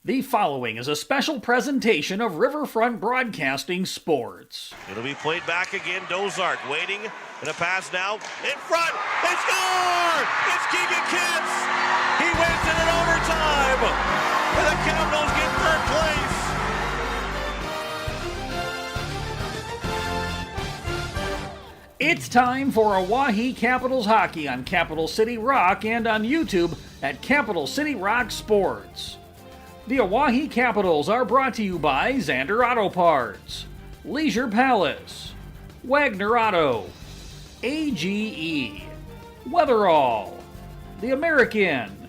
The following is a special presentation of Riverfront Broadcasting Sports. It'll be played back again. Dozark waiting, and a pass now in front. They score! It's Keegan Kitts! He wins it in overtime! And the Capitals get third place. It's time for Oahe Capitals hockey on Capital City Rock and on YouTube at Capital City Rock Sports. The Oahe Capitals are brought to you by Xander Auto Parts, Leisure Palace, Wagner Auto, AGE, Weatherall, The American,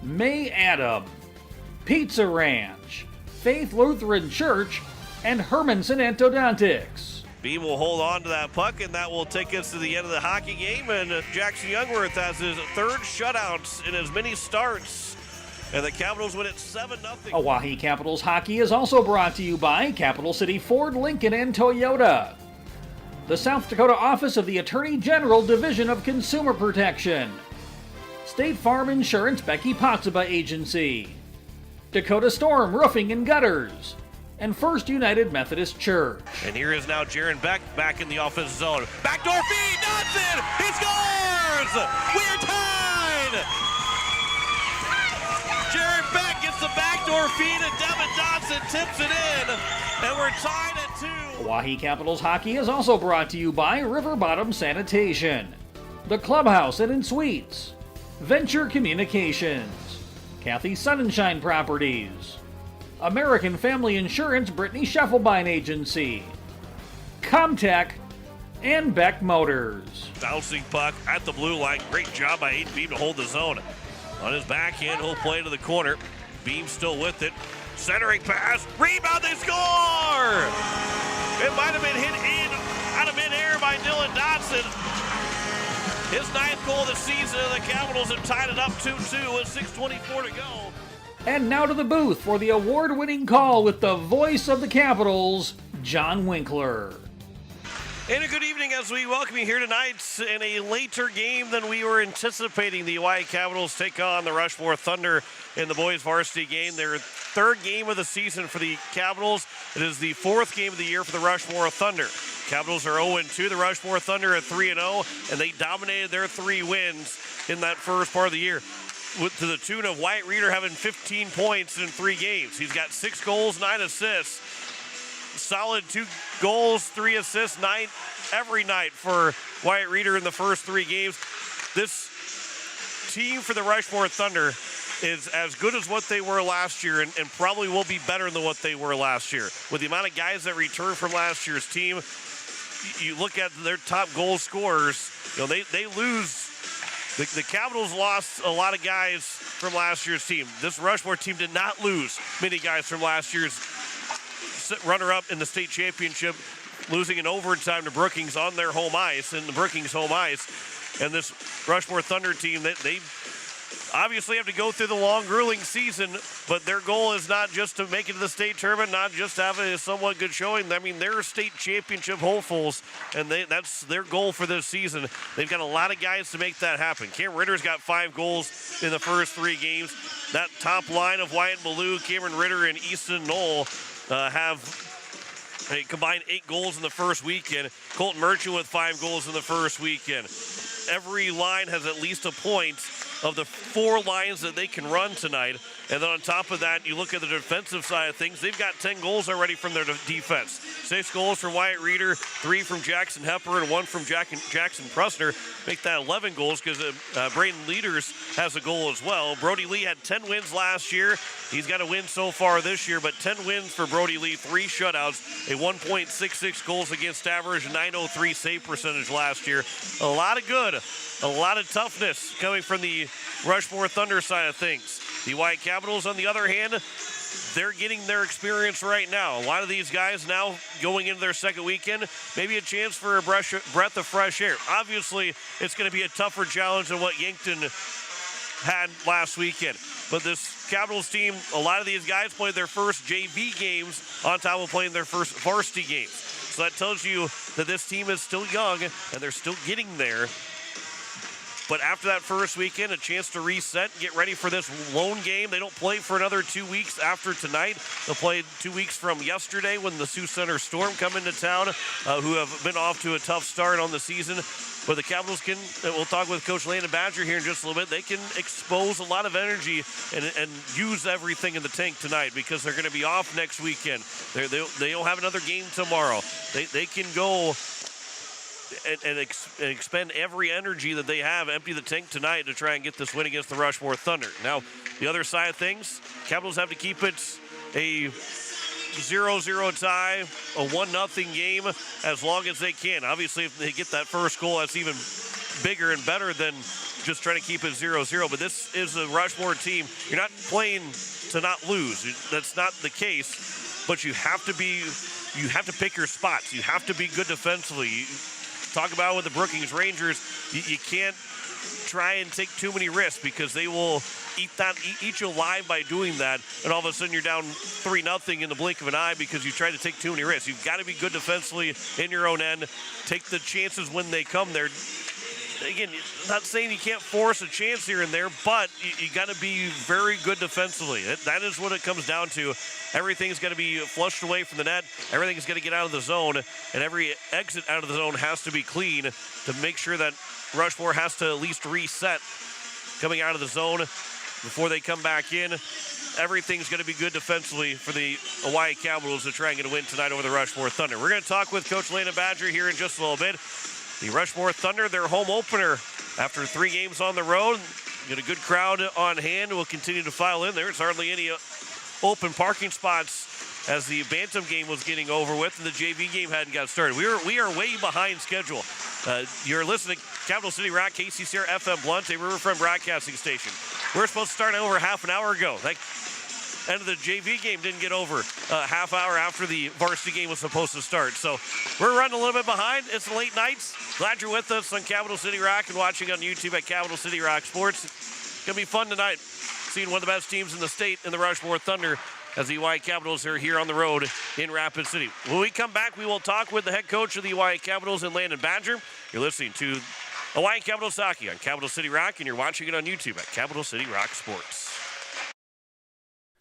May Adam, Pizza Ranch, Faith Lutheran Church, and Hermanson Orthodontics. Beam will hold on to that puck, and that will take us to the end of the hockey game. And Jackson Youngworth has his third shutout in as many starts. And the Capitals win it 7-0. Oahe Capitals hockey is also brought to you by Capital City Ford, Lincoln, and Toyota. The South Dakota Office of the Attorney General Division of Consumer Protection. State Farm Insurance Becky Potsuba Agency. Dakota Storm Roofing and Gutters. And First United Methodist Church. And here is now Jaron Beck back in the offensive zone. Backdoor feed, Dodson! He scores! We are tied! Jaron Beck gets the backdoor feed, and Devin Dodson tips it in, and we're tied at 2. Oahe Capitals hockey is also brought to you by River Bottom Sanitation, the Clubhouse and Suites, Venture Communications, Kathy Sunshine Properties, American Family Insurance Brittany Scheffelbein Agency, Comtech, and Beck Motors. Bouncing puck at the blue line. Great job by Aiden Beam to hold the zone. On his backhand, he'll play to the corner. Beam still with it. Centering pass. Rebound, they score! It might have been hit in out of midair by Dylan Dodson. His 9th goal of the season, and the Capitals have tied it up 2-2 with 6:24 to go. And now to the booth for the award-winning call with the voice of the Capitals, John Winkler. And a good evening as we welcome you here tonight in a later game than we were anticipating. The Oahe Capitals take on the Rushmore Thunder in the boys varsity game. Their third game of the season for the Capitals. It is the 4th game of the year for the Rushmore Thunder. Capitals are 0-2. The Rushmore Thunder are 3-0, and they dominated their 3 wins in that first part of the year, to the tune of Wyatt Reeder having 15 points in 3 games. He's got 6 goals, 9 assists. Solid 2 goals, 3 assists, 9 every night for Wyatt Reeder in the first 3 games. This team for the Rushmore Thunder is as good as what they were last year, and probably will be better than what they were last year. With the amount of guys that returned from last year's team, you look at their top goal scorers, they lose. The Capitals lost a lot of guys from last year's team. This Rushmore team did not lose many guys from last year's runner-up in the state championship, losing in overtime to Brookings on their home ice, in the Brookings home ice. And this Rushmore Thunder team, they obviously have to go through the long, grueling season, but their goal is not just to make it to the state tournament, not just have a somewhat good showing. I mean, they're state championship hopefuls, and that's their goal for this season. They've got a lot of guys to make that happen. Cam Ritter's got 5 goals in the first 3 games. That top line of Wyatt Ballou, Cameron Ritter, and Easton Knoll have a combined 8 goals in the first weekend. Colton Merchant with 5 goals in the first weekend. Every line has at least a point of the 4 lines that they can run tonight. And then on top of that, you look at the defensive side of things, they've got 10 goals already from their defense. 6 goals from Wyatt Reeder, 3 from Jackson Hepper, and 1 from Jackson Prusner. Make that 11 goals because Braden Leaders has a goal as well. Brody Lee had 10 wins last year. He's got a win so far this year, but 10 wins for Brody Lee, 3 shutouts, a 1.66 goals against average, 903 save percentage last year. A lot of good, a lot of toughness coming from the Rushmore Thunder side of things. The White Capitals, on the other hand, they're getting their experience right now. A lot of these guys now going into their second weekend, maybe a chance for a breath of fresh air. Obviously, it's going to be a tougher challenge than what Yankton had last weekend. But this Capitals team, a lot of these guys played their first JV games on top of playing their first varsity games. So that tells you that this team is still young and they're still getting there. But after that first weekend, a chance to reset, get ready for this lone game. They don't play for another 2 weeks after tonight. They'll play 2 weeks from yesterday when the Sioux Center Storm come into town, who have been off to a tough start on the season. But the Capitals can, we'll talk with Coach Landon Badger here in just a little bit, they can expose a lot of energy and use everything in the tank tonight because they're going to be off next weekend. They don't have another game tomorrow. They can go and expend every energy that they have, empty the tank tonight to try and get this win against the Rushmore Thunder. Now, the other side of things, Capitals have to keep it a 0-0 tie, a 1-0 game as long as they can. Obviously, if they get that first goal, that's even bigger and better than just trying to keep it 0-0. But this is a Rushmore team. You're not playing to not lose. That's not the case. But you have to pick your spots. You have to be good defensively. Talk about with the Brookings Rangers, you can't try and take too many risks because they will eat you alive by doing that, and all of a sudden you're down 3-0 in the blink of an eye because you try to take too many risks. You've got to be good defensively in your own end. Take the chances when they come there. Again, not saying you can't force a chance here and there, but you got to be very good defensively. That is what it comes down to. Everything's got to be flushed away from the net. Everything's got to get out of the zone, and every exit out of the zone has to be clean to make sure that Rushmore has to at least reset coming out of the zone before they come back in. Everything's going to be good defensively for the Hawaii Capitals to try and get a win tonight over the Rushmore Thunder. We're going to talk with Coach Landon Badger here in just a little bit. The Rushmore Thunder, their home opener after 3 games on the road. Get a good crowd on hand. We'll continue to file in. There's hardly any open parking spots as the Bantam game was getting over with and the JV game hadn't got started. We are way behind schedule. You're listening to Capital City Rock, KCCR FM Blunt, a Riverfront broadcasting station. We're supposed to start over half an hour ago. That end of the JV game didn't get over a half hour after the varsity game was supposed to start. So we're running a little bit behind. It's late nights. Glad you're with us on Capital City Rock and watching on YouTube at Capital City Rock Sports. It's going to be fun tonight, seeing one of the best teams in the state in the Rushmore Thunder as the Hawaii Capitals are here on the road in Rapid City. When we come back, we will talk with the head coach of the Hawaii Capitals and Landon Badger. You're listening to Hawaii Capitals Hockey on Capital City Rock, and you're watching it on YouTube at Capital City Rock Sports.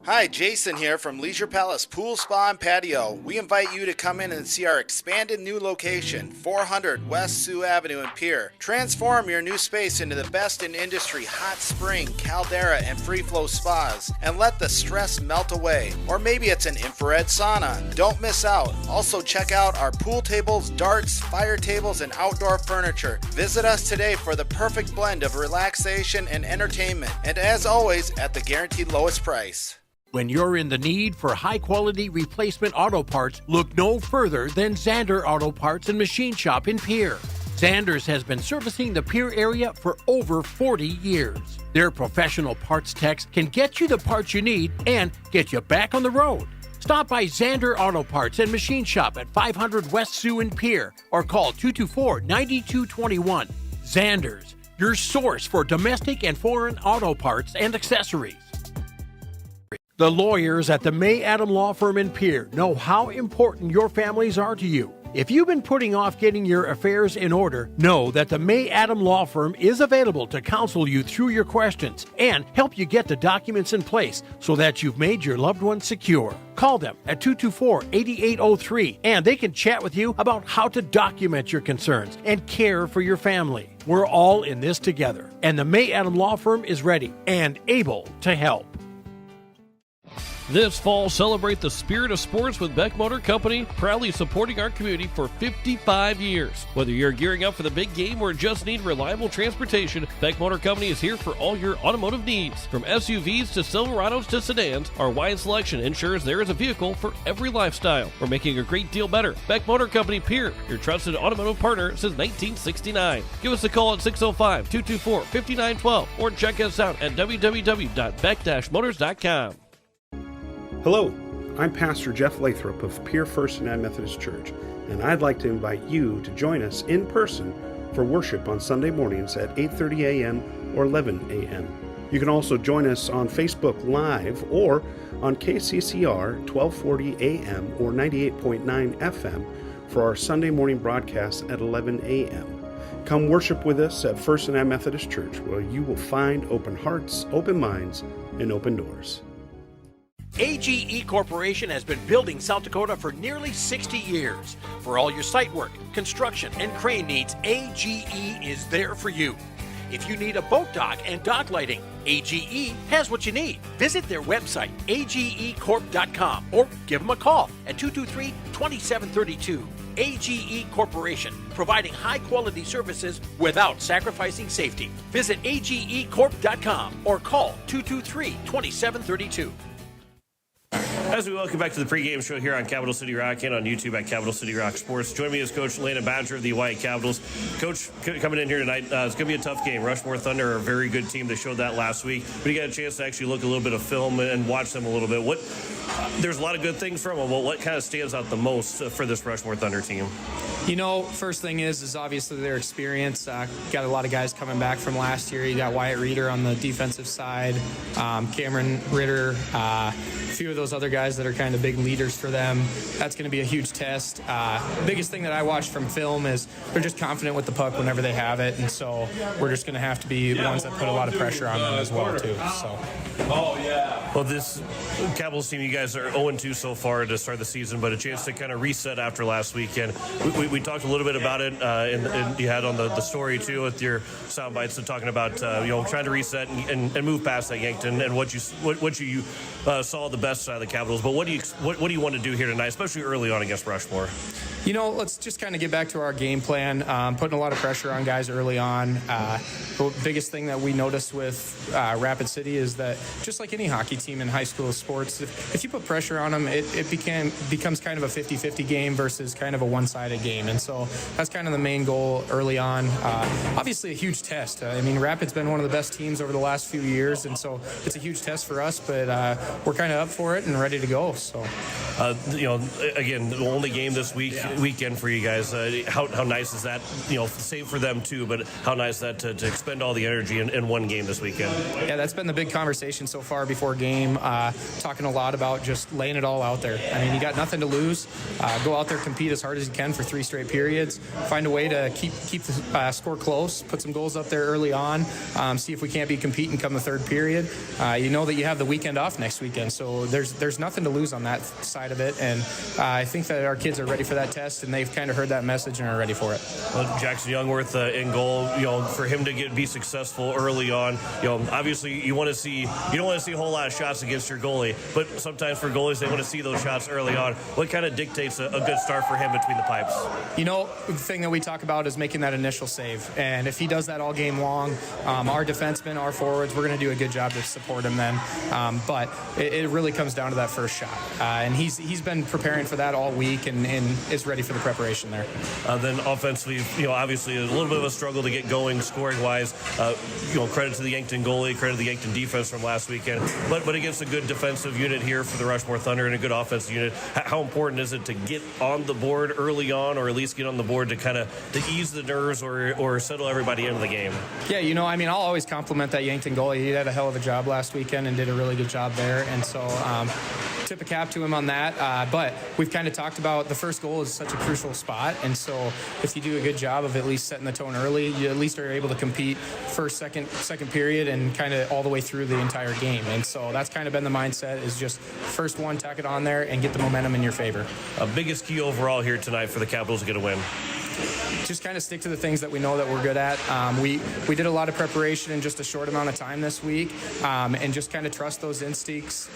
Hi, Jason here from Leisure Palace Pool, Spa, and Patio. We invite you to come in and see our expanded new location, 400 West Sioux Avenue in Pierre. Transform your new space into the best in industry hot spring, caldera, and free flow spas, and let the stress melt away. Or maybe it's an infrared sauna. Don't miss out. Also check out our pool tables, darts, fire tables, and outdoor furniture. Visit us today for the perfect blend of relaxation and entertainment. And as always, at the guaranteed lowest price. When you're in the need for high-quality replacement auto parts, look no further than Zander Auto Parts and Machine Shop in Pierre. Zander's has been servicing the Pierre area for over 40 years. Their professional parts techs can get you the parts you need and get you back on the road. Stop by Zander Auto Parts and Machine Shop at 500 West Sioux in Pierre or call 224-9221. Zander's, your source for domestic and foreign auto parts and accessories. The lawyers at the May Adam Law Firm in Pierre know how important your families are to you. If you've been putting off getting your affairs in order, know that the May Adam Law Firm is available to counsel you through your questions and help you get the documents in place so that you've made your loved ones secure. Call them at 224-8803 and they can chat with you about how to document your concerns and care for your family. We're all in this together, and the May Adam Law Firm is ready and able to help. This fall, celebrate the spirit of sports with Beck Motor Company, proudly supporting our community for 55 years. Whether you're gearing up for the big game or just need reliable transportation, Beck Motor Company is here for all your automotive needs. From SUVs to Silverados to sedans, our wide selection ensures there is a vehicle for every lifestyle. We're making a great deal better. Beck Motor Company Pierre, your trusted automotive partner since 1969. Give us a call at 605-224-5912 or check us out at www.beck-motors.com. Hello, I'm Pastor Jeff Lathrop of Pierre First United Methodist Church, and I'd like to invite you to join us in person for worship on Sunday mornings at 8:30 a.m. or 11 a.m. You can also join us on Facebook Live or on KCCR 1240 a.m. or 98.9 FM for our Sunday morning broadcast at 11 a.m. Come worship with us at First and Methodist Church, where you will find open hearts, open minds, and open doors. AGE Corporation has been building South Dakota for nearly 60 years. For all your site work, construction, and crane needs, AGE is there for you. If you need a boat dock and dock lighting, AGE has what you need. Visit their website, agecorp.com, or give them a call at 223-2732. AGE Corporation, providing high-quality services without sacrificing safety. Visit agecorp.com or call 223-2732. As we welcome back to the pregame show here on Capital City Rock and on YouTube at Capital City Rock Sports. Join me as Coach Landon Badger of the Oahe Capitals. Coach, coming in here tonight, it's going to be a tough game. Rushmore Thunder are a very good team. They showed that last week. But you got a chance to actually look a little bit of film and watch them a little bit. There's a lot of good things from them. Well, what kind of stands out the most for this Rushmore Thunder team? You know, first thing is obviously their experience. Got a lot of guys coming back from last year. You got Wyatt Reeder on the defensive side, Cameron Ritter, a few of those other guys that are kind of big leaders for them. That's going to be a huge test. Biggest thing that I watched from film is they're just confident with the puck whenever they have it, and so we're just going to have to be ones that put a lot of pressure on them as well, too. So. Well, this Capitals team, you guys are 0-2 so far to start the season, but a chance to kind of reset after last weekend. We talked a little bit about it, and you had on the story too with your sound bites and talking about trying to reset and move past that Yankton and what you saw the best side of the Capitals. But what do you want to do here tonight, especially early on against Rushmore? You know, let's just kind of get back to our game plan. Putting a lot of pressure on guys early on. The biggest thing that we noticed with Rapid City is that just like any hockey team in high school sports, if you put pressure on them, it becomes kind of a 50-50 game versus kind of a one-sided game. And so that's kind of the main goal early on. Obviously a huge test. I mean, Rapid's been one of the best teams over the last few years, and so it's a huge test for us, but we're kind of up for it and ready to go. So, again, the only game this weekend for you guys. How nice is that? Save for them too, but how nice is that to expend all the energy in one game this weekend? Yeah, that's been the big conversation so far before game. Talking a lot about just laying it all out there. I mean, you got nothing to lose. Go out there, compete as hard as you can for 3 straight periods. Find a way to keep the score close. Put some goals up there early on. See if we can't be competing come the third period. You know that you have the weekend off next weekend, so there's nothing to lose on that side of it. And I think that our kids are ready for that test, and they've kind of heard that message and are ready for it. Well, Jackson Youngworth in goal. For him to be successful early on. Obviously you don't want to see a whole lot of shots against your goalie, but sometimes for goalies they want to see those shots early on. What kind of dictates a good start for him between the pipes? The thing that we talk about is making that initial save, and if he does that all game long, our defensemen, our forwards, we're going to do a good job to support him then. But it really comes down to that first shot, and he's been preparing for that all week and is ready for the preparation there. Then offensively, obviously a little bit of a struggle to get going scoring wise. Credit to the Yankton goalie, credit to the Yankton defense from last weekend, but against a good defensive unit here for the Rushmore Thunder and a good offensive unit. How important is it to get on the board early on, or at least get on the board to ease the nerves or settle everybody into the game? Yeah, I'll always compliment that Yankton goalie. He had a hell of a job last weekend and did a really good job there, and so tip a cap to him on that. But we've kind of talked about the first goal is such a crucial spot, and so if you do a good job of at least setting the tone early, you at least are able to compete first, second period, and kind of all the way through the entire game. And so that's kind of been the mindset, is just first one, tack it on there, and get the momentum in your favor. Biggest key overall here tonight for the Capitals to get a win? Just kind of stick to the things that we know that we're good at. We did a lot of preparation in just a short amount of time this week, and just kind of trust those instincts.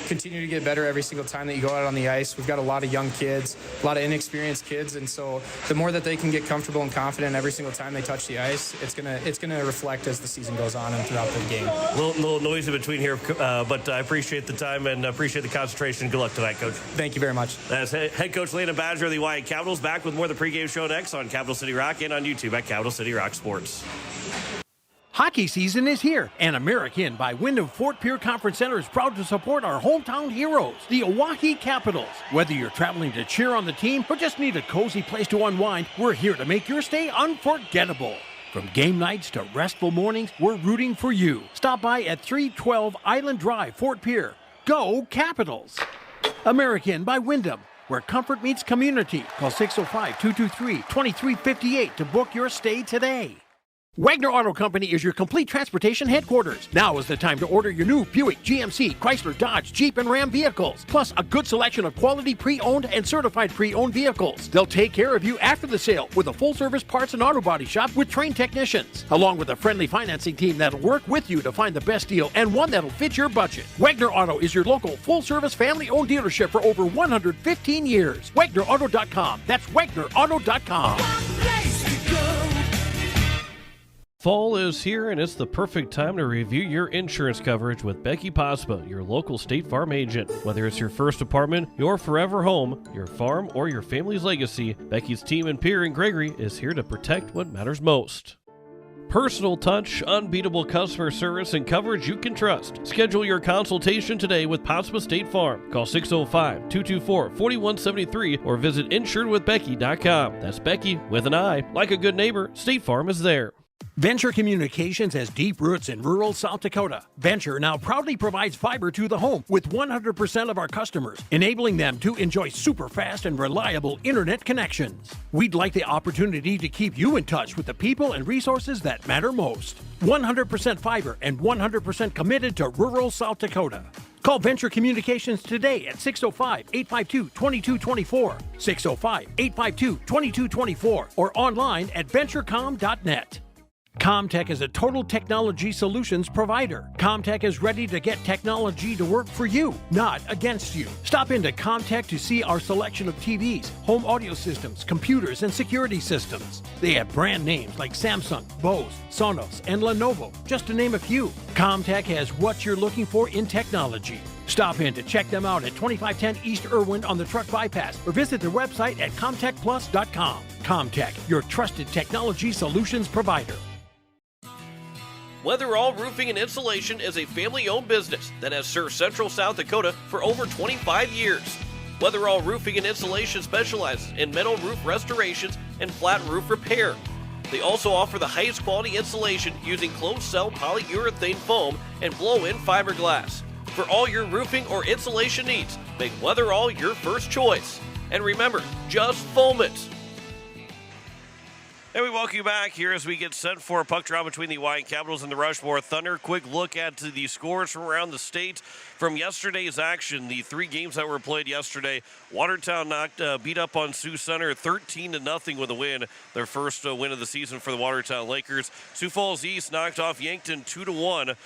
Continue to get better every single time that you go out on the ice. We've got a lot of young kids, a lot of inexperienced kids, and so the more that they can get comfortable and confident every single time they touch the ice, it's gonna reflect as the season goes on and throughout the game. A little noise in between here, but I appreciate the time and appreciate the concentration. Good luck tonight, Coach. Thank you very much. That's head coach Landon Badger of the Oahe Capitals, back with more of the pregame show next on Capital City Rock and on YouTube at Capital City Rock Sports. Hockey season is here, and American by Wyndham Fort Pierre Conference Center is proud to support our hometown heroes, the Oahe Capitals. Whether you're traveling to cheer on the team or just need a cozy place to unwind, we're here to make your stay unforgettable. From game nights to restful mornings, we're rooting for you. Stop by at 312 Island Drive, Fort Pierre. Go Capitals! American by Wyndham, where comfort meets community. Call 605-223-2358 to book your stay today. Wagner Auto Company is your complete transportation headquarters. Now is the time to order your new Buick, GMC, Chrysler, Dodge, Jeep, and Ram vehicles, plus a good selection of quality pre-owned and certified pre-owned vehicles. They'll take care of you after the sale with a full-service parts and auto body shop with trained technicians, along with a friendly financing team that'll work with you to find the best deal and one that'll fit your budget. Wagner Auto is your local full-service family-owned dealership for over 115 years. WagnerAuto.com. That's WagnerAuto.com. Fall is here, and it's the perfect time to review your insurance coverage with Becky Pospa, your local State Farm agent. Whether it's your first apartment, your forever home, your farm, or your family's legacy, Becky's team in Pierre and Gregory is here to protect what matters most. Personal touch, unbeatable customer service, and coverage you can trust. Schedule your consultation today with Pospa State Farm. Call 605-224-4173 or visit insuredwithbecky.com. That's Becky with an I. Like a good neighbor, State Farm is there. Venture Communications has deep roots in rural South Dakota. Venture now proudly provides fiber to the home with 100% of our customers, enabling them to enjoy super fast and reliable internet connections. We'd like the opportunity to keep you in touch with the people and resources that matter most. 100% fiber and 100% committed to rural South Dakota. Call Venture Communications today at 605-852-2224, 605-852-2224, or online at venturecom.net. Comtech is a total technology solutions provider. Comtech is ready to get technology to work for you, not against you. Stop into Comtech to see our selection of TVs, home audio systems, computers, and security systems. They have brand names like Samsung, Bose, Sonos, and Lenovo, just to name a few. Comtech has what you're looking for in technology. Stop in to check them out at 2510 East Irwin on the Truck Bypass or visit their website at comtechplus.com. Comtech, your trusted technology solutions provider. Weatherall Roofing and Insulation is a family-owned business that has served Central South Dakota for over 25 years. Weatherall Roofing and Insulation specializes in metal roof restorations and flat roof repair. They also offer the highest quality insulation using closed-cell polyurethane foam and blow-in fiberglass. For all your roofing or insulation needs, make Weatherall your first choice. And remember, just foam it. And we welcome you back here as we get set for a puck drop between the Oahe Capitals and the Rushmore Thunder. Quick look at the scores from around the state from yesterday's action. The three games that were played yesterday, Watertown beat up on Sioux Center 13-0 with a win, their first win of the season for the Watertown Lakers. Sioux Falls East knocked off Yankton 2-1.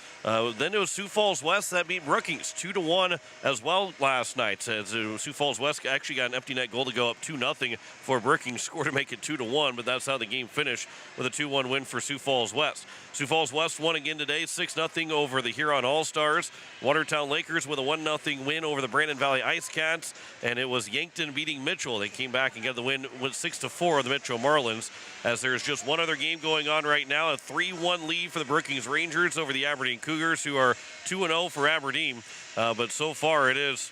Then it was Sioux Falls West that beat Brookings 2-1 as well last night. As Sioux Falls West actually got an empty net goal to go up 2-0 for Brookings score to make it 2-1, but that's how the game finished with a 2-1 win for Sioux Falls West. Sioux Falls West won again today, 6-0 over the Huron All-Stars. Watertown Lakers with a 1-0 win over the Brandon Valley Ice Cats, and it was Yankton beating Mitchell. They came back and got the win with 6-4 of the Mitchell Marlins, as there's just one other game going on right now, a 3-1 lead for the Brookings Rangers over the Aberdeen Cougars, who are 2-0 for Aberdeen, but so far it is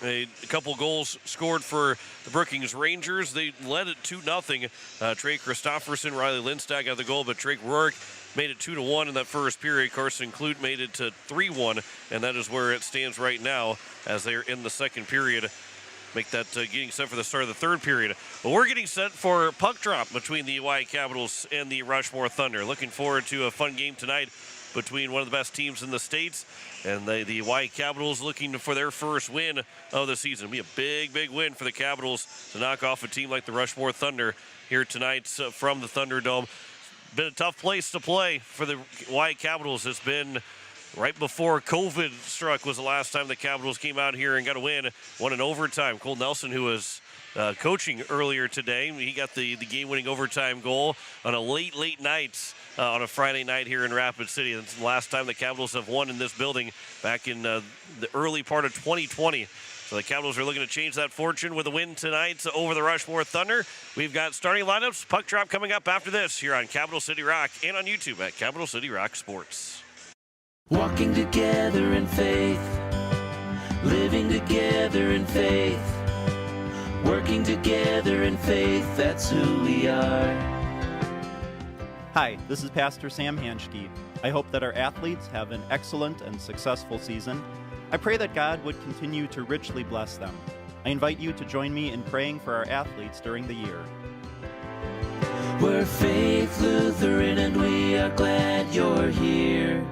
a couple goals scored for the Brookings Rangers. They led it 2-0. Trey Christofferson, Riley Lindstad got the goal, but Drake Rourke made it 2-1 in that first period. Carson Clute made it to 3-1, and that is where it stands right now as they're in the second period. Make that getting set for the start of the third period. But we're getting set for a puck drop between the Oahe Capitals and the Rushmore Thunder. Looking forward to a fun game tonight between one of the best teams in the States and the Oahe Capitals looking for their first win of the season. It'll be a big win for the Capitals to knock off a team like the Rushmore Thunder here tonight from the Thunderdome. Been a tough place to play for the Oahe Capitals. It's been right before COVID struck was the last time the Capitals came out here and got a win. Won in overtime. Cole Nelson, who was coaching earlier today, he got the game-winning overtime goal on a late night on a Friday night here in Rapid City. That's the last time the Capitals have won in this building back in the early part of 2020. So the Capitals are looking to change that fortune with a win tonight over the Rushmore Thunder. We've got starting lineups, puck drop coming up after this here on Capital City Rock and on YouTube at Capital City Rock Sports. Walking together in faith, living together in faith, working together in faith, that's who we are. Hi, this is Pastor Sam Hanschke. I hope that our athletes have an excellent and successful season. I pray that God would continue to richly bless them. I invite you to join me in praying for our athletes during the year. We're Faith Lutheran and we are glad you're here.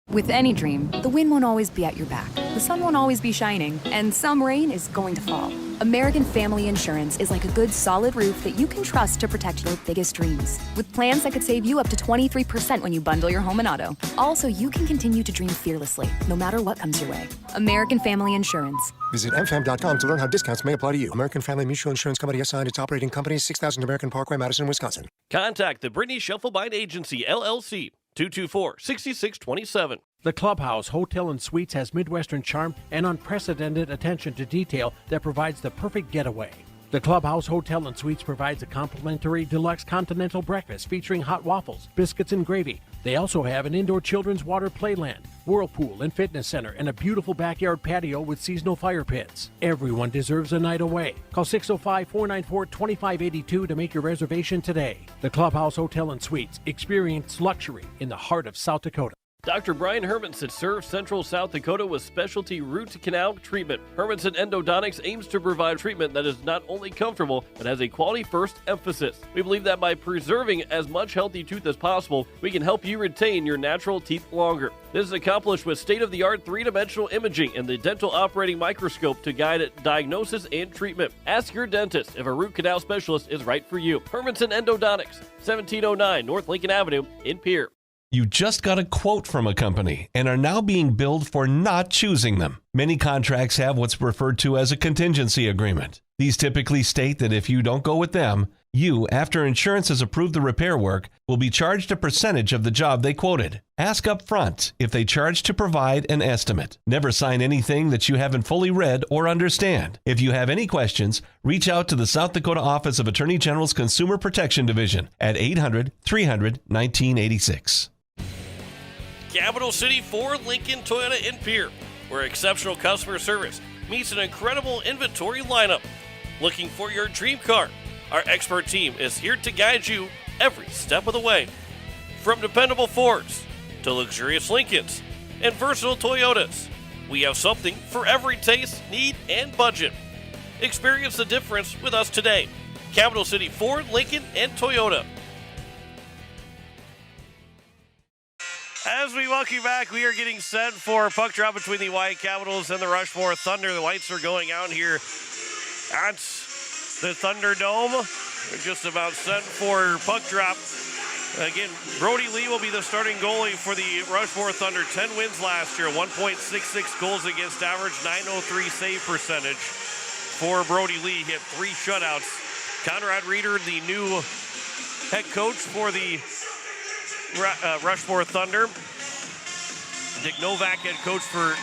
With any dream, the wind won't always be at your back, the sun won't always be shining, and some rain is going to fall. American Family Insurance is like a good solid roof that you can trust to protect your biggest dreams. With plans that could save you up to 23% when you bundle your home and auto. Also, you can continue to dream fearlessly, no matter what comes your way. American Family Insurance. Visit mfam.com to learn how discounts may apply to you. American Family Mutual Insurance Company assigned its operating company, 6000 American Parkway, Madison, Wisconsin. Contact the Brittany Scheffelbein Agency, LLC, 224-6627. The Clubhouse Hotel and Suites has Midwestern charm and unprecedented attention to detail that provides the perfect getaway. The Clubhouse Hotel and Suites provides a complimentary deluxe continental breakfast featuring hot waffles, biscuits, and gravy. They also have an indoor children's water playland, whirlpool and fitness center, and a beautiful backyard patio with seasonal fire pits. Everyone deserves a night away. Call 605-494-2582 to make your reservation today. The Clubhouse Hotel and Suites. Experience luxury in the heart of South Dakota. Dr. Brian Hermanson serves Central South Dakota with specialty root canal treatment. Hermanson Endodontics aims to provide treatment that is not only comfortable, but has a quality-first emphasis. We believe that by preserving as much healthy tooth as possible, we can help you retain your natural teeth longer. This is accomplished with state-of-the-art three-dimensional imaging and the dental operating microscope to guide diagnosis and treatment. Ask your dentist if a root canal specialist is right for you. Hermanson Endodontics, 1709 North Lincoln Avenue in Pierre. You just got a quote from a company and are now being billed for not choosing them. Many contracts have what's referred to as a contingency agreement. These typically state that if you don't go with them, you, after insurance has approved the repair work, will be charged a percentage of the job they quoted. Ask up front if they charge to provide an estimate. Never sign anything that you haven't fully read or understand. If you have any questions, reach out to the South Dakota Office of Attorney General's Consumer Protection Division at 800-300-1986. Capital City Ford Lincoln Toyota in Pierre, where exceptional customer service meets an incredible inventory lineup. Looking for your dream car? Our expert team is here to guide you every step of the way. From dependable Fords to luxurious Lincolns and versatile Toyotas, we have something for every taste, need, and budget. Experience the difference with us today. Capital City Ford, Lincoln, and Toyota. As we welcome you back, we are getting set for a puck drop between the Oahe Capitals and the Rushmore Thunder. The lights are going out here at the Thunderdome. We're just about set for puck drop. Again, Brody Lee will be the starting goalie for the Rushmore Thunder. 10 wins last year, 1.66 goals against average, 903 save percentage for Brody Lee. Hit 3 shutouts. Conrad Reeder, the new head coach for the Rushmore Thunder. Dick Novak, head coach for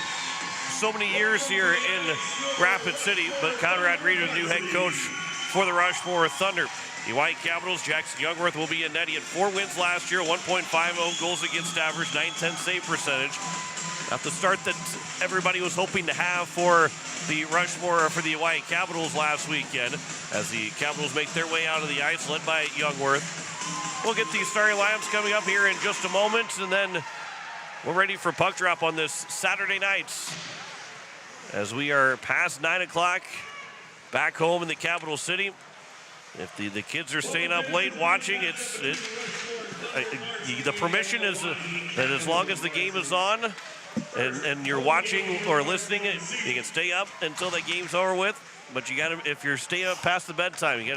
so many years here in Rapid City, but Conrad Reeder, the new head coach for the Rushmore Thunder. The White Capitals, Jackson Youngworth will be in net. He had 4 wins last year, 1.50 goals against average, 910 save percentage. Not the start that everybody was hoping to have for the Rushmore, for the White Capitals last weekend, as the Capitals make their way out of the ice, led by Youngworth. We'll get these starting lineups coming up here in just a moment, and then we're ready for puck drop on this Saturday night, as we are past 9 o'clock back home in the capital city. If the kids are staying up late watching, the permission is that as long as the game is on and you're watching or listening, you can stay up until the game's over with. But you gotta, if you're staying up past the bedtime, you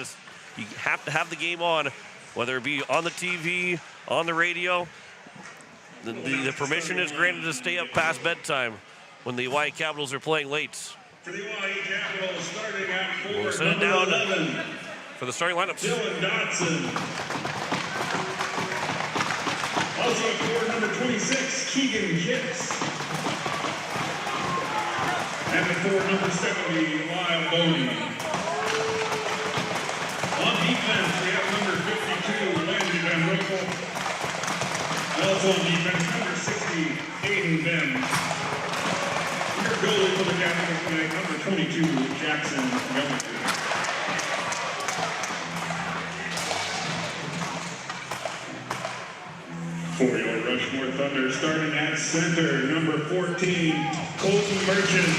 have to have the game on, whether it be on the TV, on the radio. The permission is granted to stay up past bedtime when the Oahe Capitals are playing late. For the Oahe Capitals, starting at 4, we'll send it down 11. For the starting lineups. Dylan Dodson. Also at 4, number 26, Keegan Kicks. And at 4, number 70, Lyle Boney. On defense, we have number 52, Landon Badger. Also on defense, number 60, Aiden Ben. Your goalie for the Capitals tonight, number 22, Jackson Youngworth. For your Rushmore Thunder, starting at center, number 14, Colton Merchant.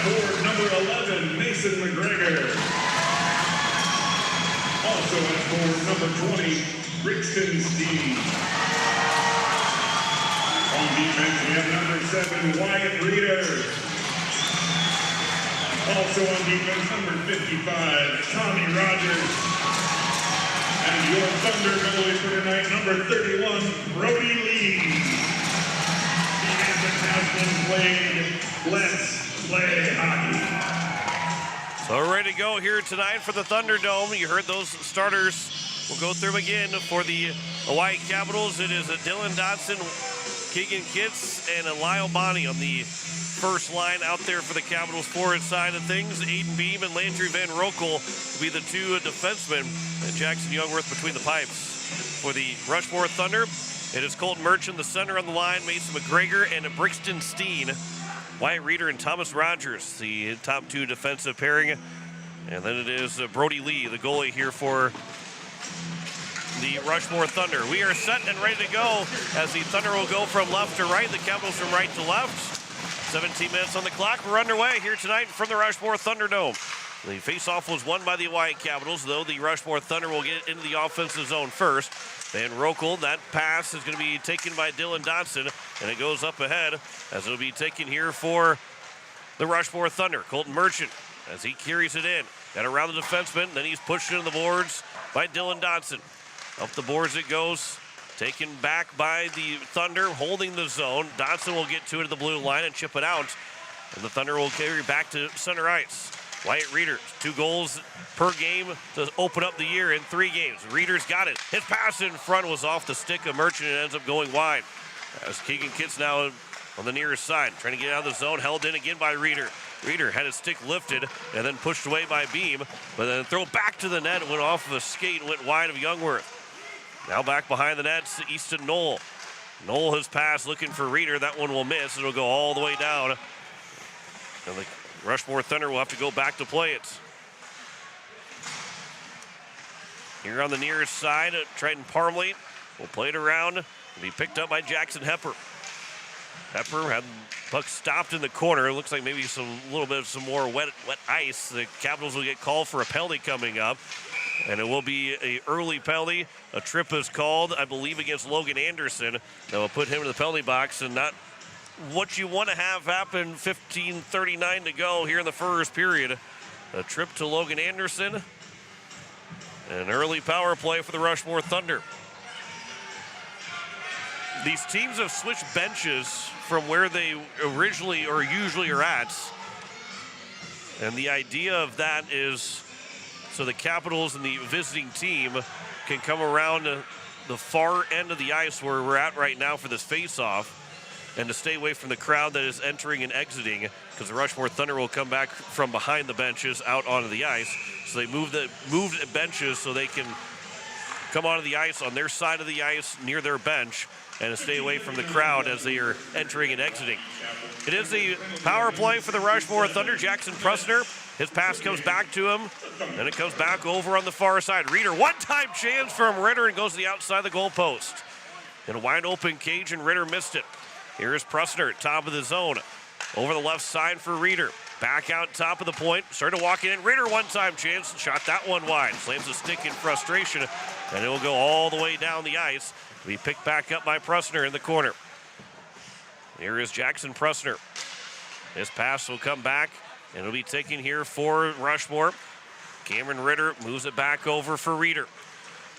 board number 11, Mason McGregor. Also at board number 20, Brixton Steen. On defense, we have number 7, Wyatt Reeder. Also on defense, number 55, Tommy Rogers. And your Thunder goalie for tonight, number 31, Brody Lee. The anthem has been played. Let's play hockey. So we're ready to go here tonight for the Thunderdome. You heard those starters. We'll go through them again for the Hawaii Capitals. It is Dylan Dotson, Keegan Kitts, and Lyle Bonnie on the first line out there for the Capitals forward side of things. Aiden Beam and Landry Van Rokel will be the two defensemen, and Jackson Youngworth between the pipes. For the Rushmore Thunder, it is Colton Merchant, the center on the line, Mason McGregor, and Brixton Steen, Wyatt Reeder, and Thomas Rogers, the top two defensive pairing. And then it is Brody Lee, the goalie here for the Rushmore Thunder. We are set and ready to go as the Thunder will go from left to right, the Capitals from right to left. 17 minutes on the clock. We're underway here tonight from the Rushmore Thunderdome. The faceoff was won by the Hawaii Capitals, though the Rushmore Thunder will get into the offensive zone first. Van Rokel, that pass is going to be taken by Dylan Dotson, and it goes up ahead as it'll be taken here for the Rushmore Thunder. Colton Merchant, as he carries it in, got around the defenseman, then he's pushed into the boards by Dylan Dotson. Up the boards it goes. Taken back by the Thunder, holding the zone. Dotson will get to it at the blue line and chip it out. And the Thunder will carry back to center ice. Wyatt Reeder, 2 goals per game to open up the year in 3 games. Reeder's got it. His pass in front was off the stick of Merchant and ends up going wide. As Keegan Kitts now on the nearest side, trying to get out of the zone, held in again by Reeder. Reeder had his stick lifted and then pushed away by Beam, but then throw back to the net, went off of a skate and went wide of Youngworth. Now back behind the net, Easton Knoll. Knoll has passed, looking for Reeder. That one will miss. It'll go all the way down. And the Rushmore Thunder will have to go back to play it. Here on the nearest side, Triton Parmley will play it around and be picked up by Jackson Hepper. Hepper had the puck stopped in the corner. It looks like maybe some more wet ice. The Capitals will get called for a penalty coming up. And it will be an early penalty. A trip is called, I believe, against Logan Anderson. That will put him in the penalty box, and not what you want to have happen. 15:39 to go here in the first period. A trip to Logan Anderson. An early power play for the Rushmore Thunder. These teams have switched benches from where they originally or usually are at. And the idea of that is so the Capitals and the visiting team can come around the far end of the ice where we're at right now for this face-off, and to stay away from the crowd that is entering and exiting, because the Rushmore Thunder will come back from behind the benches out onto the ice. So they moved benches so they can come onto the ice on their side of the ice near their bench and to stay away from the crowd as they are entering and exiting. It is the power play for the Rushmore Thunder. Jackson Pressner, his pass comes back to him, and it comes back over on the far side. Rieder, one-time chance from Ritter, and goes to the outside of the goal post. In a wide-open cage, and Ritter missed it. Here is Pressner, top of the zone. Over the left side for Rieder. Back out top of the point, started to walk in. Ritter, one-time chance, shot that one wide. Slams the stick in frustration, and it will go all the way down the ice. Be picked back up by Pressner in the corner. Here is Jackson Pressner. His pass will come back, and it'll be taken here for Rushmore. Cameron Ritter moves it back over for Rieder.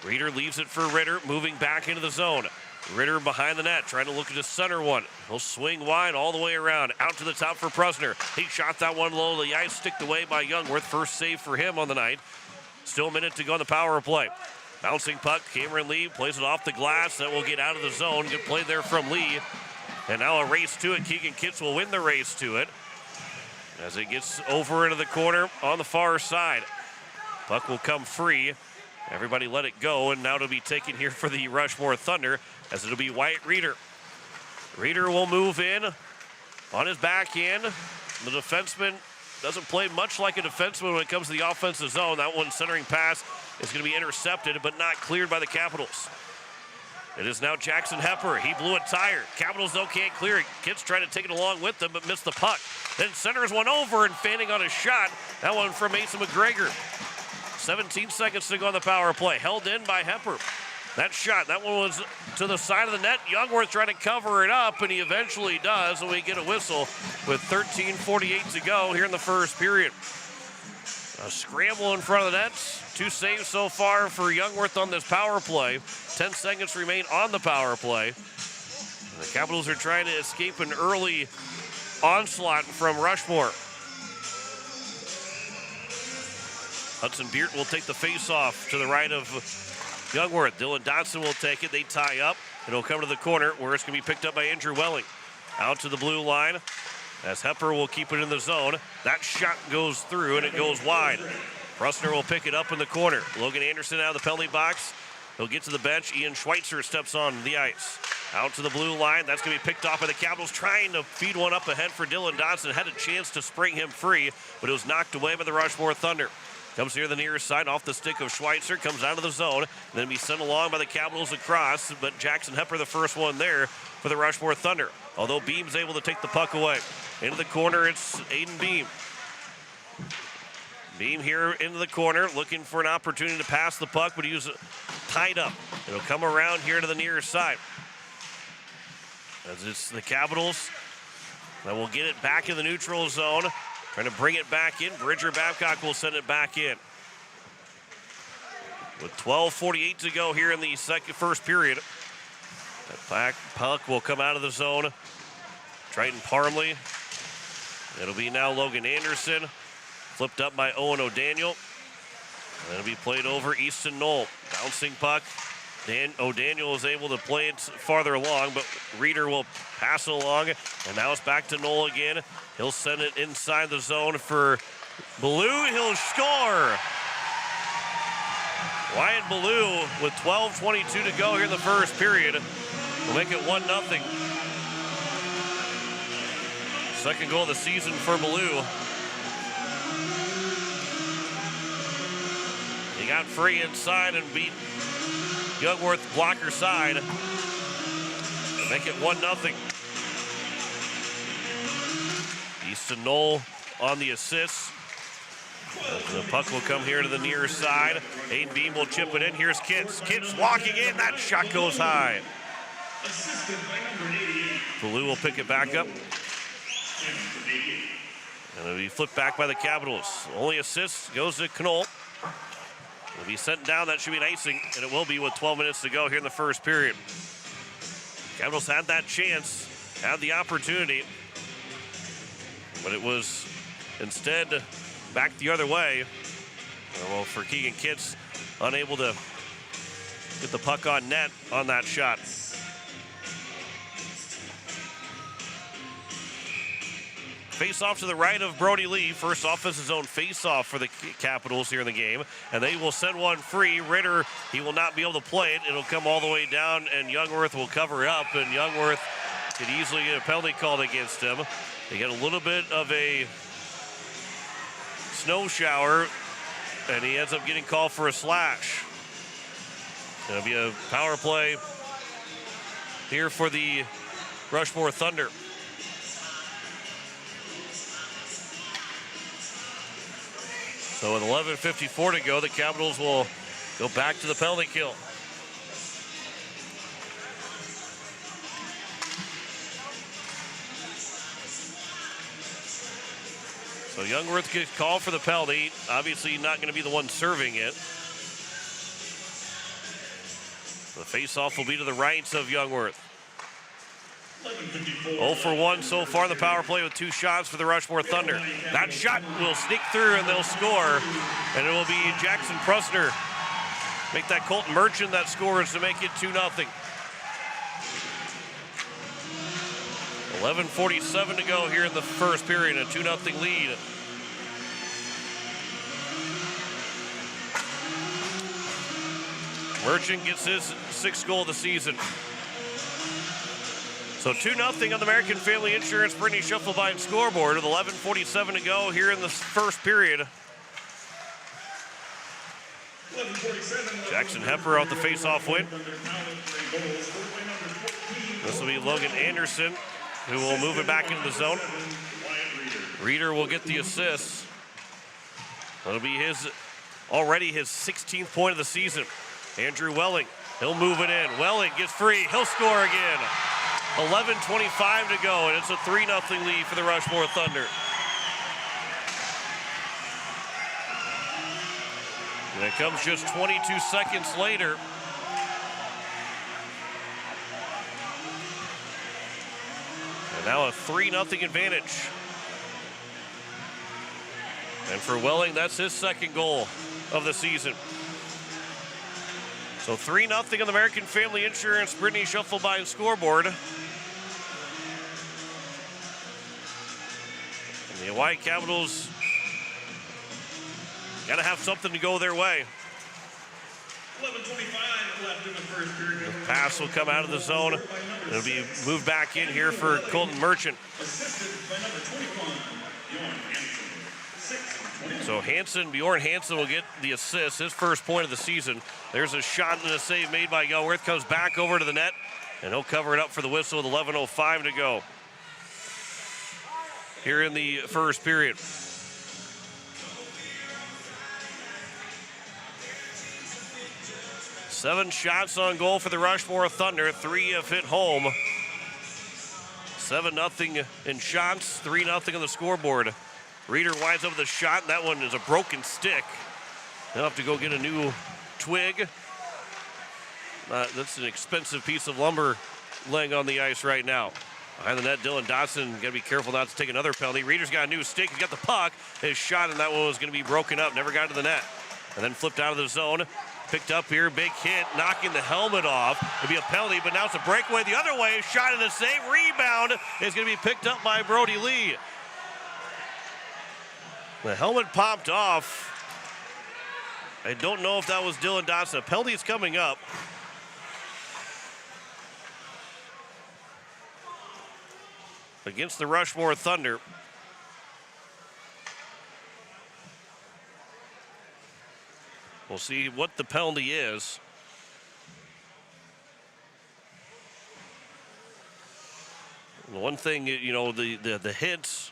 Rieder leaves it for Ritter, moving back into the zone. Ritter behind the net, trying to look at the center one. He'll swing wide all the way around, out to the top for Pressner. He shot that one low to the ice, sticked away by Youngworth. First save for him on the night. Still a minute to go on the power play. Bouncing puck, Cameron Lee plays it off the glass. That will get out of the zone. Good play there from Lee. And now a race to it. Keegan Kitts will win the race to it as it gets over into the corner on the far side. Puck will come free. Everybody let it go, and now it'll be taken here for the Rushmore Thunder as it'll be Wyatt Reeder. Reeder will move in on his backhand. The defenseman doesn't play much like a defenseman when it comes to the offensive zone. That one centering pass is going to be intercepted, but not cleared by the Capitals. It is now Jackson Hepper. He blew a tire. Capitals, though, can't clear it. Kids try to take it along with them, but missed the puck. Then centers one over and fanning on a shot. That one from Mason McGregor. 17 seconds to go on the power play. Held in by Hepper. That shot, that one was to the side of the net. Youngworth trying to cover it up, and he eventually does, and we get a whistle with 13:48 to go here in the first period. A scramble in front of the nets. 2 saves so far for Youngworth on this power play. 10 seconds remain on the power play. And the Capitals are trying to escape an early onslaught from Rushmore. Hudson Beert will take the face-off to the right of Youngworth. Dylan Dodson will take it. They tie up. It'll come to the corner where it's going to be picked up by Andrew Welling. Out to the blue line as Hepper will keep it in the zone. That shot goes through and it goes wide. Prusner will pick it up in the corner. Logan Anderson out of the penalty box. He'll get to the bench. Ian Schweitzer steps on the ice. Out to the blue line. That's going to be picked off by the Capitals, trying to feed one up ahead for Dylan Dodson. Had a chance to spring him free, but it was knocked away by the Rushmore Thunder. Comes here to the near side off the stick of Schweitzer. Comes out of the zone. And then be sent along by the Capitals across. But Jackson Hepper the first one there for the Rushmore Thunder. Although Beam's able to take the puck away. Into the corner, it's Aiden Beam. Beam here into the corner, looking for an opportunity to pass the puck, but he was tied up. It'll come around here to the near side. As it's the Capitals that will get it back in the neutral zone. Trying to bring it back in. Bridger Babcock will send it back in. With 12:48 to go here in the first period. That puck will come out of the zone. Triton Parmley. It'll be now Logan Anderson. Flipped up by Owen O'Daniel. And it'll be played over Easton Knoll. Bouncing puck. O'Daniel is able to play it farther along, but Reeder will pass it along. And now it's back to Knoll again. He'll send it inside the zone for Ballou. He'll score. Wyatt Ballou with 12:22 to go here in the first period. Will make it 1-0. Second goal of the season for Ballou. He got free inside and beat Youngworth blocker side to make it 1-0. Easton Knoll on the assist. The puck will come here to the near side. Aiden Beam will chip it in. Here's Kitts. Kitts walking in. That shot goes high. Ballou will pick it back up. And it'll be flipped back by the Capitals. Only assist goes to Knoll. Will be sent down. That should be an icing, and it will be with 12 minutes to go here in the first period. Capitals had that chance, had the opportunity, but it was instead back the other way. Well, for Keegan Kitts, unable to get the puck on net on that shot. Face-off to the right of Brody Lee. First offensive zone face-off for the Capitals here in the game. And they will send one free. Ritter, he will not be able to play it. It'll come all the way down, and Youngworth will cover it up. And Youngworth could easily get a penalty called against him. They get a little bit of a snow shower, and he ends up getting called for a slash. It'll be a power play here for the Rushmore Thunder. So with 11:54 to go, the Capitals will go back to the penalty kill. So Youngworth gets called for the penalty. Obviously not going to be the one serving it. The face-off will be to the right of Youngworth. 0 for 1 so far in the power play with 2 shots for the Rushmore Thunder. That shot will sneak through and they'll score. And it will be Jackson Prusner. Make that Colton Merchant that scores to make it 2-0. 11:47 to go here in the first period. A 2-0 lead. Merchant gets his 6th goal of the season. So 2-0 on the American Family Insurance Brittany Schuffelbein scoreboard with 11:47 to go here in the first period. Jackson Hepper out the face-off win. This will be Logan Anderson, who will move it back into the zone. Reeder will get the assist. That'll be already his 16th point of the season. Andrew Welling, he'll move it in. Welling gets free, he'll score again. 11:25 to go, and it's a 3-0 lead for the Rushmore Thunder. And it comes just 22 seconds later. And now a 3-0 advantage. And for Welling, that's his second goal of the season. So 3-0 on the American Family Insurance Brittany Schuffelbein scoreboard. And the Hawaii Capitals got to have something to go their way. 11:25 left in the first period. The pass will come out of the zone. It'll be moved back in here for Colton Merchant. Assisted by number 21, Bjorn Hansen. 6-21. So Bjorn Hansen will get the assist, his first point of the season. There's a shot and a save made by Galworth, comes back over to the net, and he'll cover it up for the whistle with 11:05 to go here in the first period. Seven shots on goal for the Rushmore Thunder. 3 have hit home. 7-0 in shots, 3-0 on the scoreboard. Reeder winds up with a shot, and that one is a broken stick. They'll have to go get a new twig. That's an expensive piece of lumber laying on the ice right now. Behind the net, Dylan Dotson, got to be careful not to take another penalty. Reeder's got a new stick, he's got the puck. His shot, and that one was going to be broken up, never got to the net. And then flipped out of the zone. Picked up here, big hit, knocking the helmet off. It'll be a penalty, but now it's a breakaway the other way. Shot and a save, rebound is going to be picked up by Brody Lee. The helmet popped off. I don't know if that was Dylan Dotson. A penalty is coming up. Against the Rushmore Thunder. We'll see what the penalty is. The one thing, you know, the hits,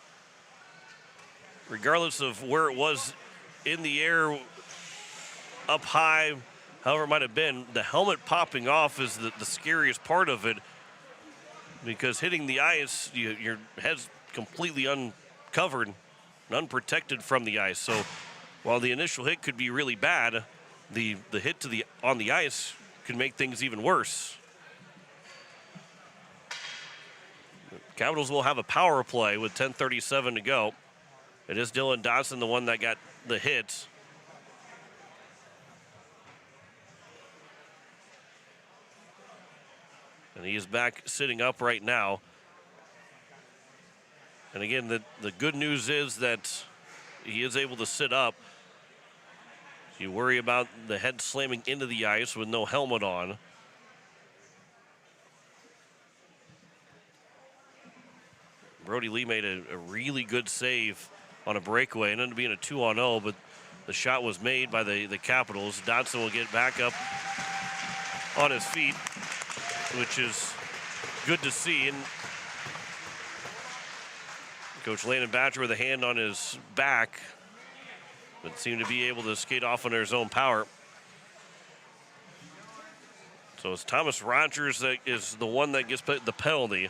regardless of where it was in the air, up high, however it might have been, the helmet popping off is the scariest part of it, because hitting the ice, your head's completely uncovered and unprotected from the ice. So while the initial hit could be really bad, the hit on the ice could make things even worse. Capitals will have a power play with 10:37 to go. It is Dylan Dotson, the one that got the hit. And he is back sitting up right now. And again, the good news is that he is able to sit up. You worry about the head slamming into the ice with no helmet on. Brody Lee made a really good save on a breakaway. It ended up being a 2-on-0, but the shot was made by the Capitals. Dotson will get back up on his feet, which is good to see. And Coach Landon Badger with a hand on his back, but seemed to be able to skate off under his own power. So it's Thomas Rogers that is the one that gets the penalty.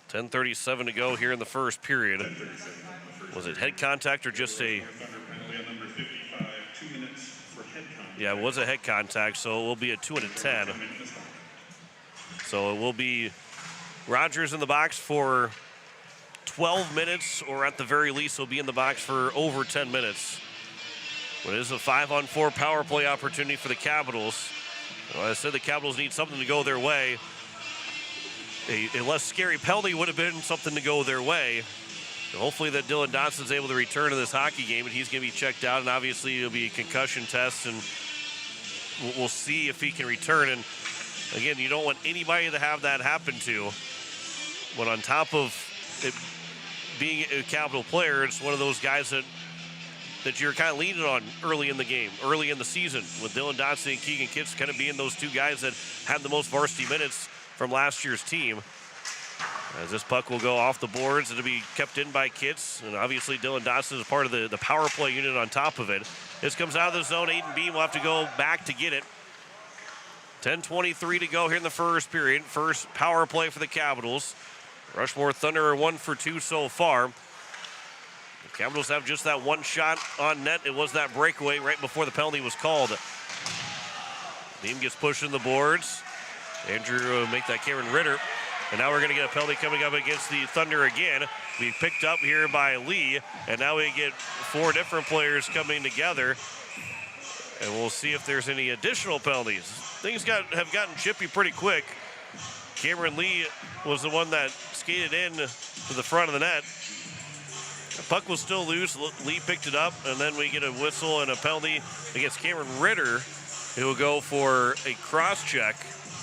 10:37 to go here in the first period. Was it head contact or just a... Yeah, it was a head contact, so it will be a 2 and a 10. So it will be Rogers in the box for 12 minutes, or at the very least, he'll be in the box for over 10 minutes. But it is a 5-on-4 power play opportunity for the Capitals. Well, I said the Capitals need something to go their way. A less scary penalty would have been something to go their way. And hopefully that Dylan Dotson's able to return to this hockey game, and he's going to be checked out, and obviously it'll be a concussion test, and we'll see if he can return. And again, you don't want anybody to have that happen to. But on top of it being a Capital player, it's one of those guys that that you're kind of leaning on early in the game, early in the season, with Dylan Dotson and Keegan Kitts kind of being those two guys that had the most varsity minutes from last year's team. As this puck will go off the boards, it'll be kept in by Kitts, and obviously Dylan Dotson is part of the power play unit on top of it. This comes out of the zone. Aiden Beam will have to go back to get it. 10:23 to go here in the first period. First power play for the Capitals. Rushmore Thunder are 1 for 2 so far. The Capitals have just that one shot on net. It was that breakaway right before the penalty was called. Beam gets pushed in the boards. Andrew will make that Cameron Ritter. And now we're going to get a penalty coming up against the Thunder again. We picked up here by Lee, and now we get 4 different players coming together. And we'll see if there's any additional penalties. Things have gotten chippy pretty quick. Cameron Lee was the one that skated in to the front of the net. The puck was still loose. Lee picked it up, and then we get a whistle and a penalty against Cameron Ritter, who will go for a cross check.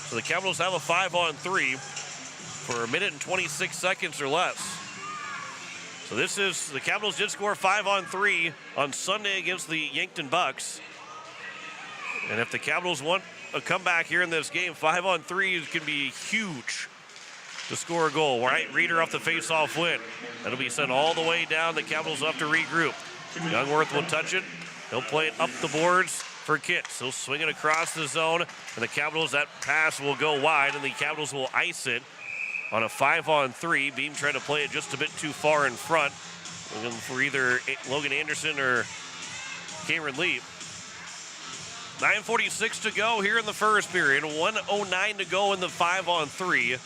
So the Capitals have a 5-on-3 for 1 minute and 26 seconds or less. So this is, the Capitals did score 5-on-3 on Sunday against the Yankton Bucks. And if the Capitals want a comeback here in this game, 5-on-3 can be huge to score a goal. Right, Reeder off the face-off win. That'll be sent all the way down. The Capitals will have to regroup. Youngworth will touch it. He'll play it up the boards for Kitts. He'll swing it across the zone, and the Capitals, that pass will go wide, and the Capitals will ice it on a 5-on-3. Beam trying to play it just a bit too far in front, looking for either Logan Anderson or Cameron Lee. 9:46 to go here in the first period. 1:09 to go in the 5-on-3.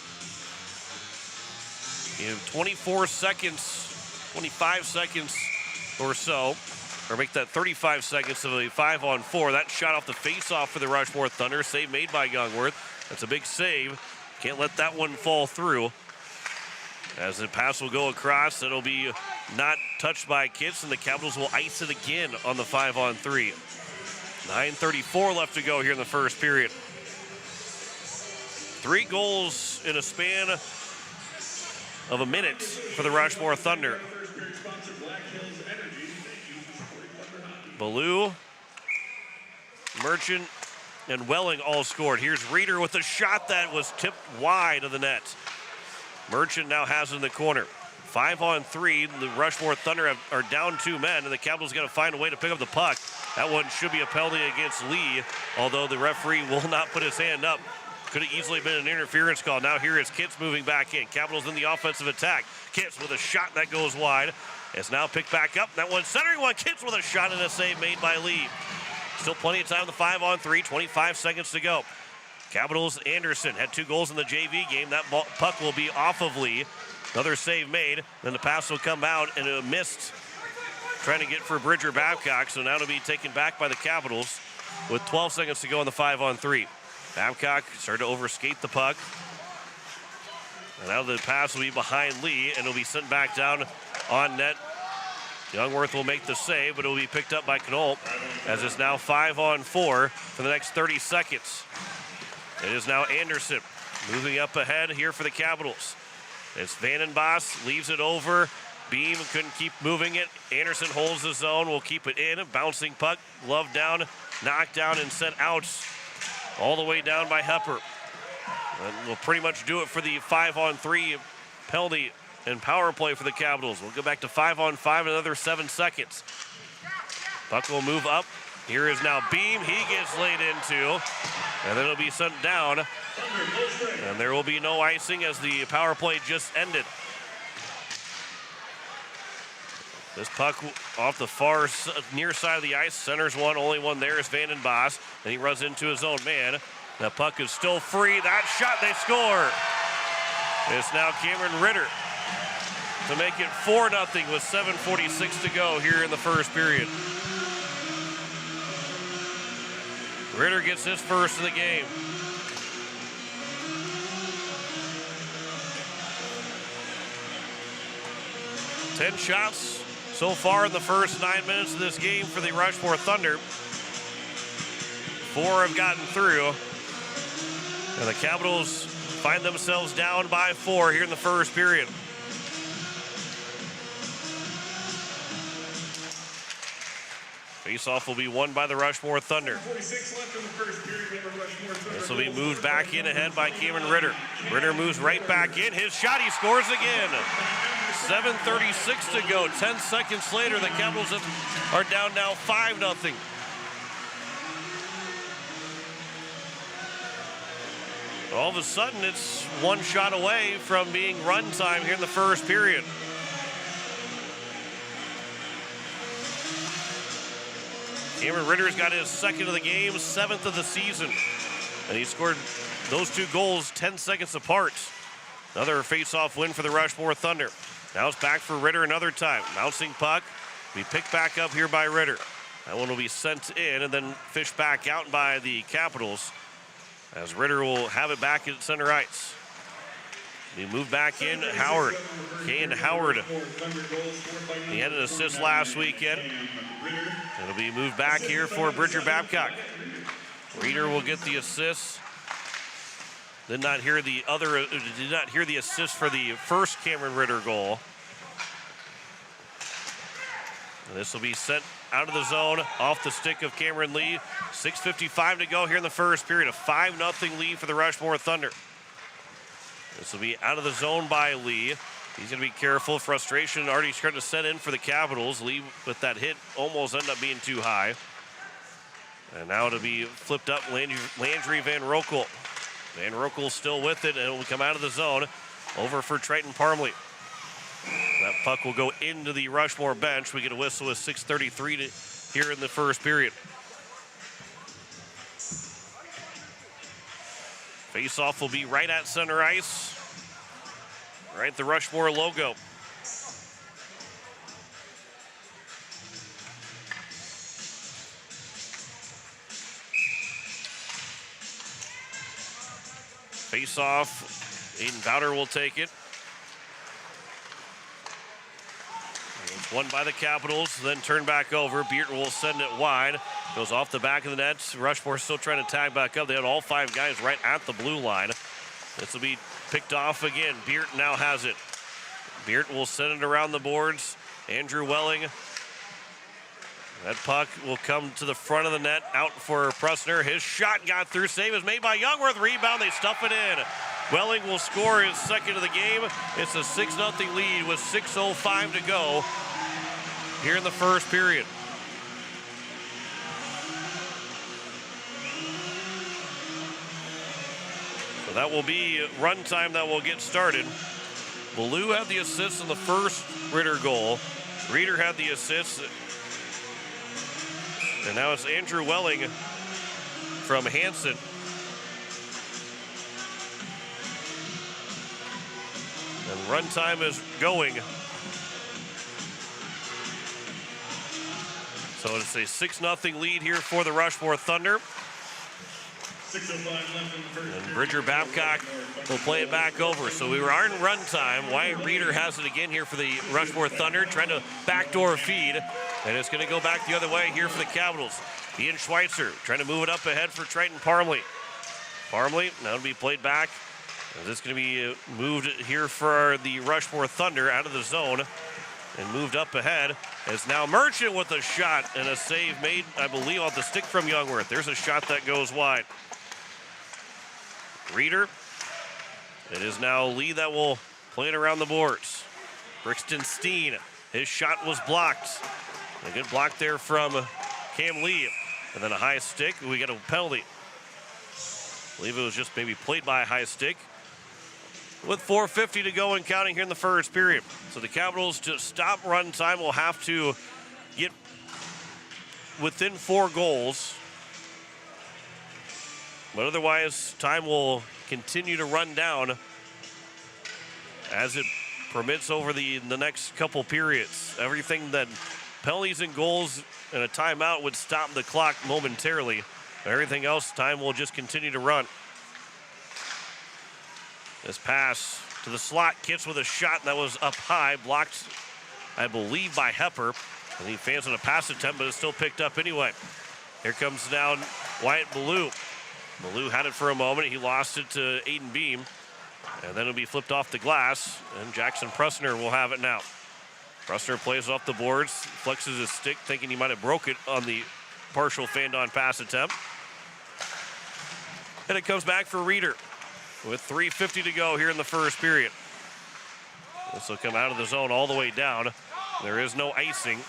You have 24 seconds, 25 seconds or so, or make that 35 seconds of a 5-on-4. That shot off the face-off for the Rushmore Thunder. Save made by Youngworth. That's a big save. Can't let that one fall through. As the pass will go across, it'll be not touched by Kitts, and the Capitals will ice it again on the 5-on-3. 9:34 left to go here in the first period. 3 goals in a span of a minute for the Rushmore Thunder. Ballou, Merchant, and Welling all scored. Here's Reeder with a shot that was tipped wide of the net. Merchant now has it in the corner. 5-on-3, the Rushmore Thunder are down 2 men, and the Capitals got to find a way to pick up the puck. That one should be a penalty against Lee, although the referee will not put his hand up. Could have easily been an interference call. Now here is Kitts moving back in. Capitals in the offensive attack. Kitts with a shot that goes wide. It's now picked back up. That one centering one. Kitts with a shot and a save made by Lee. Still plenty of time in the 5-on-3. 25 seconds to go. Capitals, Anderson had 2 goals in the JV game. That puck will be off of Lee. Another save made. Then the pass will come out and it missed. Trying to get for Bridger Babcock. So now it'll be taken back by the Capitals with 12 seconds to go in the 5-on-3. Babcock started to overskate the puck. And now the pass will be behind Lee, and it'll be sent back down on net. Youngworth will make the save, but it will be picked up by Knoll, as it's now 5-on-4 for the next 30 seconds. It is now Anderson moving up ahead here for the Capitals. It's Vandenbos, leaves it over. Beam couldn't keep moving it. Anderson holds the zone, will keep it in. Bouncing puck, glove down, knocked down, and sent out all the way down by Hepper. And we'll pretty much do it for the 5-on-3 penalty and power play for the Capitals. We'll go back to 5-on-5 in another 7 seconds. Puck will move up. Here is now Beam. He gets laid into, and then it'll be sent down. And there will be no icing as the power play just ended. This puck off the far near side of the ice. Centers one, only one there is Vandenbos. And he runs into his own man. That puck is still free. That shot, they score. It's now Cameron Ritter to make it 4-0 with 7:46 to go here in the first period. Ritter gets his first of the game. Ten shots so far in the first 9 minutes of this game for the Rushmore Thunder. 4 have gotten through. And the Capitals find themselves down by 4 here in the first period. Face-off will be won by the Rushmore Thunder. 46 left in the first period. Rushmore Thunder. This will be moved back in ahead by Cameron Ritter. Ritter moves right back in. His shot, he scores again. 7:36 to go. 10 seconds later, the Capitals are down now 5-0. All of a sudden, it's one shot away from being run time here in the first period. Cameron Ritter's got his second of the game, 7th of the season. And he scored those 2 goals 10 seconds apart. Another face-off win for the Rushmore Thunder. Now it's back for Ritter another time. Bouncing puck. Be picked back up here by Ritter. That one will be sent in and then fished back out by the Capitals, as Ritter will have it back at center ice. We move back in. Howard. Kane Howard. He had an assist last weekend. It'll be moved back here for Bridger Babcock. Reeder will get the assist. Did not hear the assist for the first Cameron Ritter goal. And this will be sent out of the zone, off the stick of Cameron Lee. 6:55 to go here in the first period. A 5-0 lead for the Rushmore Thunder. This will be out of the zone by Lee. He's going to be careful. Frustration already starting to set in for the Capitals. Lee, with that hit, almost ended up being too high. And now it'll be flipped up. Landry Van Roekel. Van Roekel still with it, and it will come out of the zone. Over for Triton Parmley. That puck will go into the Rushmore bench. We get a whistle with 6:33 here in the first period. Face-off will be right at center ice. Right at the Rushmore logo. Face-off, Aiden Bowder will take it. It's won by the Capitals, then turned back over. Beert will send it wide. Goes off the back of the net. Rushmore still trying to tag back up. They had all 5 guys right at the blue line. This will be picked off again. Beert now has it. Beert will send it around the boards. Andrew Welling. That puck will come to the front of the net, out for Pressner. His shot got through. Save is made by Youngworth. Rebound, they stuff it in. Welling will score his second of the game. It's a 6-0 lead with 6:05 to go here in the first period. So that will be run time that will get started. Ballou had the assist in the first Ritter goal. Reeder had the assist. And now it's Andrew Welling from Hanson. And run time is going. So it's a 6-0 lead here for the Rushmore Thunder. 6:05 left in the first. And Bridger Babcock will play it back over. So we were in run time. Wyatt Reeder has it again here for the Rushmore Thunder, trying to backdoor feed. And it's going to go back the other way here for the Capitals. Ian Schweitzer trying to move it up ahead for Triton Parmley. Parmley now to be played back. And this is going to be moved here for the Rushmore Thunder out of the zone and moved up ahead. It's now Merchant with a shot and a save made, I believe, off the stick from Youngworth. There's a shot that goes wide. Reeder. It is now Lee that will play it around the boards. Brixton Steen. His shot was blocked. A good block there from Cam Lee. And then a high stick. We got a penalty. I believe it was just maybe played by a high stick. With 4:50 to go and counting here in the first period. So the Capitals, to stop run time, will have to get within 4 goals. But otherwise, time will continue to run down as it permits over the next couple periods. Everything that penalties and goals and a timeout would stop the clock momentarily. Everything else, time will just continue to run. This pass to the slot, Kitts with a shot that was up high, blocked, I believe, by Hepper. And he fans on a pass attempt, but it's still picked up anyway. Here comes down Wyatt Ballou. Ballou had it for a moment. He lost it to Aiden Beam. And then it'll be flipped off the glass, and Jackson Pressner will have it now. Rushmore plays off the boards, flexes his stick, thinking he might have broke it on the partial fan-on pass attempt. And it comes back for Reeder with 3:50 to go here in the first period. This will come out of the zone all the way down. There is no icing,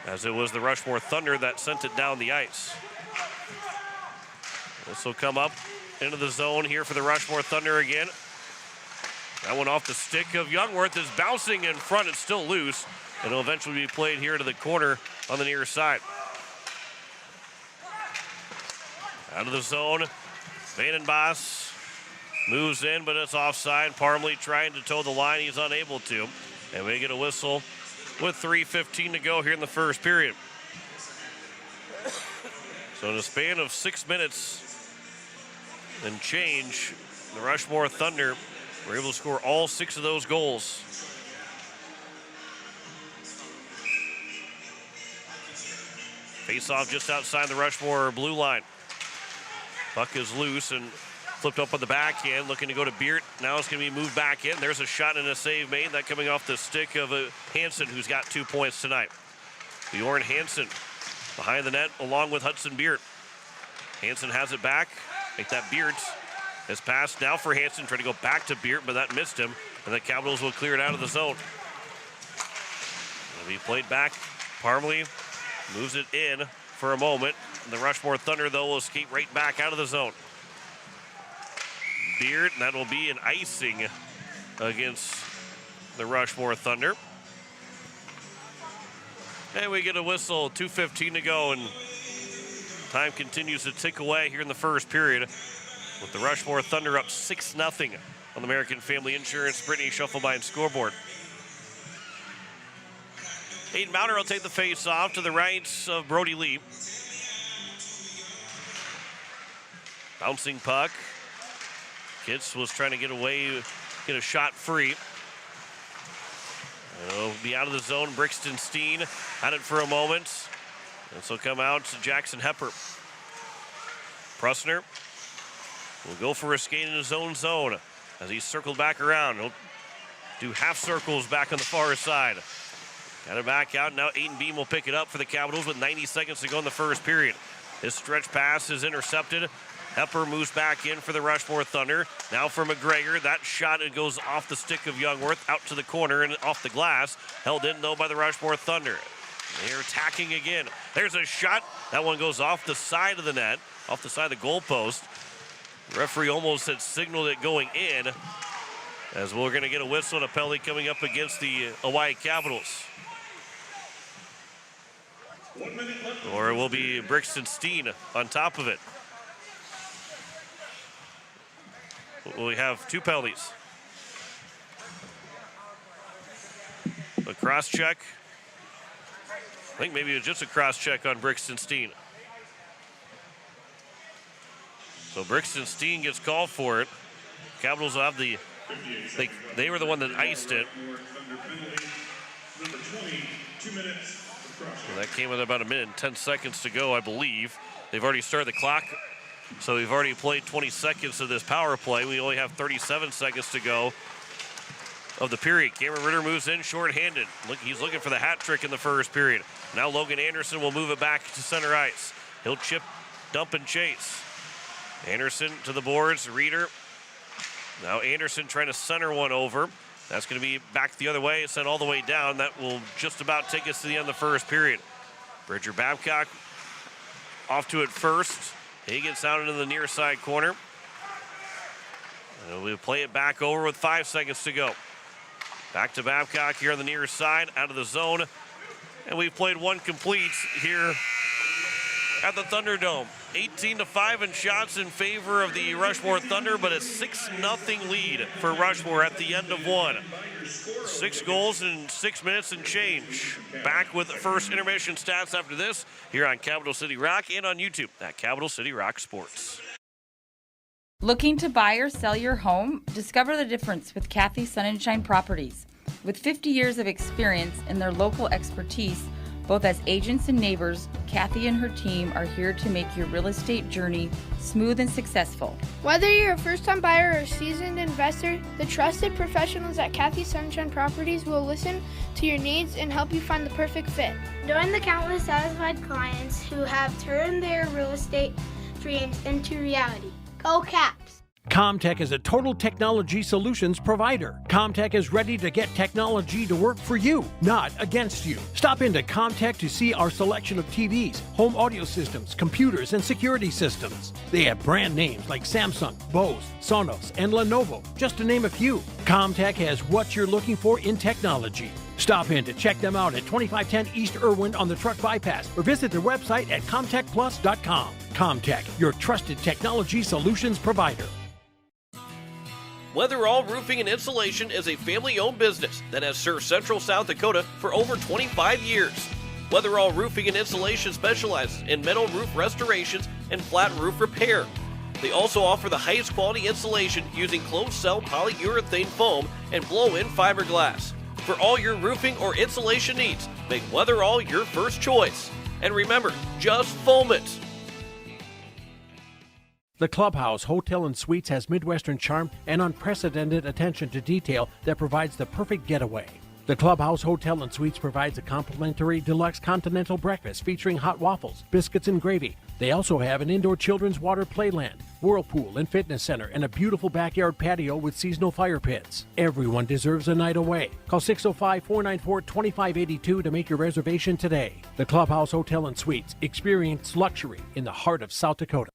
as it was the Rushmore Thunder that sent it down the ice. This will come up into the zone here for the Rushmore Thunder again. That one off the stick of Youngworth is bouncing in front. It's still loose. It'll eventually be played here to the corner on the near side. Out of the zone, Vandenbos moves in, but it's offside. Parmley trying to toe the line. He's unable to. And we get a whistle with 3:15 to go here in the first period. So in a span of 6 minutes and change, the Rushmore Thunder were able to score all 6 of those goals. Face-off just outside the Rushmore blue line. Puck is loose and flipped up on the backhand, looking to go to Beert. Now it's going to be moved back in. There's a shot and a save made. That coming off the stick of Hansen, who's got 2 points tonight. Bjorn Hansen behind the net along with Hudson Beert. Hansen has it back. Make that Beert. His pass now for Hansen, trying to go back to Beert, but that missed him. And the Capitals will clear it out of the zone. It'll be played back. Parmley moves it in for a moment. And the Rushmore Thunder, though, will escape right back out of the zone. Beard, and that will be an icing against the Rushmore Thunder. And we get a whistle, 2:15 to go, and time continues to tick away here in the first period with the Rushmore Thunder up 6-0 on the American Family Insurance Brittany Schuffelbein scoreboard. Aiden Mauner will take the face-off to the right of Brody Lee. Bouncing puck. Kitts was trying to get away, get a shot free. It'll be out of the zone. Brixton Steen had it for a moment. This will come out to Jackson Hepper. Prusner will go for a skate in his own zone as he circled back around. He'll do half circles back on the far side. Got it back out. Now Aiden Beam will pick it up for the Capitals with 90 seconds to go in the first period. His stretch pass is intercepted. Hepper moves back in for the Rushmore Thunder. Now for McGregor. That shot, it goes off the stick of Youngworth, out to the corner and off the glass. Held in, though, by the Rushmore Thunder. They're attacking again. There's a shot. That one goes off the side of the net, off the side of the goalpost. The referee almost had signaled it going in, as we're going to get a whistle and a penalty coming up against the Hawaii Capitals. Or it will be Brixton Steen on top of it. We have 2 penalties. A cross check. I think maybe it was just a cross check on Brixton Steen. So Brixton Steen gets called for it. Capitals will have the, they were the one that iced it. Well, that came with about 1 minute and 10 seconds to go, I believe. They've already started the clock. So we've already played 20 seconds of this power play. We only have 37 seconds to go of the period. Cameron Ritter moves in shorthanded. Look, he's looking for the hat trick in the first period. Now Logan Anderson will move it back to center ice. He'll chip, dump, and chase. Anderson to the boards. Reeder. Now Anderson trying to center one over. That's going to be back the other way, sent all the way down. That will just about take us to the end of the first period. Bridger Babcock off to it first. He gets out into the near side corner. And we'll play it back over with 5 seconds to go. Back to Babcock here on the near side, out of the zone. And we've played one complete here at the Thunderdome. 18-5 in shots in favor of the Rushmore Thunder, but a 6-0 lead for Rushmore at the end of one. 6 goals in 6 minutes and change. Back with the first intermission stats after this here on Capital City Rock and on YouTube at Capital City Rock Sports. Looking to buy or sell your home? Discover the difference with Kathy Sun and Shine Properties. With 50 years of experience and their local expertise, Both as agents and neighbors, Kathy and her team are here to make your real estate journey smooth and successful. Whether you're a first-time buyer or a seasoned investor, the trusted professionals at Kathy Sunshine Properties will listen to your needs and help you find the perfect fit. Join the countless satisfied clients who have turned their real estate dreams into reality. Go Caps! Comtech is a total technology solutions provider. Comtech is ready to get technology to work for you, not against you. Stop into Comtech to see our selection of TVs, home audio systems, computers, and security systems. They have brand names like Samsung, Bose, Sonos, and Lenovo, just to name a few. Comtech has what you're looking for in technology. Stop in to check them out at 2510 East Irwin on the Truck Bypass or visit their website at comtechplus.com. Comtech, your trusted technology solutions provider. Weatherall Roofing and Insulation is a family-owned business that has served Central South Dakota for over 25 years. Weatherall Roofing and Insulation specializes in metal roof restorations and flat roof repair. They also offer the highest quality insulation using closed-cell polyurethane foam and blow-in fiberglass. For all your roofing or insulation needs, make Weatherall your first choice. And remember, just foam it. The Clubhouse Hotel and Suites has Midwestern charm and unprecedented attention to detail that provides the perfect getaway. The Clubhouse Hotel and Suites provides a complimentary deluxe continental breakfast featuring hot waffles, biscuits, and gravy. They also have an indoor children's water playland, whirlpool and fitness center, and a beautiful backyard patio with seasonal fire pits. Everyone deserves a night away. Call 605-494-2582 to make your reservation today. The Clubhouse Hotel and Suites. Experience luxury in the heart of South Dakota.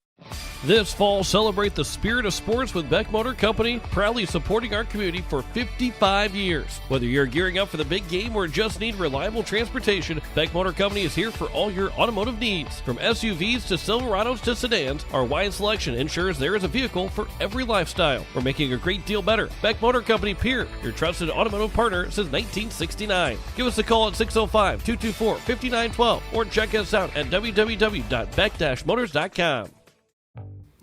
This fall, celebrate the spirit of sports with Beck Motor Company, proudly supporting our community for 55 years. Whether you're gearing up for the big game or just need reliable transportation, Beck Motor Company is here for all your automotive needs. From SUVs to Silverados to sedans, our wide selection ensures there is a vehicle for every lifestyle. We're making a great deal better. Beck Motor Company Pier, your trusted automotive partner since 1969. Give us a call at 605-224-5912 or check us out at www.beck-motors.com.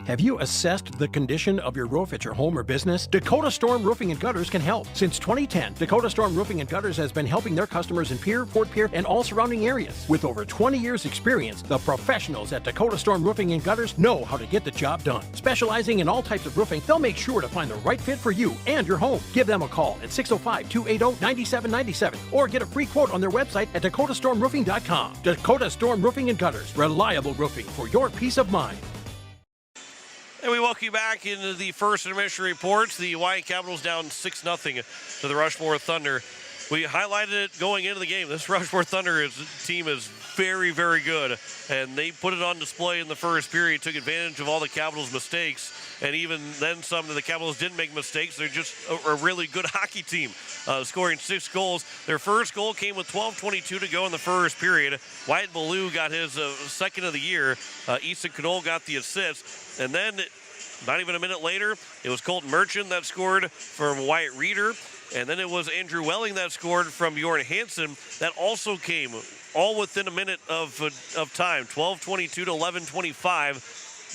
Have you assessed the condition of your roof at your home or business? Dakota Storm Roofing and Gutters can help. Since 2010, Dakota Storm Roofing and Gutters has been helping their customers in Pierre, Fort Pierre, and all surrounding areas. With over 20 years experience, the professionals at Dakota Storm Roofing and Gutters know how to get the job done. Specializing in all types of roofing, they'll make sure to find the right fit for you and your home. Give them a call at 605-280-9797 or get a free quote on their website at dakotastormroofing.com. Dakota Storm Roofing and Gutters, reliable roofing for your peace of mind. And we welcome you back into the first intermission reports. The Oahe Capitals down 6-0 to the Rushmore Thunder. We highlighted it going into the game. This Rushmore Thunder team is very, very good, and they put it on display in the first period, took advantage of all the Capitals' mistakes, and even then some of the Capitals didn't make mistakes. They're just a really good hockey team, scoring 6 goals. Their first goal came with 12:22 to go in the first period. Wyatt Ballou got his second of the year. Easton Knoll got the assist. And then, not even a minute later, it was Colton Merchant that scored from Wyatt Reeder. And then it was Andrew Welling that scored from Bjorn Hansen. That also came all within a minute of time, 12:22 to 11:25.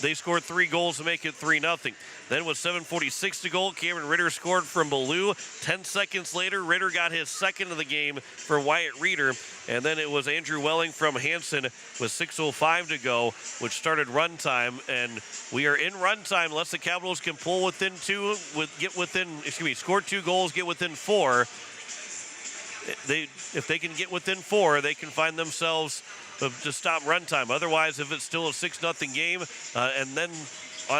They scored 3 goals to make it 3-0. Then with 7:46 to go, Cameron Ritter scored from Ballou. 10 seconds later, Ritter got his second of the game for Wyatt Reeder. And then it was Andrew Welling from Hansen with 6:05 to go, which started run time. And we are in run time unless the Capitals can pull within 2, score 2 goals, get within 4. If they can get within 4, they can find themselves to stop run time. Otherwise, if it's still a 6-0 game, and then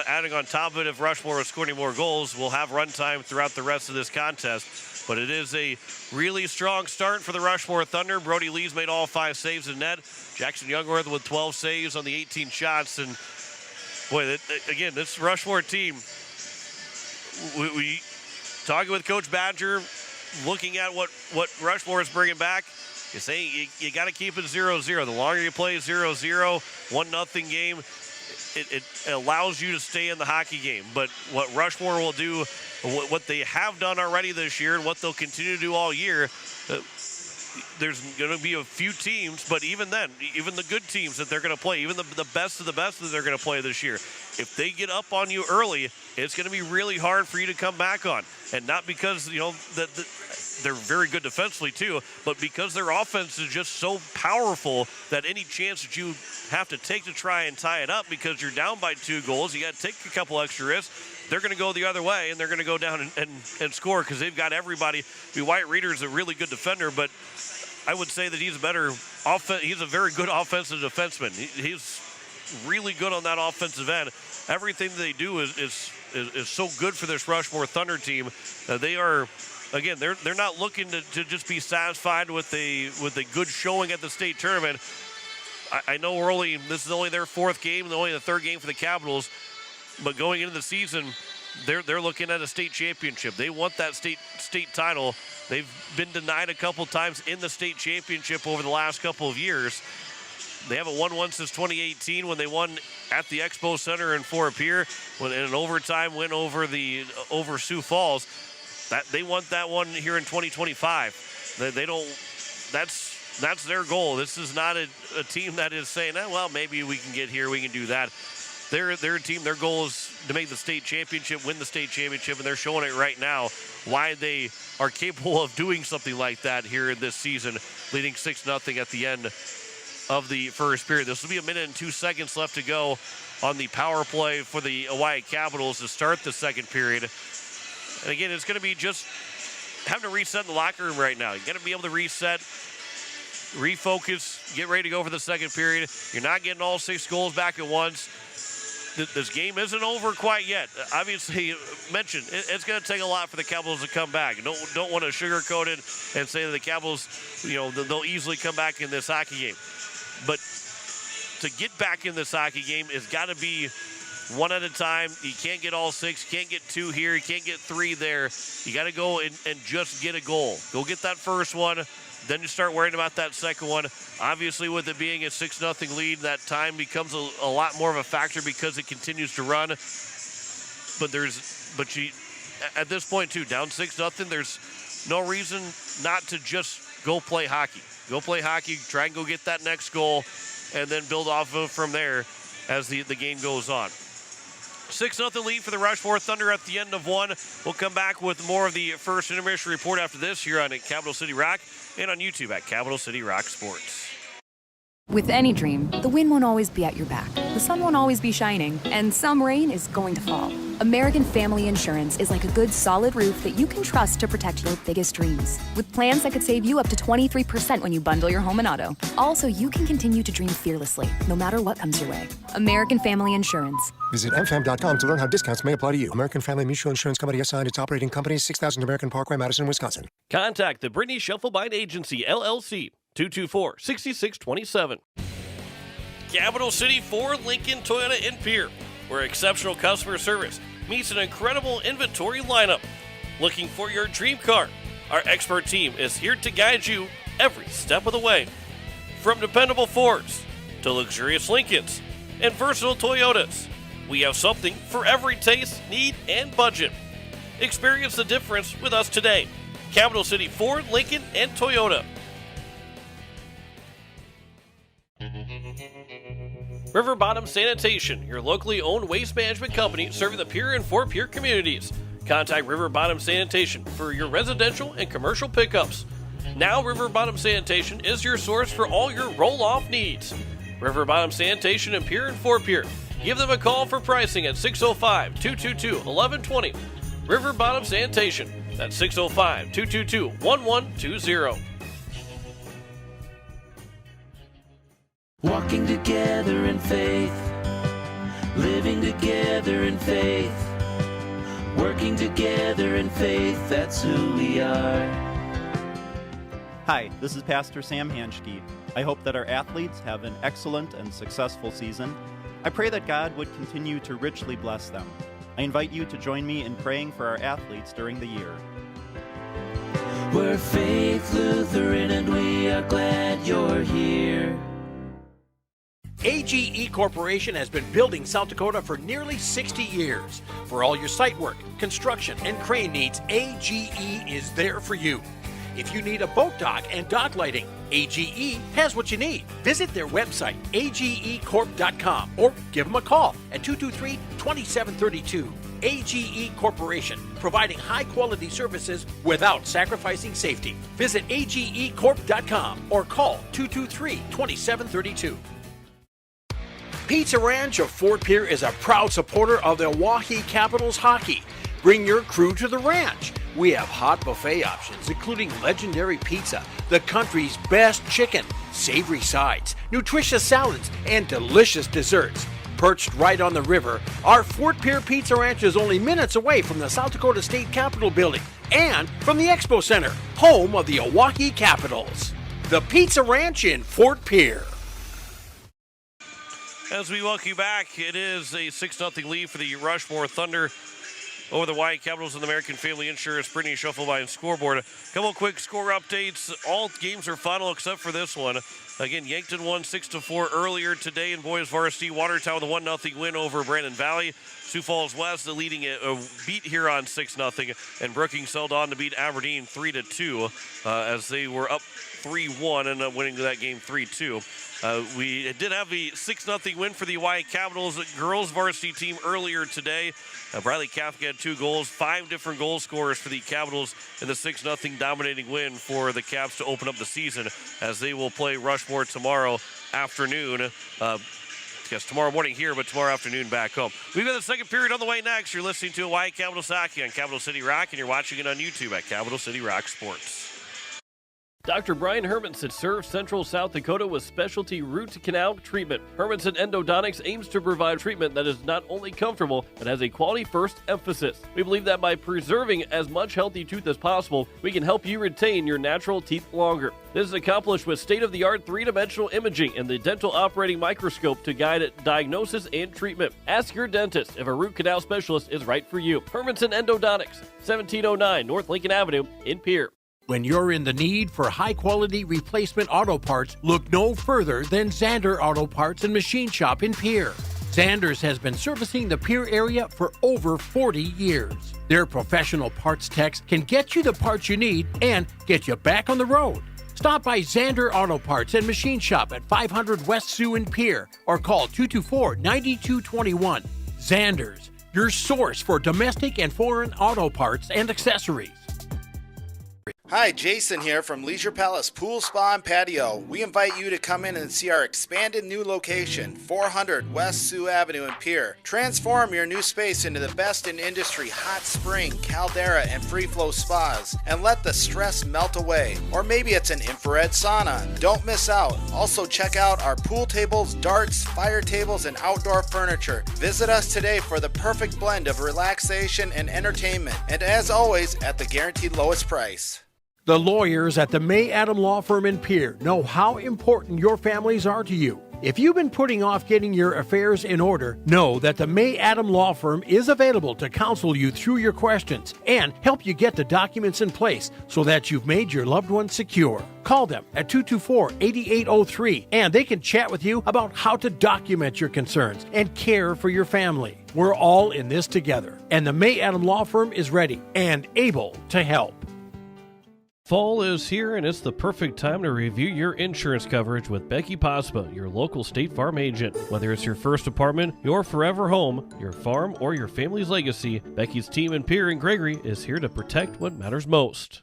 adding on top of it, if Rushmore is scoring more goals, we'll have run time throughout the rest of this contest. But it is a really strong start for the Rushmore Thunder. Brody Lee's made all 5 saves in net. Jackson Youngworth with 12 saves on the 18 shots. And boy, again, this Rushmore team, we talking with Coach Badger, looking at what Rushmore is bringing back. You say you got to keep it 0-0. The longer you play 0-0, 1-0 game, it allows you to stay in the hockey game. But what Rushmore will do, what they have done already this year, and what they'll continue to do all year, there's going to be a few teams, but even then, even the good teams that they're going to play, even the best of the best that they're going to play this year, if they get up on you early, it's going to be really hard for you to come back on. And not because, they're very good defensively too, but because their offense is just so powerful that any chance that you have to take to try and tie it up because you're down by 2 goals, you got to take a couple extra risks, they're going to go the other way, and they're going to go down and score because they've got everybody. Wyatt Reeder is a really good defender, but I would say that he's a very good offensive defenseman. He's really good on that offensive end. Everything they do is so good for this Rushmore Thunder team. They are, again, they're not looking to just be satisfied with a good showing at the state tournament. I know this is only their 4th game and only the 3rd game for the Capitals, but going into the season, they're looking at a state championship. They want that state title. They've been denied a couple times in the state championship over the last couple of years. They haven't won one since 2018 when they won at the Expo Center in Fort Pierre in an overtime win over Sioux Falls. They want that one here in 2025. They don't. That's their goal. This is not a team that is saying, well, maybe we can get here, we can do that. Their team, their goal is to make the state championship, win the state championship, and they're showing it right now why they are capable of doing something like that here in this season, leading 6-0 at the end of the first period. This will be 1 minute and 2 seconds left to go on the power play for the Oahe Capitals to start the second period. And again, it's going to be just having to reset in the locker room right now. You're going to be able to reset, refocus, get ready to go for the second period. You're not getting all 6 goals back at once. This game isn't over quite yet. Obviously, mentioned it's going to take a lot for the Capitals to come back. Don't want to sugarcoat it and say that the Capitals, they'll easily come back in this hockey game. But to get back in this hockey game, it's got to be one at a time. You can't get all 6. You can't get 2 here. You can't get 3 there. You got to go and just get a goal. Go get that first one. Then you start worrying about that second one. Obviously, with it being a 6-0 lead, that time becomes a lot more of a factor because it continues to run. But at this point, too, down 6-0, there's no reason not to just go play hockey. Go play hockey, try and go get that next goal, and then build off of it from there as the game goes on. 6-0 lead for the Rushmore Thunder at the end of one. We'll come back with more of the first intermission report after this here on Capital City Rock and on YouTube at Capital City Rock Sports. With any dream, the wind won't always be at your back, the sun won't always be shining, and some rain is going to fall. American Family Insurance is like a good solid roof that you can trust to protect your biggest dreams. With plans that could save you up to 23% when you bundle your home and auto. Also, you can continue to dream fearlessly, no matter what comes your way. American Family Insurance. Visit mfam.com to learn how discounts may apply to you. American Family Mutual Insurance Company assigned its operating company, 6000 American Parkway, Madison, Wisconsin. Contact the Brittany Shufflebind Agency, LLC, 224-6627. Capital City Ford, Lincoln, Toyota, and Pierre, where exceptional customer service meets an incredible inventory lineup. Looking for your dream car? Our expert team is here to guide you every step of the way. From dependable Fords to luxurious Lincolns and versatile Toyotas, we have something for every taste, need, and budget. Experience the difference with us today. Capital City Ford, Lincoln, and Toyota. River Bottom Sanitation, your locally owned waste management company serving the Pierre and Fort Pierre communities. Contact River Bottom Sanitation for your residential and commercial pickups. Now River Bottom Sanitation is your source for all your roll-off needs. River Bottom Sanitation in Pierre and Fort Pierre. Give them a call for pricing at 605-222-1120. River Bottom Sanitation. That's 605-222-1120. Walking together in faith, living together in faith, working together in faith, that's who we are. Hi, this is Pastor Sam Hanschke. I hope that our athletes have an excellent and successful season. I pray that God would continue to richly bless them. I invite you to join me in praying for our athletes during the year. We're Faith Lutheran and we are glad you're here. AGE Corporation has been building South Dakota for nearly 60 years. For all your site work, construction, and crane needs, AGE is there for you. If you need a boat dock and dock lighting, AGE has what you need. Visit their website, agecorp.com, or give them a call at 223-2732. AGE Corporation, providing high-quality services without sacrificing safety. Visit agecorp.com or call 223-2732. Pizza Ranch of Fort Pierre is a proud supporter of the Oahe Capitals hockey. Bring your crew to the ranch. We have hot buffet options, including legendary pizza, the country's best chicken, savory sides, nutritious salads, and delicious desserts. Perched right on the river, our Fort Pierre Pizza Ranch is only minutes away from the South Dakota State Capitol building and from the Expo Center, home of the Oahe Capitals. The Pizza Ranch in Fort Pierre. As we welcome you back, it is a 6-0 lead for the Rushmore Thunder over the Oahe Capitals and the American Family Insurance Brittany Shufflebein scoreboard. A couple quick score updates. All games are final except for this one. Again, Yankton won 6-4 earlier today in boys varsity. Watertown with a 1-0 win over Brandon Valley. Sioux Falls West leading a beat here on 6-0, and Brookings held on to beat Aberdeen 3-2 as they were up 3-1 and winning that game 3-2. We did have a 6-0 win for the Oahe Capitals girls varsity team earlier today. Bradley Kafka had 2 goals, 5 different goal scorers for the Capitals in the 6-0 dominating win for the Caps to open up the season, as they will play Rushmore tomorrow afternoon. Yes, tomorrow morning here, but tomorrow afternoon back home. We've got the second period on the way next. You're listening to Oahe Capitals Hockey on Capital City Rock, and you're watching it on YouTube at Capital City Rock Sports. Dr. Brian Hermanson serves Central South Dakota with specialty root canal treatment. Hermanson Endodontics aims to provide treatment that is not only comfortable, but has a quality-first emphasis. We believe that by preserving as much healthy tooth as possible, we can help you retain your natural teeth longer. This is accomplished with state-of-the-art 3-dimensional imaging and the dental operating microscope to guide diagnosis and treatment. Ask your dentist if a root canal specialist is right for you. Hermanson Endodontics, 1709 North Lincoln Avenue in Pierre. When you're in the need for high-quality replacement auto parts, look no further than Zander Auto Parts and Machine Shop in Pierre. Zanders has been servicing the Pierre area for over 40 years. Their professional parts techs can get you the parts you need and get you back on the road. Stop by Zander Auto Parts and Machine Shop at 500 West Sioux in Pierre or call 224-9221. Zanders, your source for domestic and foreign auto parts and accessories. Hi, Jason here from Leisure Palace Pool, Spa, and Patio. We invite you to come in and see our expanded new location, 400 West Sioux Avenue in Pierre. Transform your new space into the best in industry hot spring, caldera, and free flow spas, and let the stress melt away. Or maybe it's an infrared sauna. Don't miss out. Also check out our pool tables, darts, fire tables, and outdoor furniture. Visit us today for the perfect blend of relaxation and entertainment. And as always, at the guaranteed lowest price. The lawyers at the May Adam Law Firm in Pierre know how important your families are to you. If you've been putting off getting your affairs in order, know that the May Adam Law Firm is available to counsel you through your questions and help you get the documents in place so that you've made your loved ones secure. Call them at 224-8803 and they can chat with you about how to document your concerns and care for your family. We're all in this together, and the May Adam Law Firm is ready and able to help. Fall is here, and it's the perfect time to review your insurance coverage with Becky Pospa, your local State Farm agent. Whether it's your first apartment, your forever home, your farm, or your family's legacy, Becky's team in Pierre and Gregory is here to protect what matters most.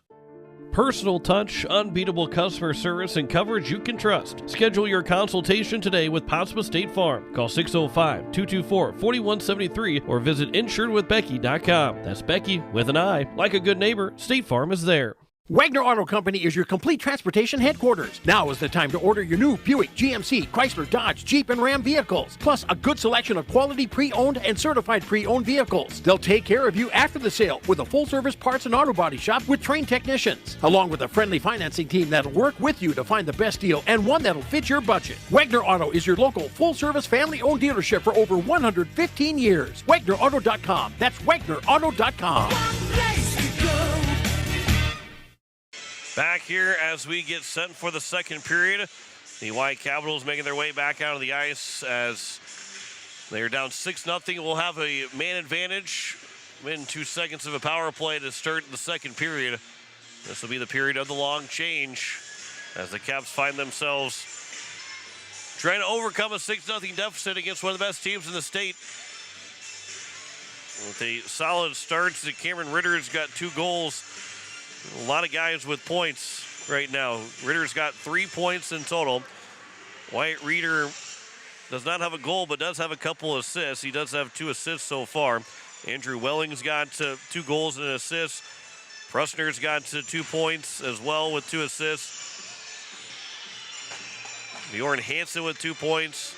Personal touch, unbeatable customer service, and coverage you can trust. Schedule your consultation today with Pospa State Farm. Call 605-224-4173 or visit insuredwithbecky.com. That's Becky with an I. Like a good neighbor, State Farm is there. Wagner Auto Company is your complete transportation headquarters. Now is the time to order your new Buick, GMC, Chrysler, Dodge, Jeep, and Ram vehicles, plus a good selection of quality pre-owned and certified pre-owned vehicles. They'll take care of you after the sale with a full-service parts and auto body shop with trained technicians, along with a friendly financing team that'll work with you to find the best deal and one that'll fit your budget. Wagner Auto is your local full-service family-owned dealership for over 115 years. WagnerAuto.com. That's WagnerAuto.com. Back here as we get set for the second period. The Oahe Capitals making their way back out of the ice as they are down 6-0. We'll have a man advantage in 2 seconds of a power play to start the second period. This will be the period of the long change. as the Caps find themselves trying to overcome a 6-0 deficit against one of the best teams in the state. With a solid start, Cameron Ritter's got 2 goals. A lot of guys with points right now. Ritter's got 3 points in total. Wyatt Reeder does not have a goal, but does have a couple assists. He does have 2 assists so far. Andrew Welling's got 2 goals and an assist. Prusner's got 2 points as well with 2 assists. Bjorn Hansen with 2 points.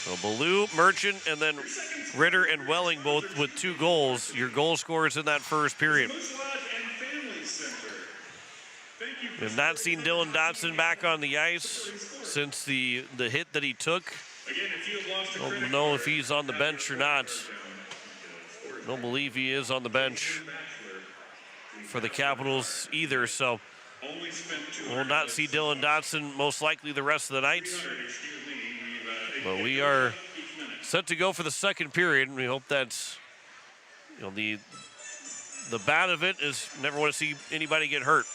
So Ballou, Merchant, and then Ritter and Welling both with 2 goals. Your goal scorers in that first period. We have not seen Dylan Dotson back on the ice since the hit that he took. I don't know if he's on the bench or not. I don't believe he is on the bench for the Capitals either, so we'll not see Dylan Dotson most likely the rest of the night. But we are set to go for the second period, and we hope that's, the bad of it is never want to see anybody get hurt.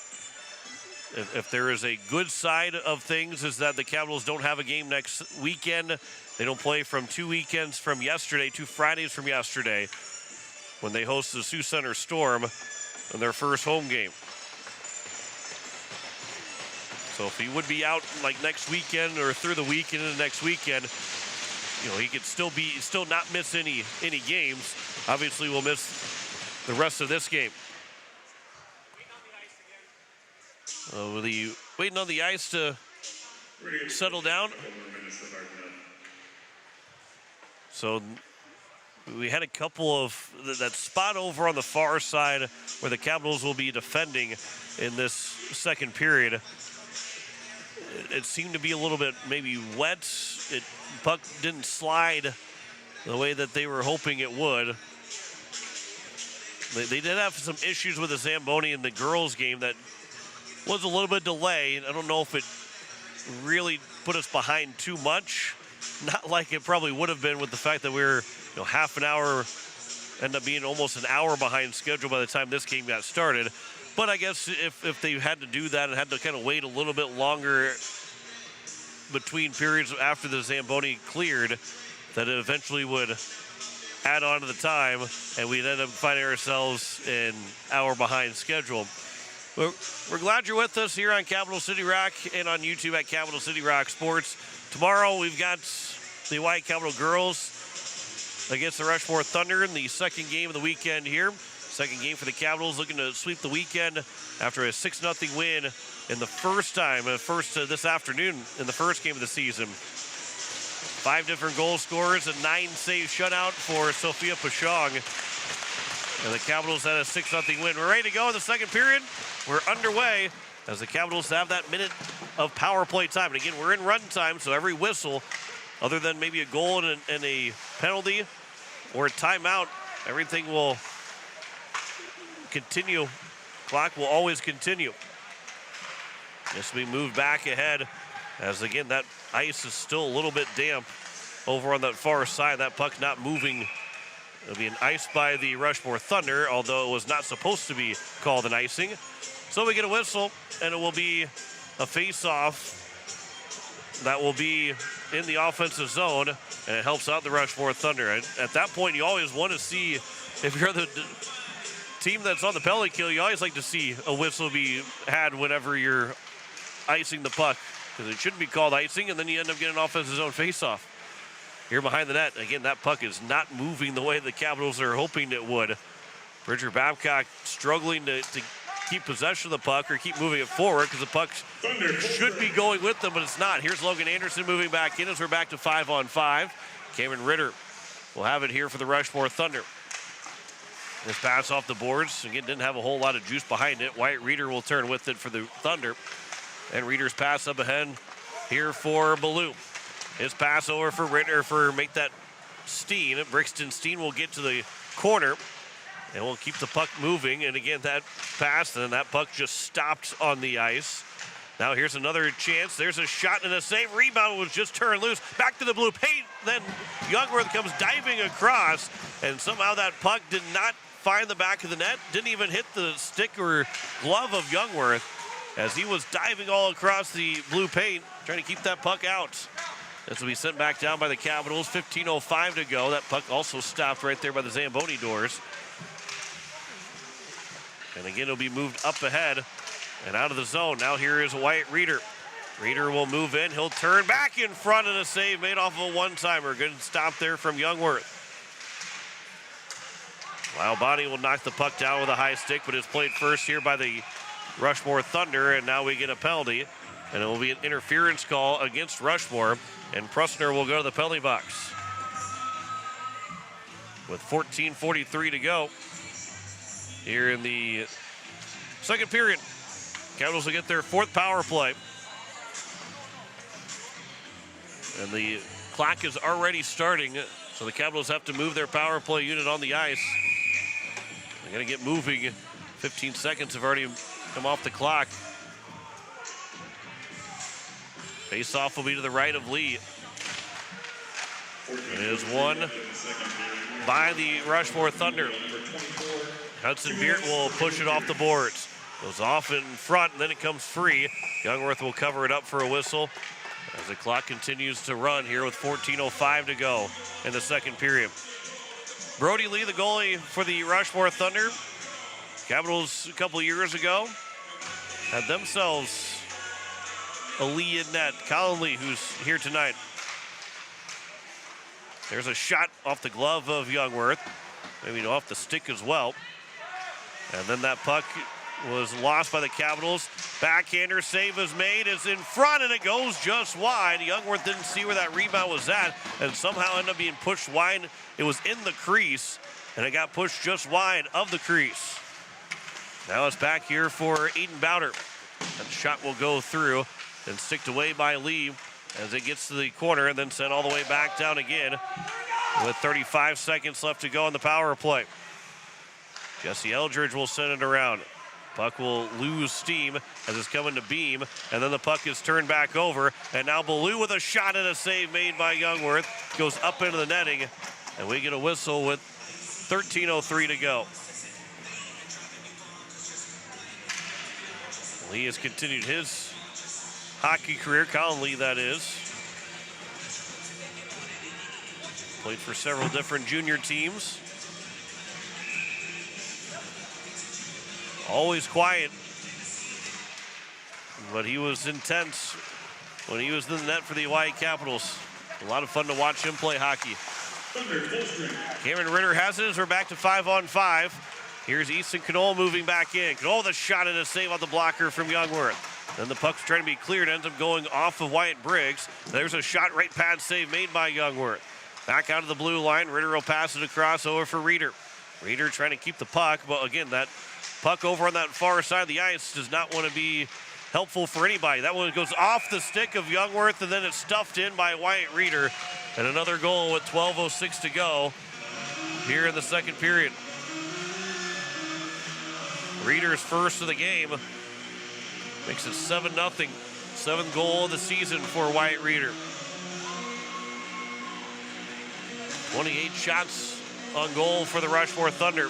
If there is a good side of things is that the Capitals don't have a game next weekend. They don't play from 2 weekends from yesterday, 2 Fridays from yesterday, when they host the Sioux Center Storm in their first home game. So if he would be out like next weekend or through the weekend and the next weekend, he could still not miss any games. Obviously, we'll miss the rest of this game. Waiting on the ice to settle down. So we had a couple of that spot over on the far side where the Capitals will be defending in this second period. It seemed to be a little bit maybe wet. Puck didn't slide the way that they were hoping it would. They did have some issues with the Zamboni in the girls' game that was a little bit delayed. I don't know if it really put us behind too much. Not like it probably would have been with the fact that we were half an hour, ended up being almost an hour behind schedule by the time this game got started. But I guess if they had to do that and had to kind of wait a little bit longer between periods after the Zamboni cleared, that it eventually would add on to the time, and we'd end up finding ourselves an hour behind schedule. We're glad you're with us here on Capital City Rock and on YouTube at Capital City Rock Sports. Tomorrow we've got the Hawaii Capital girls against the Rushmore Thunder in the second game of the weekend here. Second game for the Capitals, looking to sweep the weekend after a 6-0 win in the this afternoon in the first game of the season. 5 different goal scorers, a 9-save shutout for Sophia Pashong. And the Capitals had a 6-0 win. We're ready to go in the second period. We're underway as the Capitals have that minute of power play time. And again, we're in run time, so every whistle, other than maybe a goal and a penalty or a timeout, everything will continue. Clock will always continue. As we move back ahead, as again, that ice is still a little bit damp over on that far side. That puck not moving. It'll be an ice by the Rushmore Thunder, although it was not supposed to be called an icing. So we get a whistle, and it will be a face-off that will be in the offensive zone, and it helps out the Rushmore Thunder. At that point, you always want to see, if you're the team that's on the penalty kill, you always like to see a whistle be had whenever you're icing the puck, because it shouldn't be called icing, and then you end up getting an offensive zone face-off. Here behind the net, again, that puck is not moving the way the Capitals are hoping it would. Bridger Babcock struggling to keep possession of the puck or keep moving it forward, because the puck should be going with them, but it's not. Here's Logan Anderson moving back in as we're back to 5-on-5. Cameron Ritter will have it here for the Rushmore Thunder. This pass off the boards. Again, didn't have a whole lot of juice behind it. Wyatt Reeder will turn with it for the Thunder. And Reeder's pass up ahead here for Ballou. His pass over for Ritter for make that Steen. Brixton Steen will get to the corner and will keep the puck moving. And again, that pass, and then that puck just stopped on the ice. Now here's another chance. There's a shot and a save. Rebound was just turned loose. Back to the blue paint. Then Youngworth comes diving across, and somehow that puck did not find the back of the net. Didn't even hit the stick or glove of Youngworth. as he was diving all across the blue paint, trying to keep that puck out. This will be sent back down by the Capitals. 15:05 to go. That puck also stopped right there by the Zamboni doors. And again, it'll be moved up ahead and out of the zone. Now here is Wyatt Reeder. Reeder will move in. He'll turn back in front, and a save made off of a one-timer. Good stop there from Youngworth. Lyle Bonnie will knock the puck down with a high stick, but it's played first here by the Rushmore Thunder, and now we get a penalty, and it will be an interference call against Rushmore, and Prusner will go to the penalty box. With 14:43 to go here in the second period. Capitals will get their fourth power play. And the clock is already starting, so the Capitals have to move their power play unit on the ice. They're going to get moving. 15 seconds have already come off the clock. Face-off will be to the right of Lee. It is won by the Rushmore Thunder. Hudson Beert will push it off the boards. Goes off in front, and then it comes free. Youngworth will cover it up for a whistle as the clock continues to run here with 14:05 to go in the second period. Brody Lee, the goalie for the Rushmore Thunder. Capitals a couple years ago had themselves a Lee in net. Colin Lee, who's here tonight. There's a shot off the glove of Youngworth. Maybe off the stick as well. And then that puck was lost by the Capitals. Backhander save is made. It's in front, and it goes just wide. Youngworth didn't see where that rebound was at, and somehow ended up being pushed wide. It was in the crease, and it got pushed just wide of the crease. Now it's back here for Aiden Bowder. That shot will go through and sticked away by Lee as it gets to the corner and then sent all the way back down again with 35 seconds left to go on the power play. Jesse Eldridge will send it around. Puck will lose steam as it's coming to Beam, and then the puck is turned back over, and now Ballou with a shot and a save made by Youngworth. Goes up into the netting, and we get a whistle with 13:03 to go. Lee has continued his hockey career, Colin Lee that is. Played for several different junior teams. Always quiet, but he was intense when he was in the net for the Hawaii Capitals. A lot of fun to watch him play hockey. Cameron Ritter has it as we're back to 5-on-5. Here's Easton Knoll moving back in. Knoll with a shot and a save on the blocker from Youngworth. Then the puck's trying to be cleared, ends up going off of Wyatt Briggs. There's a shot right pad save made by Youngworth. Back out of the blue line, Ritter will pass it across over for Reeder. Reeder trying to keep the puck, but again, that puck over on that far side of the ice does not want to be helpful for anybody. That one goes off the stick of Youngworth, and then it's stuffed in by Wyatt Reeder. And another goal with 12:06 to go here in the second period. Reeder's first of the game makes it 7-0. Seventh goal of the season for Wyatt Reeder. 28 shots on goal for the Rushmore Thunder.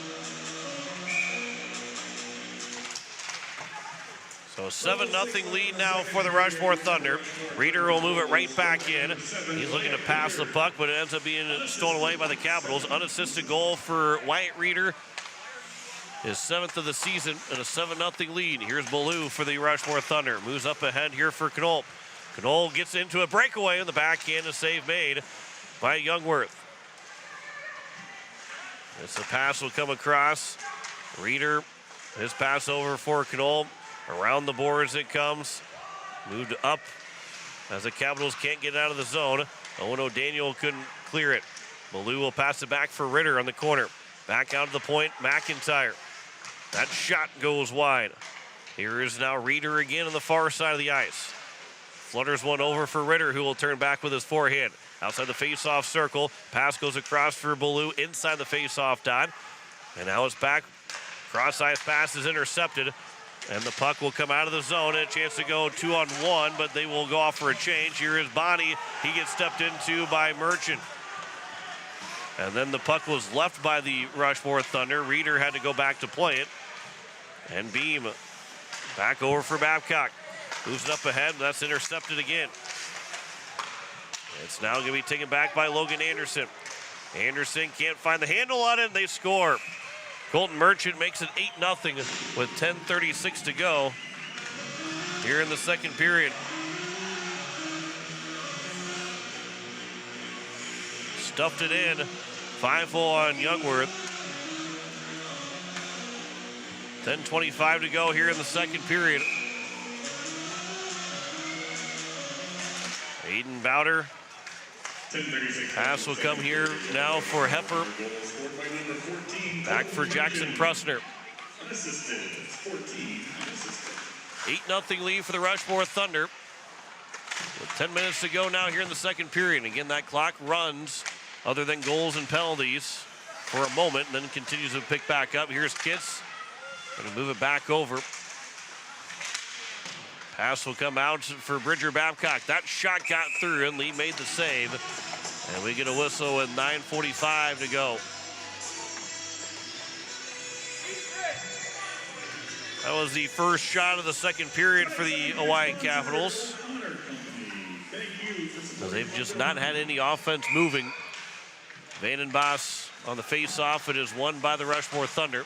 So a 7-0 lead now for the Rushmore Thunder. Reeder will move it right back in. He's looking to pass the puck, but it ends up being stolen away by the Capitals. Unassisted goal for Wyatt Reeder. His 7th of the season and a 7-0 lead. Here's Ballou for the Rushmore Thunder. Moves up ahead here for Knoll. Knoll gets into a breakaway in the backhand, a save made by Youngworth. As the pass will come across. Reeder, his pass over for Knoll. Around the boards it comes. Moved up as the Capitals can't get out of the zone. Owen O'Daniel couldn't clear it. Ballou will pass it back for Ritter on the corner. Back out of the point, McIntyre. That shot goes wide. Here is now Reeder again on the far side of the ice. Flutters one over for Ritter, who will turn back with his forehand. Outside the face-off circle. Pass goes across for Ballou inside the face-off dot. And now it's back. Cross-ice pass is intercepted. And the puck will come out of the zone. And a chance to go 2-on-1, but they will go off for a change. Here is Bonnie. He gets stepped into by Merchant. And then the puck was left by the Rushmore Thunder. Reeder had to go back to play it. And Beam Back over for Babcock. Moves it up ahead, but that's intercepted again. It's now going to be taken back by Logan Anderson. Anderson can't find the handle on it, and they score. Colton Merchant makes it 8-0 with 10:36 to go here in the second period. Stuffed it in. 5-0 on Youngworth. 10:25 to go here in the second period. Aiden Bowder. Pass will come here now for Hepper. Back for Jackson Prusner. 8-0 lead for the Rushmore Thunder. With 10 minutes to go now here in the second period. Again, that clock runs other than goals and penalties for a moment, and then continues to pick back up. Here's Kitts. Going to move it back over. Pass will come out for Bridger Babcock. That shot got through, and Lee made the save. And we get a whistle with 9:45 to go. That was the first shot of the second period for the Oahe Capitals. They've just not had any offense moving. Vandenbos on the face-off. It is won by the Rushmore Thunder.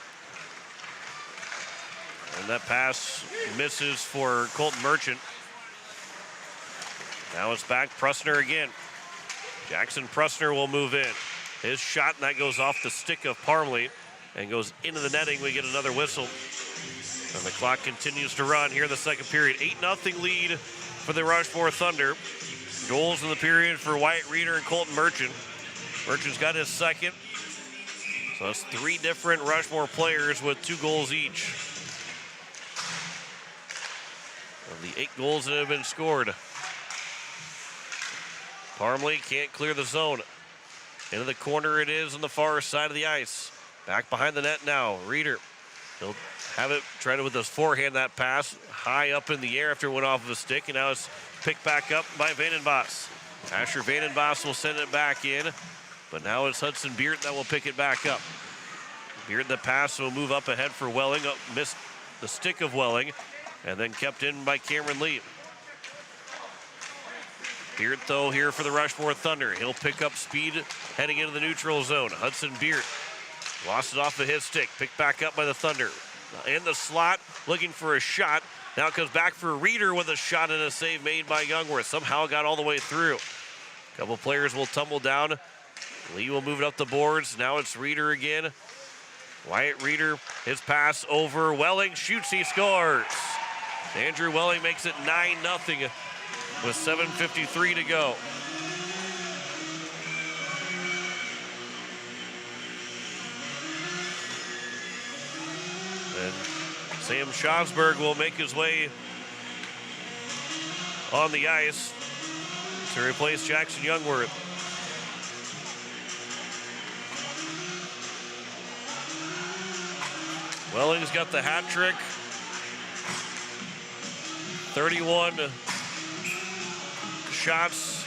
And that pass misses for Colton Merchant. Now it's back Prusner again. Jackson Prusner will move in. His shot, and that goes off the stick of Parmley and goes into the netting. We get another whistle. And the clock continues to run here in the second period. 8-0 lead for the Rushmore Thunder. Goals in the period for Wyatt Reeder and Colton Merchant. Merchant's got his second. So that's 3 different Rushmore players with 2 goals each. Of the 8 goals that have been scored. Parmley can't clear the zone. Into the corner it is on the far side of the ice. Back behind the net now. Reeder. He'll have it, try to with his forehand that pass high up in the air after it went off of a stick, and now it's picked back up by Vandenbos. Asher Vandenbos will send it back in, but now it's Hudson Beard that will pick it back up. Beard the pass will move up ahead for Welling. Missed the stick of Welling, and then kept in by Cameron Lee. Beard, though, here for the Rushmore Thunder. He'll pick up speed heading into the neutral zone. Hudson Beard lost it off of his stick. Picked back up by the Thunder. In the slot, looking for a shot. Now it comes back for Reeder with a shot and a save made by Youngworth. Somehow got all the way through. A couple players will tumble down. Lee will move it up the boards. Now it's Reeder again. Wyatt Reeder, his pass over. Welling shoots, he scores. Andrew Welling makes it 9-0 with 7:53 to go. And Sam Schonsberg will make his way on the ice to replace Jackson Youngworth. Welling's got the hat trick. 31 shots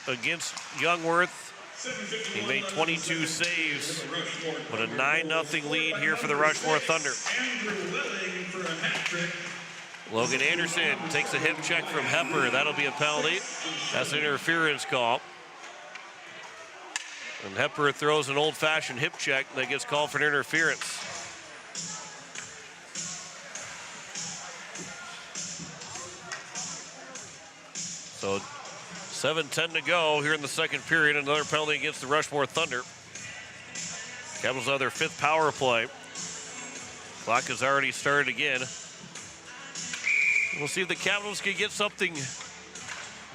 against Youngworth. He made 22 saves, but a 9-0 lead here for the Rushmore Thunder. Logan Anderson takes a hip check from Hepper. That'll be a penalty. That's an interference call. And Hepper throws an old-fashioned hip check that gets called for an interference. So 7:10 to go here in the second period. Another penalty against the Rushmore Thunder. Capitals on their 5th power play. Clock has already started again. We'll see if the Capitals can get something.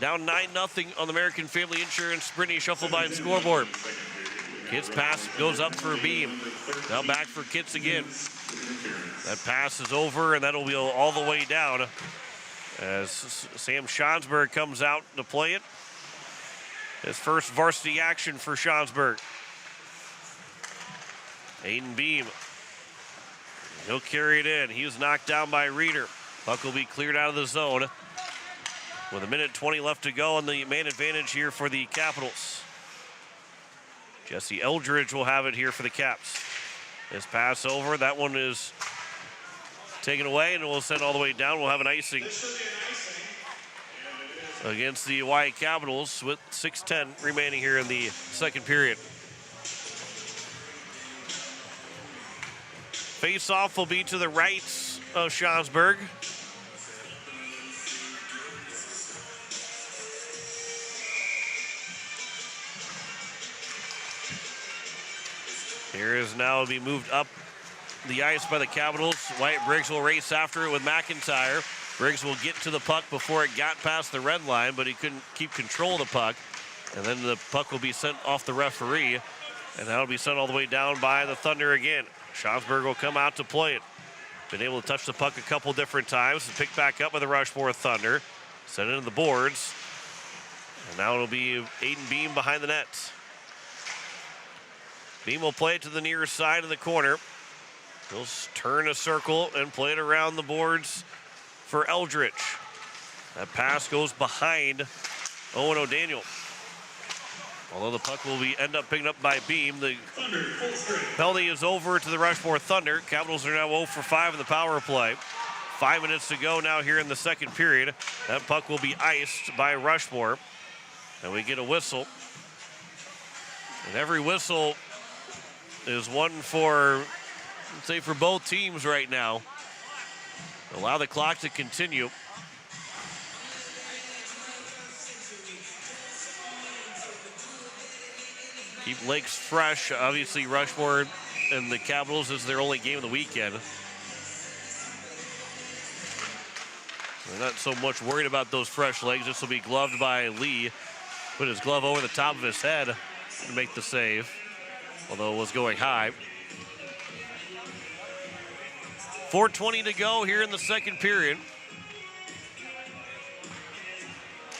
Down 9-0 on the American Family Insurance Brittany Shufflebein scoreboard. Kitts pass goes up for a beam. Now back for Kitts again. That pass is over, and that'll be all the way down as Sam Schonsberg comes out to play it. His first varsity action for Schonsberg. Aiden Beam. He'll carry it in. He was knocked down by Reeder. Puck will be cleared out of the zone. With 1:20 left to go on the man advantage here for the Capitals. Jesse Eldridge will have it here for the Caps. His pass over. That one is taken away, and we'll send all the way down. We'll have an icing against the Oahe Capitals with 6:10 remaining here in the second period. Face-off will be to the right of Schaumsburg. Here is now be moved up the ice by the Capitals. Wyatt Briggs will race after it with McIntyre. Briggs will get to the puck before it got past the red line, but he couldn't keep control of the puck. And then the puck will be sent off the referee, and that'll be sent all the way down by the Thunder again. Schaumsburg will come out to play it. Been able to touch the puck a couple different times and pick back up by the Rushmore Thunder. Send it into the boards. And now it'll be Aiden Beam behind the net. Beam will play it to the near side of the corner. He'll turn a circle and play it around the boards for Eldridge. That pass goes behind Owen O'Daniel. Although the puck will end up picking up by Beam, the penalty is over to the Rushmore Thunder. Capitals are now 0 for 5 in the power play. 5 minutes to go now here in the second period. That puck will be iced by Rushmore. And we get a whistle. And every whistle is one for, let's say, for both teams right now. Allow the clock to continue. Keep Lakes fresh. Obviously, Rushmore and the Capitals is their only game of the weekend. They're not so much worried about those fresh legs. This will be gloved by Lee. Put his glove over the top of his head to make the save, although it was going high. 4:20 to go here in the second period.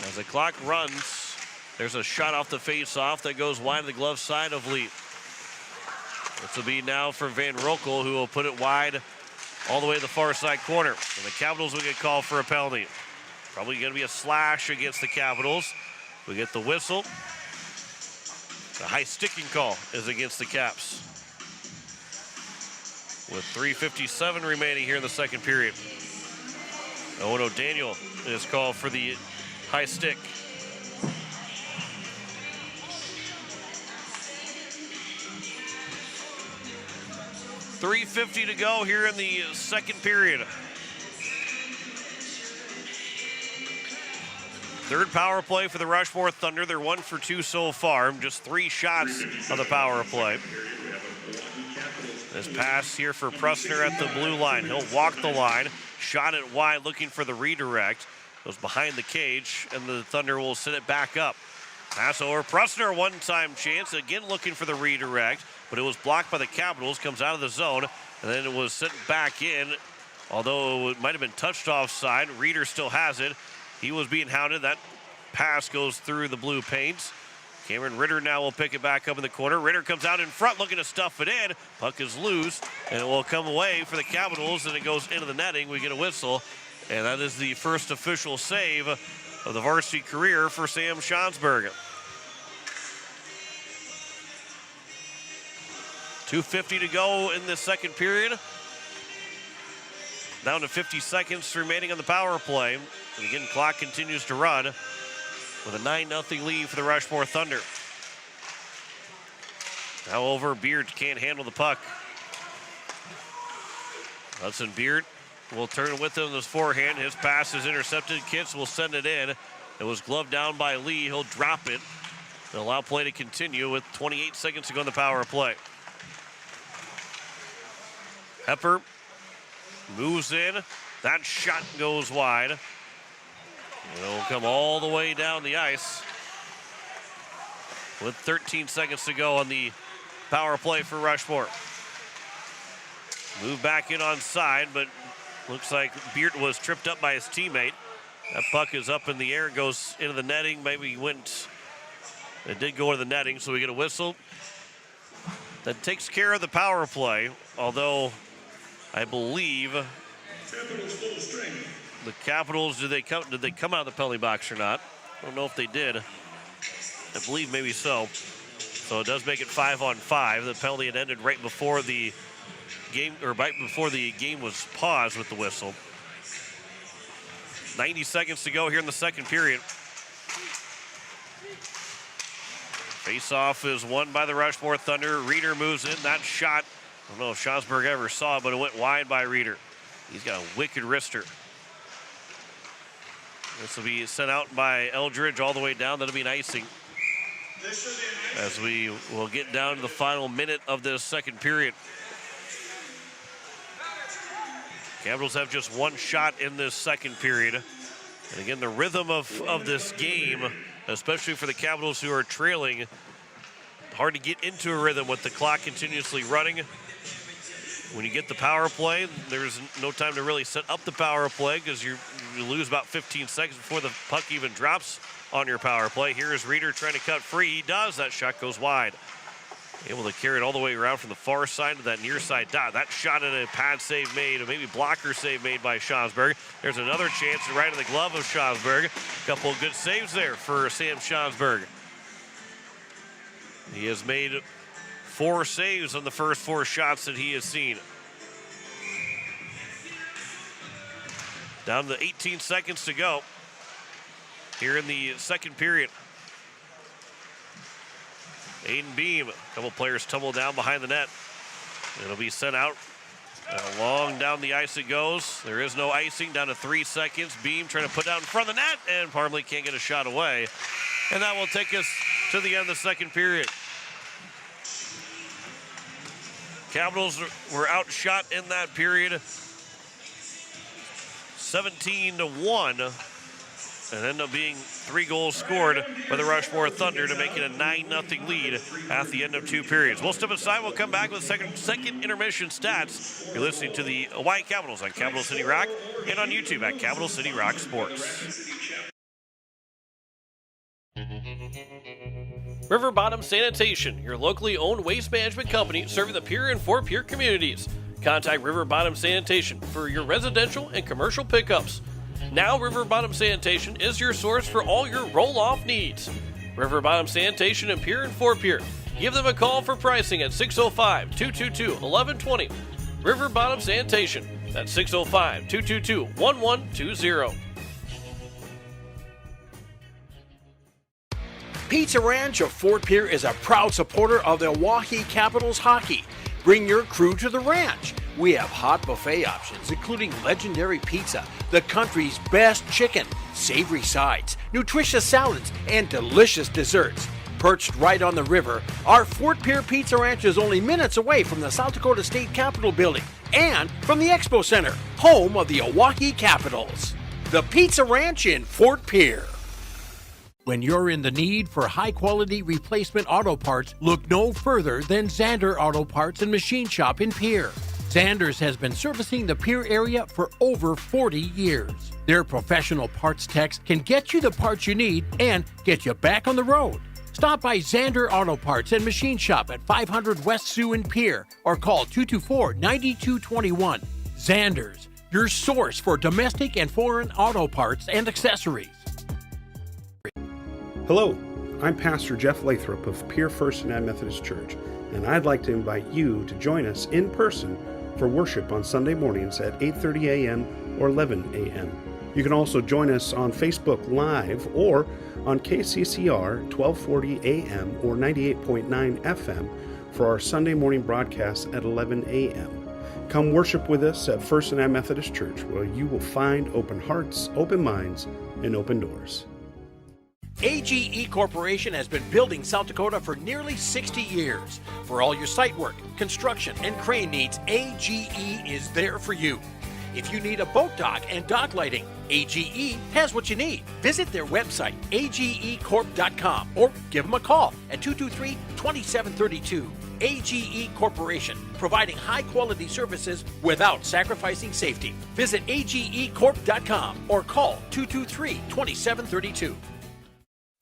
As the clock runs, there's a shot off the face-off that goes wide of the glove side of Lee. This will be now for Van Rokel, who will put it wide all the way to the far side corner. And the Capitals will get called for a penalty. Probably going to be a slash against the Capitals. We get the whistle. The high sticking call is against the Caps. With 3:57 remaining here in the second period. Owen O'Daniel is called for the high stick. .350 to go here in the second period. Third power play for the Rushmore Thunder. They're 1 for 2 so far. Just 3 shots on the power play. This pass here for Prusner at the blue line. He'll walk the line, shot it wide, looking for the redirect. Goes behind the cage, and the Thunder will send it back up. Pass over Prusner, one-time chance, again looking for the redirect, but it was blocked by the Capitals, comes out of the zone, and then it was sent back in. Although it might have been touched offside, Reeder still has it. He was being hounded. That pass goes through the blue paint. Cameron Ritter now will pick it back up in the corner. Ritter comes out in front looking to stuff it in. Puck is loose, and it will come away for the Capitals, and it goes into the netting. We get a whistle, and that is the first official save of the varsity career for Sam Schaumsburg. 2:50 to go in the second period. Down to 50 seconds remaining on the power play. And again, clock continues to run with a 9-0 lead for the Rushmore Thunder. Now over, Beard can't handle the puck. Hudson Beard will turn with him, his forehand. His pass is intercepted. Kitts will send it in. It was gloved down by Lee. He'll drop it and allow play to continue with 28 seconds to go in the power play. Hepper moves in. That shot goes wide. It'll come all the way down the ice with 13 seconds to go on the power play for Rushmore. Move back in on side, but looks like Beard was tripped up by his teammate. That puck is up in the air, goes into the netting. Maybe it did go into the netting, so we get a whistle. That takes care of the power play, although I believe the Capitals, did they come out of the penalty box or not? I don't know if they did. I believe maybe so. So it does make it 5-on-5. The penalty had ended right before the game, or right before the game was paused with the whistle. 90 seconds to go here in the second period. Face-off is won by the Rushmore Thunder. Reeder moves in. That shot, I don't know if Schonsberg ever saw it, but it went wide by Reeder. He's got a wicked wrister. This will be sent out by Eldridge all the way down. That'll be an icing. As we will get down to the final minute of this second period. Capitals have just one shot in this second period. And again, the rhythm of this game, especially for the Capitals who are trailing, hard to get into a rhythm with the clock continuously running. When you get the power play, there's no time to really set up the power play because you lose about 15 seconds before the puck even drops on your power play. Here is Reeder trying to cut free. He does. That shot goes wide. Able to carry it all the way around from the far side to that near side dot. That shot and a pad save made, or maybe blocker save made by Schonsberg. There's another chance right in the glove of Schonsberg. A couple of good saves there for Sam Schonsberg. He has made 4 saves on the first 4 shots that he has seen. Down to 18 seconds to go here in the second period. Aiden Beam, a couple players tumble down behind the net. It'll be sent out. Long down the ice it goes. There is no icing, down to 3 seconds. Beam trying to put down in front of the net, and Parmley can't get a shot away. And that will take us to the end of the second period. Capitals were outshot in that period 17-1. And ended up being 3 goals scored by the Rushmore Thunder to make it a 9-0 lead at the end of 2 periods. We'll step aside. We'll come back with second intermission stats. You're listening to the Hawaii Capitals on Capital City Rock and on YouTube at Capital City Rock Sports. River Bottom Sanitation, your locally owned waste management company serving the Pierre and Fort Pierre communities. Contact River Bottom Sanitation for your residential and commercial pickups. Now River Bottom Sanitation is your source for all your roll-off needs. River Bottom Sanitation in Pierre and Fort Pierre. Give them a call for pricing at 605-222-1120. River Bottom Sanitation. That's 605-222-1120. Pizza Ranch of Fort Pierre is a proud supporter of the Oahe Capitals hockey. Bring your crew to the ranch. We have hot buffet options, including legendary pizza, the country's best chicken, savory sides, nutritious salads, and delicious desserts. Perched right on the river, our Fort Pierre Pizza Ranch is only minutes away from the South Dakota State Capitol building and from the Expo Center, home of the Oahe Capitals. The Pizza Ranch in Fort Pierre. When you're in the need for high-quality replacement auto parts, look no further than Zander Auto Parts and Machine Shop in Pierre. Zanders has been servicing the Pierre area for over 40 years. Their professional parts techs can get you the parts you need and get you back on the road. Stop by Zander Auto Parts and Machine Shop at 500 West Sioux in Pierre or call 224-9221. Zanders, your source for domestic and foreign auto parts and accessories. Hello, I'm Pastor Jeff Lathrop of Pierre First United Methodist Church, and I'd like to invite you to join us in person for worship on Sunday mornings at 8:30 a.m. or 11 a.m. You can also join us on Facebook Live or on KCCR 1240 a.m. or 98.9 FM for our Sunday morning broadcast at 11 a.m. Come worship with us at First United Methodist Church, where you will find open hearts, open minds, and open doors. AGE Corporation has been building South Dakota for nearly 60 years. For all your site work, construction, and crane needs, AGE is there for you. If you need a boat dock and dock lighting, AGE has what you need. Visit their website, agecorp.com, or give them a call at 223-2732. AGE Corporation, providing high-quality services without sacrificing safety. Visit agecorp.com or call 223-2732.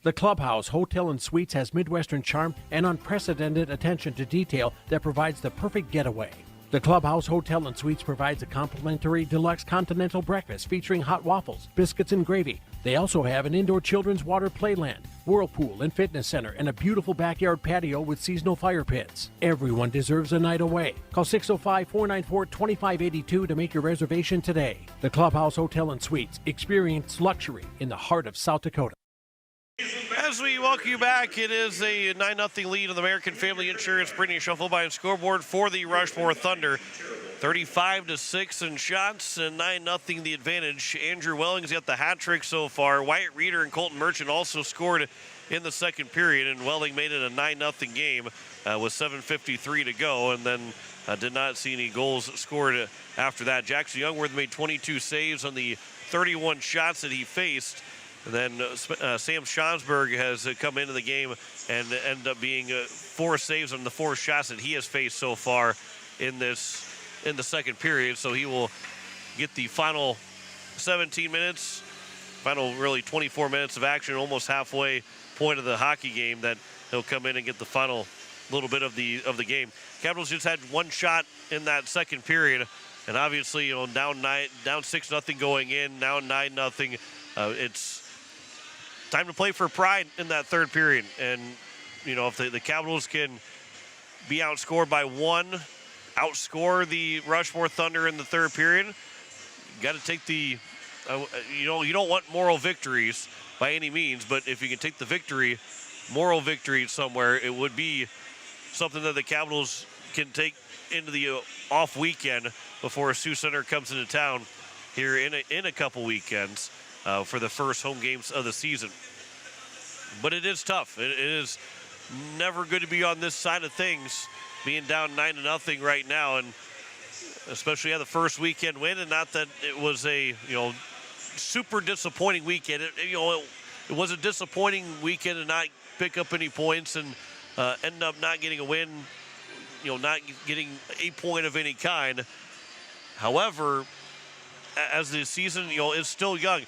The Clubhouse Hotel and Suites has Midwestern charm and unprecedented attention to detail that provides the perfect getaway. The Clubhouse Hotel and Suites provides a complimentary deluxe continental breakfast featuring hot waffles, biscuits and gravy, They also have an indoor children's water playland, whirlpool and fitness center, and a beautiful backyard patio with seasonal fire pits. Everyone deserves a night away. Call 605-494-2582 to make your reservation today. The Clubhouse Hotel and Suites. Experience luxury in the heart of South Dakota. As we welcome you back, it is a 9-0 lead on the American Family Insurance Brittany Shuffle by scoreboard for the Rushmore Thunder. 35-6 in shots and 9-0 the advantage. Andrew Welling's got the hat trick so far. Wyatt Reeder and Colton Merchant also scored in the second period, and Welling made it a 9-0 game with 7:53 to go, and then did not see any goals scored after that. Jackson Youngworth made 22 saves on the 31 shots that he faced. And then Sam Schonsberg has come into the game and ended up being 4 saves on the 4 shots that he has faced so far in the second period. So he will get the final 17 minutes, final really 24 minutes of action, almost halfway point of the hockey game, that he'll come in and get the final little bit of the game. Capitals just had 1 shot in that second period, and obviously, down 6-0 going in, now 9-0. It's time to play for pride in that third period. And, if the Capitals can be outscored by 1, outscore the Rushmore Thunder in the third period, you got to take the, you don't want moral victories by any means, but if you can take the victory, moral victory somewhere, it would be something that the Capitals can take into the off weekend before Sioux Center comes into town here in a couple weekends. For the first home games of the season. But it is tough. It is never good to be on this side of things, being down 9-0 right now, and especially the first weekend win, and not that it was a super disappointing weekend. It was a disappointing weekend to not pick up any points and end up not getting a win, not getting a point of any kind. However, as the season is still young.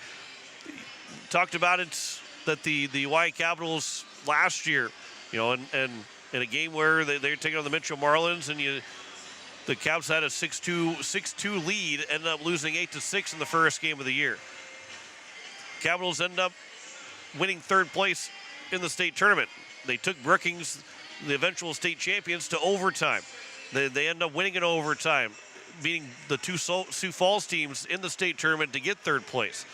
Talked about it that the Oahe Capitals last year, and in a game where they're taking on the Mitchell Marlins, and the Caps had a 6-2 lead, ended up losing 8-6 in the first game of the year. Capitals end up winning third place in the state tournament. They took Brookings, the eventual state champions, to overtime. They end up winning in overtime, beating the 2 Sioux Falls teams in the state tournament to get third place.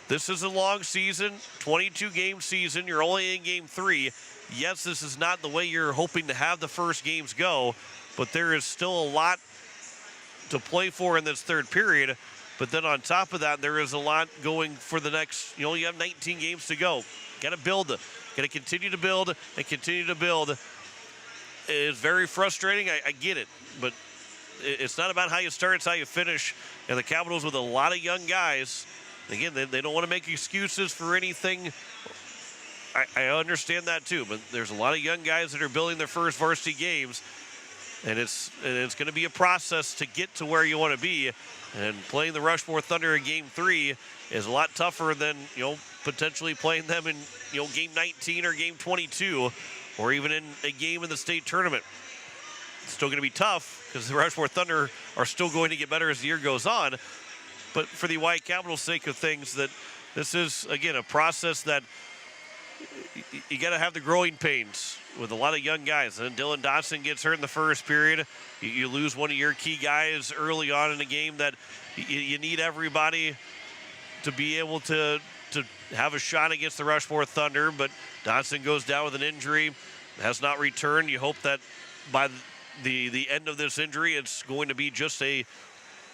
This is a long season, 22-game season. You're only in game 3. Yes, this is not the way you're hoping to have the first games go, but there is still a lot to play for in this third period. But then on top of that, there is a lot going for the next, you have 19 games to go. Got to build, got to continue to build and continue to build. It is very frustrating. I get it, but it's not about how you start, it's how you finish. And the Capitals, with a lot of young guys, again, they don't want to make excuses for anything. I understand that too, but there's a lot of young guys that are building their first varsity games, and it's going to be a process to get to where you want to be. And playing the Rushmore Thunder in Game 3 is a lot tougher than potentially playing them in Game 19 or Game 22, or even in a game in the state tournament. It's still going to be tough because the Rushmore Thunder are still going to get better as the year goes on. But for the Oahe Capitals' sake of things, that this is, again, a process that you got to have the growing pains with a lot of young guys. And Dylan Dotson gets hurt in the first period. You lose one of your key guys early on in a game that you need everybody to be able to have a shot against the Rushmore Thunder. But Dotson goes down with an injury, has not returned. You hope that by the end of this injury, it's going to be just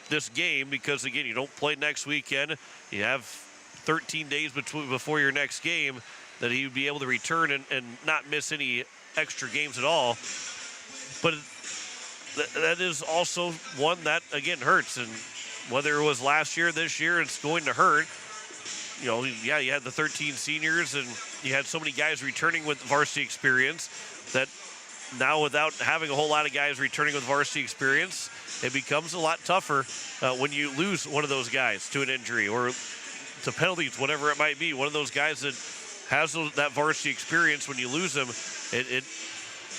this game, because again, you don't play next weekend. You have 13 days before your next game, that he would be able to return and not miss any extra games at all. But that is also one that, again, hurts. And whether it was last year, this year, it's going to hurt. You had the 13 seniors, and you had so many guys returning with varsity experience that now, without having a whole lot of guys returning with varsity experience, it becomes a lot tougher when you lose one of those guys to an injury or to penalties, whatever it might be. One of those guys that has that varsity experience, when you lose them, it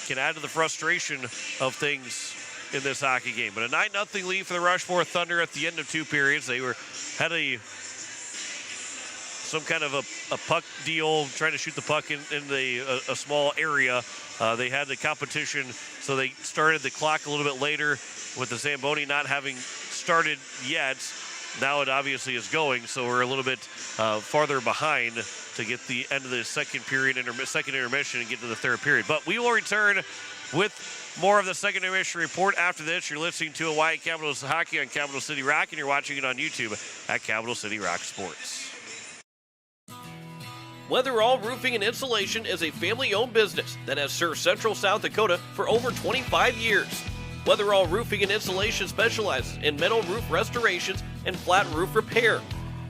can add to the frustration of things in this hockey game. But a 9-0 lead for the Rushmore Thunder at the end of 2 periods. They had a some kind of a puck deal, trying to shoot the puck in a small area. They had the competition, so they started the clock a little bit later with the Zamboni not having started yet. Now it obviously is going, so we're a little bit farther behind to get the end of the second period, second intermission, and get to the third period. But we will return with more of the second intermission report after this. You're listening to Hawaii Capitals Hockey on Capital City Rock, and you're watching it on YouTube at Capital City Rock Sports. Weatherall Roofing and Insulation is a family-owned business that has served Central South Dakota for over 25 years. Weatherall Roofing and Insulation specializes in metal roof restorations and flat roof repair.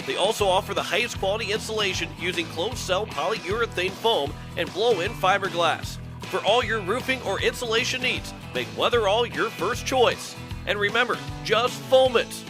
They also offer the highest quality insulation using closed-cell polyurethane foam and blow-in fiberglass. For all your roofing or insulation needs, make Weatherall your first choice. And remember, just foam it.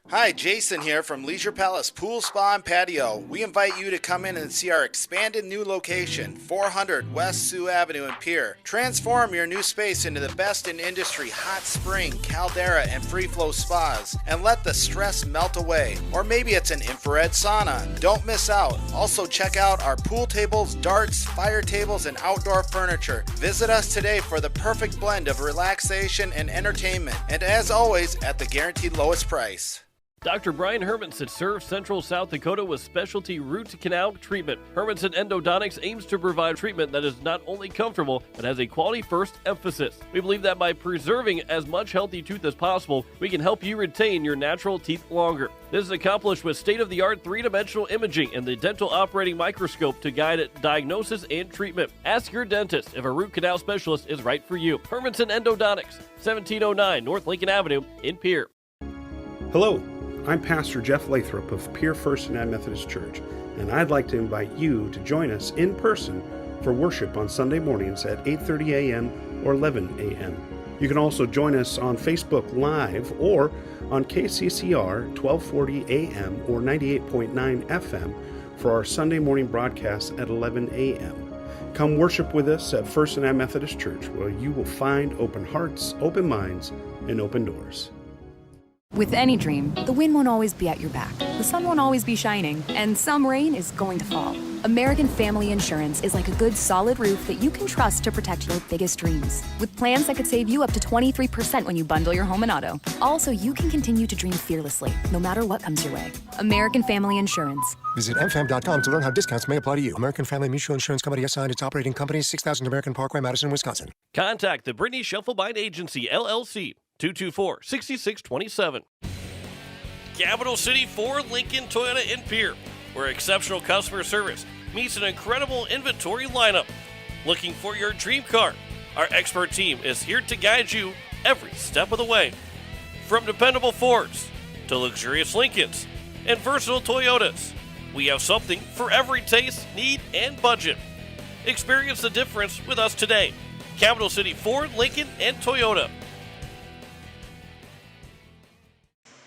Hi, Jason here from Leisure Palace Pool, Spa, and Patio. We invite you to come in and see our expanded new location, 400 West Sioux Avenue in Pierre. Transform your new space into the best in industry hot spring, caldera, and free flow spas, and let the stress melt away. Or maybe it's an infrared sauna. Don't miss out. Also check out our pool tables, darts, fire tables, and outdoor furniture. Visit us today for the perfect blend of relaxation and entertainment. And as always, at the guaranteed lowest price. Dr. Brian Hermanson serves Central South Dakota with specialty root canal treatment. Hermanson Endodontics aims to provide treatment that is not only comfortable, but has a quality-first emphasis. We believe that by preserving as much healthy tooth as possible, we can help you retain your natural teeth longer. This is accomplished with state-of-the-art three-dimensional imaging and the dental operating microscope to guide diagnosis and treatment. Ask your dentist if a root canal specialist is right for you. Hermanson Endodontics, 1709 North Lincoln Avenue in Pierre. Hello, I'm Pastor Jeff Lathrop of Pierre First and Methodist Church, and I'd like to invite you to join us in person for worship on Sunday mornings at 8:30 a.m. or 11 a.m. You can also join us on Facebook Live or on KCCR 1240 a.m. or 98.9 FM for our Sunday morning broadcast at 11 a.m. Come worship with us at First and Methodist Church, where you will find open hearts, open minds, and open doors. With any dream, the wind won't always be at your back, the sun won't always be shining, and some rain is going to fall. American Family Insurance is like a good solid roof that you can trust to protect your biggest dreams. With plans that could save you up to 23% when you bundle your home and auto. Also, you can continue to dream fearlessly, no matter what comes your way. American Family Insurance. Visit mfam.com to learn how discounts may apply to you. American Family Mutual Insurance Company assigned its operating company, 6000 American Parkway, Madison, Wisconsin. Contact the Brittany Scheffelbein Agency, LLC, 224-6627. Capital City Ford Lincoln Toyota in Pierre, where exceptional customer service meets an incredible inventory lineup. Looking for your dream car? Our expert team is here to guide you every step of the way. From dependable Fords to luxurious Lincolns and versatile Toyotas, we have something for every taste, need, and budget. Experience the difference with us today. Capital City Ford, Lincoln, and Toyota.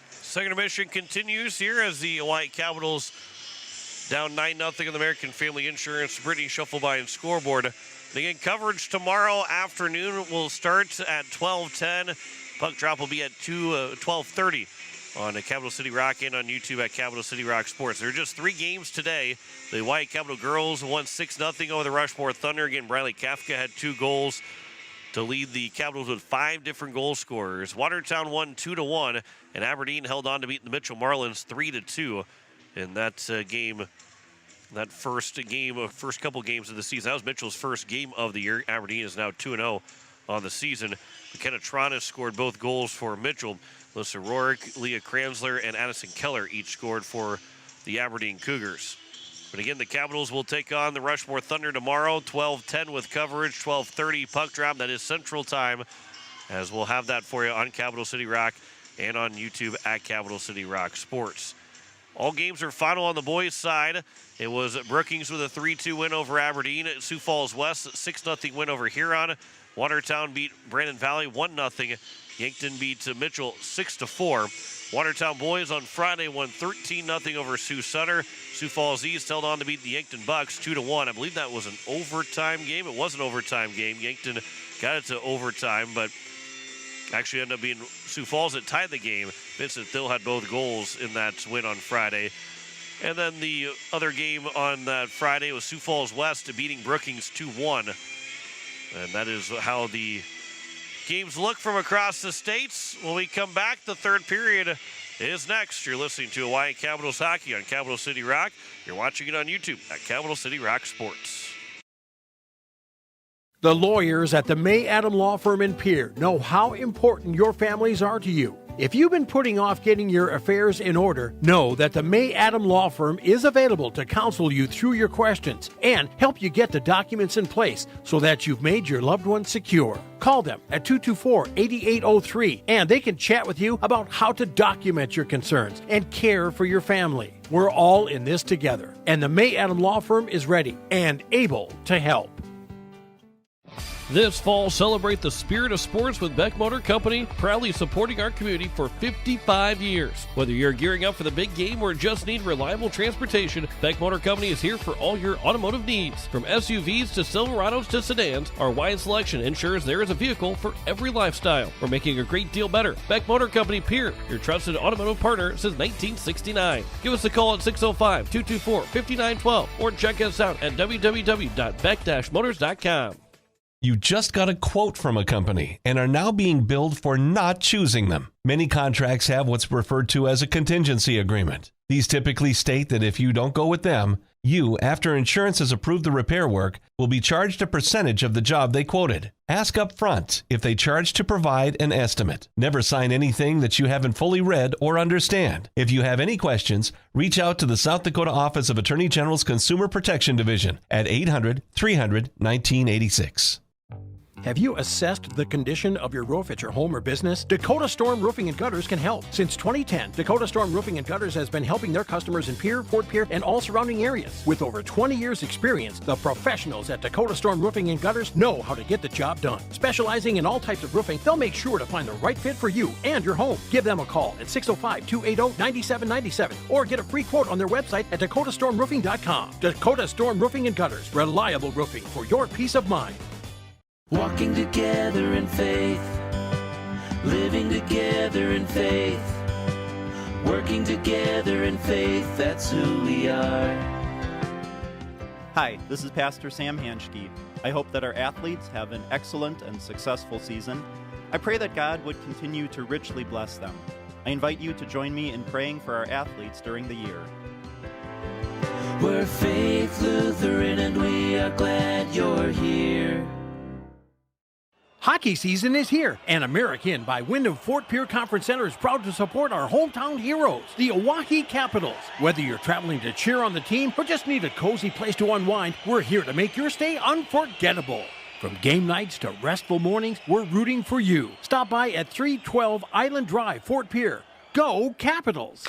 Second intermission continues here as the Hawaii Capitals down 9-0 on the American Family Insurance Brittany Scheffelbein scoreboard. And again, coverage tomorrow afternoon will start at 12:10. Puck drop will be at 12:30 on Capital City Rock and on YouTube at Capital City Rock Sports. There are just 3 games today. The Hawaii Capital girls won 6-0 over the Rushmore Thunder. Again, Briley Kafka had 2 goals to lead the Capitals with 5 different goal scorers. Watertown won 2-1, and Aberdeen held on to beat the Mitchell Marlins 3-2 in that game. That first couple games of the season. That was Mitchell's first game of the year. Aberdeen is now 2-0 on the season. McKenna Tronis scored both goals for Mitchell. Melissa Rourke, Leah Kranzler, and Addison Keller each scored for the Aberdeen Cougars. But again, the Capitals will take on the Rushmore Thunder tomorrow, 12:10 with coverage, 12:30 puck drop. That is Central Time, as we'll have that for you on Capital City Rock and on YouTube at Capital City Rock Sports. All games are final on the boys' side. It was Brookings with a 3-2 win over Aberdeen. Sioux Falls West, 6-0 win over Huron. Watertown beat Brandon Valley 1-0. Yankton beat Mitchell 6-4. Watertown boys on Friday won 13-0 over Sioux Center. Sioux Falls East held on to beat the Yankton Bucks 2-1. I believe that was an overtime game. It was an overtime game. Yankton got it to overtime, but actually ended up being Sioux Falls that tied the game. Vincent Thill had both goals in that win on Friday. And then the other game on that Friday was Sioux Falls West beating Brookings 2-1. And that is how the games look from across the states. When we come back, the third period is next. You're listening to Hawaii Capitals Hockey on Capital City Rock. You're watching it on YouTube at Capital City Rock Sports. The lawyers at the May Adam Law Firm in Pierre know how important your families are to you. If you've been putting off getting your affairs in order, know that the May Adam Law Firm is available to counsel you through your questions and help you get the documents in place so that you've made your loved ones secure. Call them at 224-8803 and they can chat with you about how to document your concerns and care for your family. We're all in this together, and the May Adam Law Firm is ready and able to help. This fall, celebrate the spirit of sports with Beck Motor Company, proudly supporting our community for 55 years. Whether you're gearing up for the big game or just need reliable transportation, Beck Motor Company is here for all your automotive needs. From SUVs to Silverados to sedans, our wide selection ensures there is a vehicle for every lifestyle. We're making a great deal better. Beck Motor Company Pierre, your trusted automotive partner since 1969. Give us a call at 605-224-5912 or check us out at www.beck-motors.com. You just got a quote from a company and are now being billed for not choosing them. Many contracts have what's referred to as a contingency agreement. These typically state that if you don't go with them, you, after insurance has approved the repair work, will be charged a percentage of the job they quoted. Ask up front if they charge to provide an estimate. Never sign anything that you haven't fully read or understand. If you have any questions, reach out to the South Dakota Office of Attorney General's Consumer Protection Division at 800-300-1986. Have you assessed the condition of your roof at your home or business? Dakota Storm Roofing and Gutters can help. Since 2010, Dakota Storm Roofing and Gutters has been helping their customers in Pierre, Fort Pierre, and all surrounding areas. With over 20 years experience, the professionals at Dakota Storm Roofing and Gutters know how to get the job done. Specializing in all types of roofing, they'll make sure to find the right fit for you and your home. Give them a call at 605-280-9797 or get a free quote on their website at dakotastормroofing.com. Dakota Storm Roofing and Gutters, reliable roofing for your peace of mind. Walking together in faith, living together in faith, working together in faith, that's who we are. Hi, this is Pastor Sam Hanschke. I hope that our athletes have an excellent and successful season. I pray that God would continue to richly bless them. I invite you to join me in praying for our athletes during the year. We're Faith Lutheran and we are glad you're here. Hockey season is here, and American by Wyndham Fort Pierre Conference Center is proud to support our hometown heroes, the Oahe Capitals. Whether you're traveling to cheer on the team or just need a cozy place to unwind, we're here to make your stay unforgettable. From game nights to restful mornings, we're rooting for you. Stop by at 312 Island Drive, Fort Pierre. Go Capitals!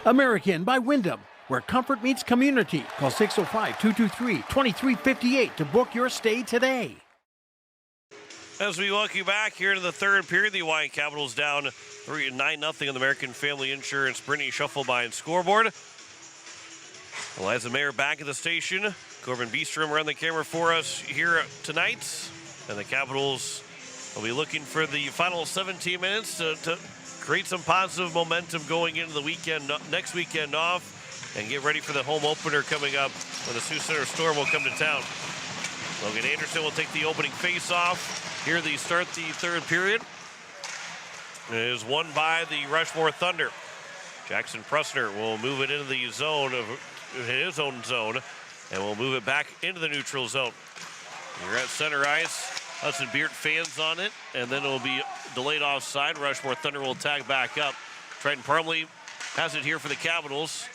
American by Wyndham, where comfort meets community. Call 605-223-2358 to book your stay today. As we welcome you back here to the third period, the Hawaii Capitals down 9-0 on the American Family Insurance Brittany Shufflebine scoreboard. Eliza Mayer back at the station. Corbin Beestrom around the camera for us here tonight. And the Capitals will be looking for the final 17 minutes to create some positive momentum going into the weekend, next weekend off, and get ready for the home opener coming up when the Sioux Center Storm will come to town. Logan Anderson will take the opening face-off. Here they start the third period. It is won by the Rushmore Thunder. Jackson Pressner will move it into the zone of his own zone, and will move it back into the neutral zone. You're at center ice. Hudson Beard fans on it, and then it will be delayed offside. Rushmore Thunder will tag back up. Triton Parmley has it here for the Capitals,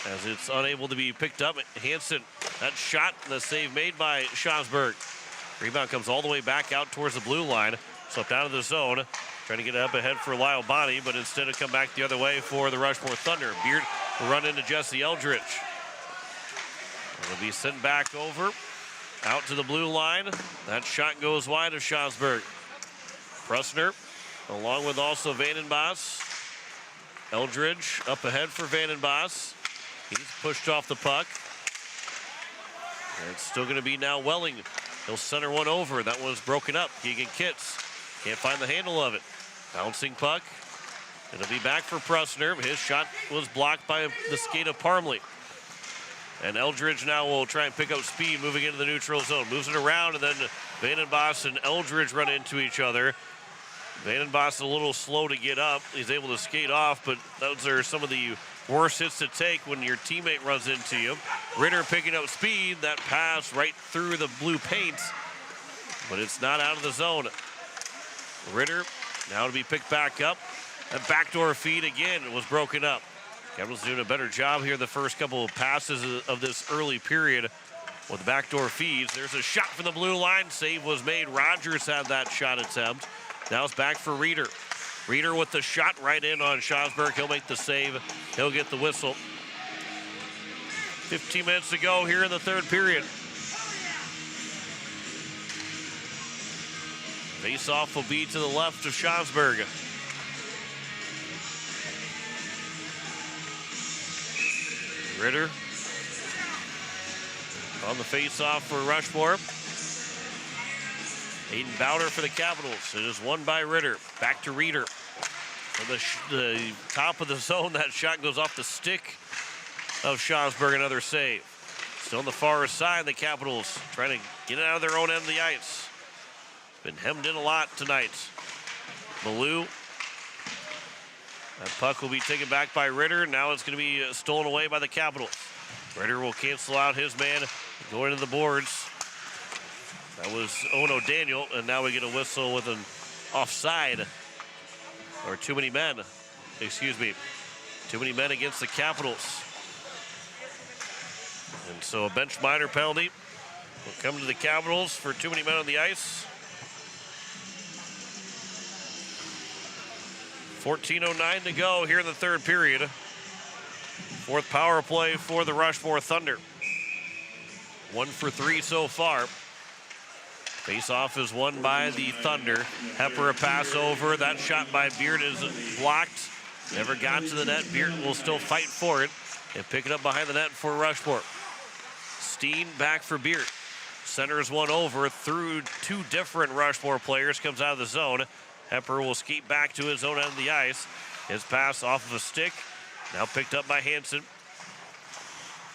as it's unable to be picked up. Hansen, that shot, the save made by Schosberg. Rebound comes all the way back out towards the blue line. Slipped out of the zone. Trying to get it up ahead for Lyle Bonney, but instead it come back the other way for the Rushmore Thunder. Beard will run into Jesse Eldridge. It'll be sent back over. Out to the blue line. That shot goes wide of Schosberg. Pressner, along with also Vandenbos. Eldridge up ahead for Vandenbos. He's pushed off the puck. And it's still going to be now Welling. He'll center one over. That was broken up. Keegan Kitts can't find the handle of it. Bouncing puck. It'll be back for Prusner. His shot was blocked by the skate of Parmley. And Eldridge now will try and pick up speed moving into the neutral zone. Moves it around, and then Vandenbos and Eldridge run into each other. Vandenbos a little slow to get up. He's able to skate off, but those are some of the worst hits to take when your teammate runs into you. Ritter picking up speed. That pass right through the blue paint, but it's not out of the zone. Ritter now to be picked back up. That backdoor feed again was broken up. Capitals doing a better job here the first couple of passes of this early period with backdoor feeds. There's a shot from the blue line. Save was made. Rogers had that shot attempt. Now it's back for Reeder. Reeder with the shot right in on Schosberg. He'll make the save. He'll get the whistle. 15 minutes to go here in the third period. Face-off will be to the left of Schosberg. Ritter on the face-off for Rushmore. Aiden Bowder for the Capitals. It is won by Ritter. Back to Reeder. From the top of the zone, that shot goes off the stick of Schosberg. Another save. Still on the far side, the Capitals trying to get it out of their own end of the ice. Been hemmed in a lot tonight. Malou. That puck will be taken back by Ritter. Now it's going to be stolen away by the Capitals. Ritter will cancel out his man going to the boards. That was Ono Daniel, and now we get a whistle with an offside. Or too many men, excuse me. Too many men against the Capitals. And so a bench minor penalty will come to the Capitals for too many men on the ice. 14:09 to go here in the third period. Fourth power play for the Rushmore Thunder. 1 for 3 so far. Face-off is won by the Thunder. Hepper a pass over. That shot by Beard is blocked. Never got to the net. Beard will still fight for it and pick it up behind the net for Rushmore. Steen back for Beard. Centers one over through two different Rushmore players. Comes out of the zone. Hepper will skate back to his own end of the ice. His pass off of a stick. Now picked up by Hansen.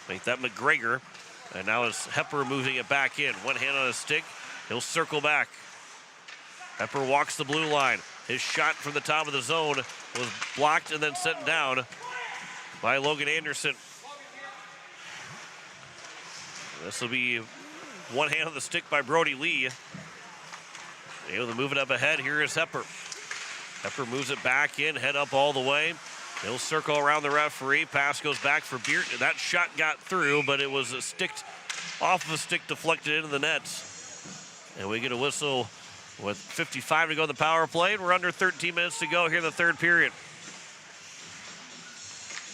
Make that McGregor. And now it's Hepper moving it back in. One hand on his stick. He'll circle back. Hepper walks the blue line. His shot from the top of the zone was blocked and then sent down by Logan Anderson. This will be one hand on the stick by Brody Lee. Able to move it up ahead. Here is Hepper. Hepper moves it back in, head up all the way. He'll circle around the referee. Pass goes back for Beard. That shot got through, but it was off of a stick deflected into the nets. And we get a whistle with 55 to go in the power play. And we're under 13 minutes to go here in the third period.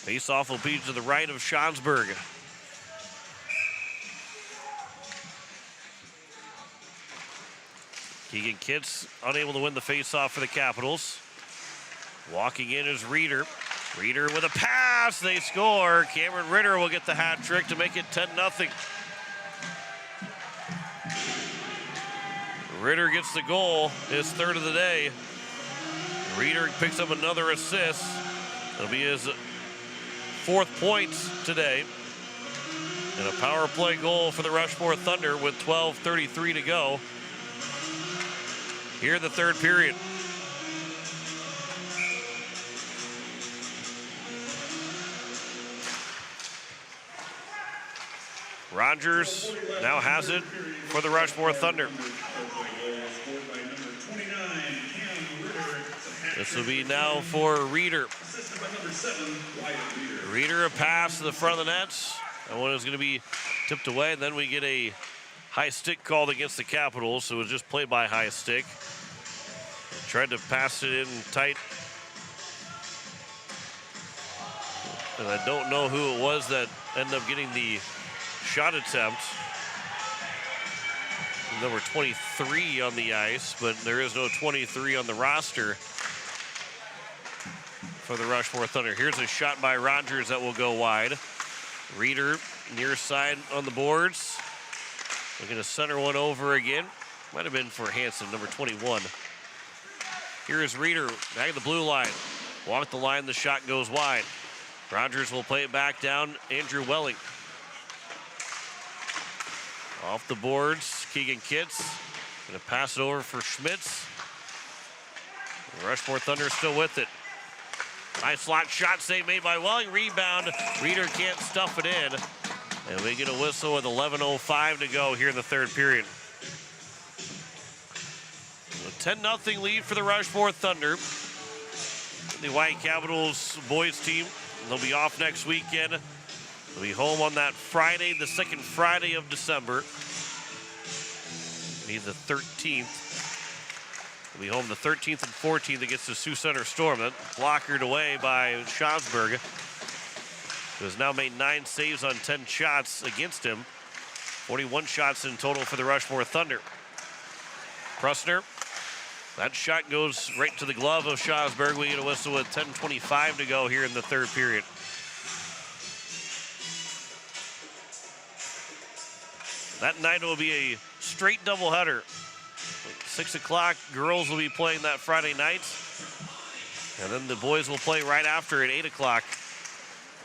Face-off will be to the right of Schosberg. Keegan Kitts unable to win the face-off for the Capitals. Walking in is Reeder. Reeder with a pass. They score. Cameron Ritter will get the hat trick to make it 10-0. Ritter gets the goal, his third of the day. Reeder picks up another assist. It'll be his fourth point today. And a power play goal for the Rushmore Thunder with 12:33 to go here in the third period. Rogers now has it for the Rushmore Thunder. This will be now for Reeder. Reeder a pass to the front of the nets. That one is going to be tipped away. And then we get a high stick called against the Capitals. So it was just played by high stick. Tried to pass it in tight. And I don't know who it was that ended up getting the shot attempt. Number 23 on the ice, but there is no 23 on the roster for the Rushmore Thunder. Here's a shot by Rogers that will go wide. Reeder near side on the boards. Looking to center one over again. Might have been for Hansen, number 21. Here is Reeder back at the blue line. Walk the line, the shot goes wide. Rogers will play it back down. Andrew Welling. Off the boards, Keegan Kitts. Gonna pass it over for Schmitz. Rushmore Thunder still with it. Nice slot shot save made by Welling. Rebound. Reeder can't stuff it in. And we get a whistle with 11:05 to go here in the third period. A 10-0 lead for the Rushmore Thunder. The White Capitals boys team, they'll be off next weekend. They'll be home on that Friday, the second Friday of December. Be the 13th. They'll be home the 13th and 14th against the Sioux Center Storm. That blockered away by Schosberg, who has now made 9 saves on 10 shots against him. 41 shots in total for the Rushmore Thunder. Prusner. That shot goes right to the glove of Schosberg. We get a whistle with 10:25 to go here in the third period. That night will be a straight doubleheader. 6 o'clock, girls will be playing that Friday night. And then the boys will play right after at 8 o'clock.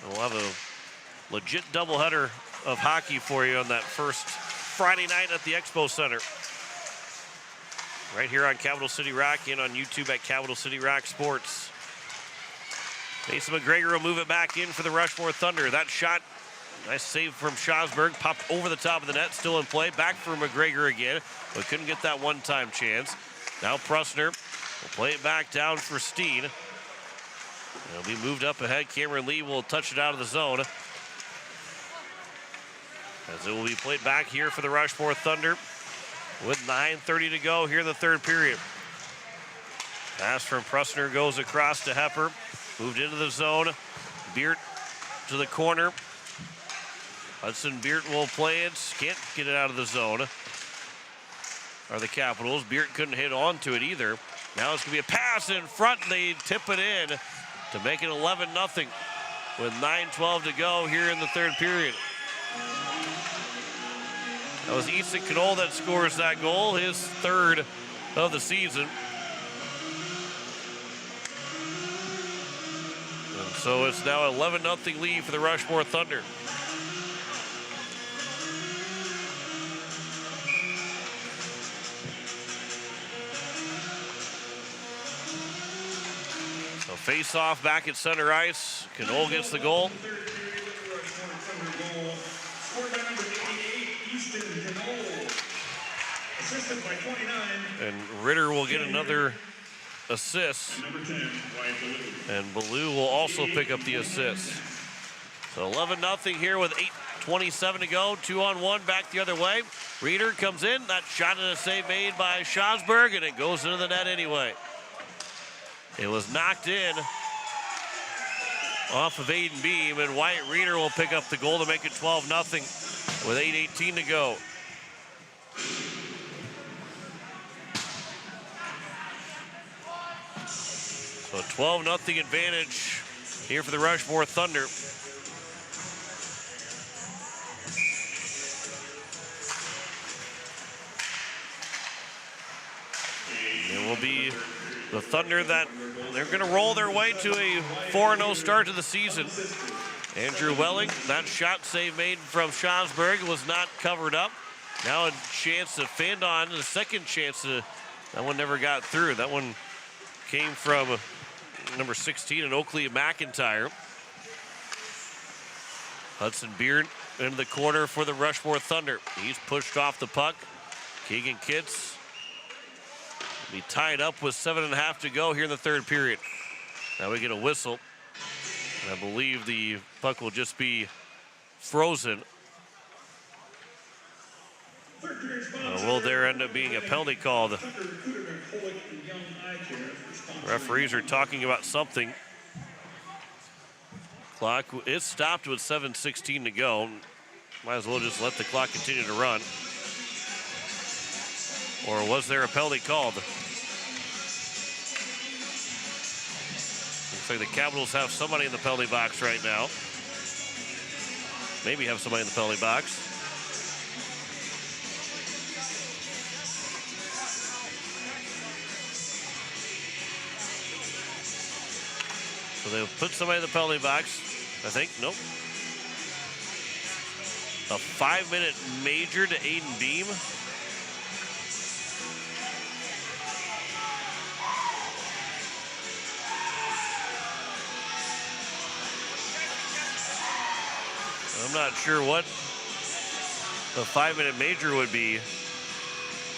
And we'll have a legit doubleheader of hockey for you on that first Friday night at the Expo Center. Right here on Capital City Rock and on YouTube at Capital City Rock Sports. Mason McGregor will move it back in for the Rushmore Thunder. That shot, nice save from Schosberg, popped over the top of the net, still in play. Back for McGregor again, but couldn't get that one-time chance. Now Prusner will play it back down for Steen. It'll be moved up ahead. Cameron Lee will touch it out of the zone. As it will be played back here for the Rushmore Thunder with 9:30 to go here in the third period. Pass from Prusner goes across to Hepper. Moved into the zone. Beert to the corner. Hudson Beert will play it. Can't get it out of the zone. Are the Capitals. Beert couldn't hit onto it either. Now it's going to be a pass in front, and they tip it in to make it 11-0 with 9:12 to go here in the third period. That was Ethan Knoll that scores that goal, his third of the season. And so it's now 11-0 lead for the Rushmore Thunder. So face off back at center ice. Knoll gets the goal. And Ritter will get another assist. And Ballou will also pick up the assist. So 11-0 here with 8:27 to go. 2-on-1 back the other way. Reeder comes in. That shot and a save made by Schosberg, and it goes into the net anyway. It was knocked in off of Aiden Beam, and Wyatt Reeder will pick up the goal to make it 12-0 with 8:18 to go. So a 12-0 advantage here for the Rushmore Thunder. It will be the Thunder that they're going to roll their way to a 4-0 start to the season. Andrew Welling, that shot save made from Schosberg was not covered up. Now a chance to fend on, the second chance to, that one never got through. That one came from number 16 in Oakley McIntyre. Hudson Beard into the corner for the Rushmore Thunder. He's pushed off the puck. Keegan Kitts will be tied up with 7.5 to go here in the third period. Now we get a whistle. And I believe the puck will just be frozen. Will there end up being a penalty called? Referees are talking about something. Clock is stopped with 7:16 to go. Might as well just let the clock continue to run. Or was there a penalty called? Looks like the Capitals have somebody in the penalty box right now. Maybe have somebody in the penalty box. So they'll put somebody in the penalty box. I think, nope. A 5-minute major to Aiden Beam. I'm not sure what the 5-minute major would be.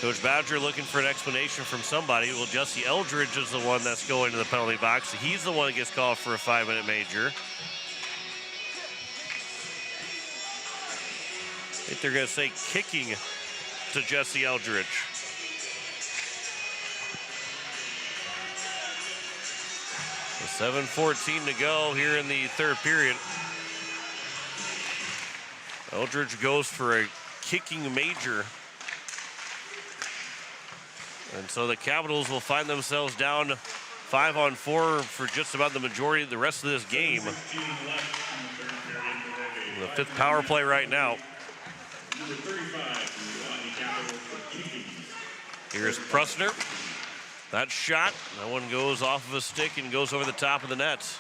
Coach Badger looking for an explanation from somebody. Well, Jesse Eldridge is the one that's going to the penalty box. He's the one that gets called for a 5-minute major. I think they're going to say kicking to Jesse Eldridge. So 7:14 to go here in the third period. Eldridge goes for a kicking major. And so the Capitals will find themselves down 5-on-4 for just about the majority of the rest of this game. The fifth power play right now. Here's Prusner. That shot, that one goes off of a stick and goes over the top of the nets.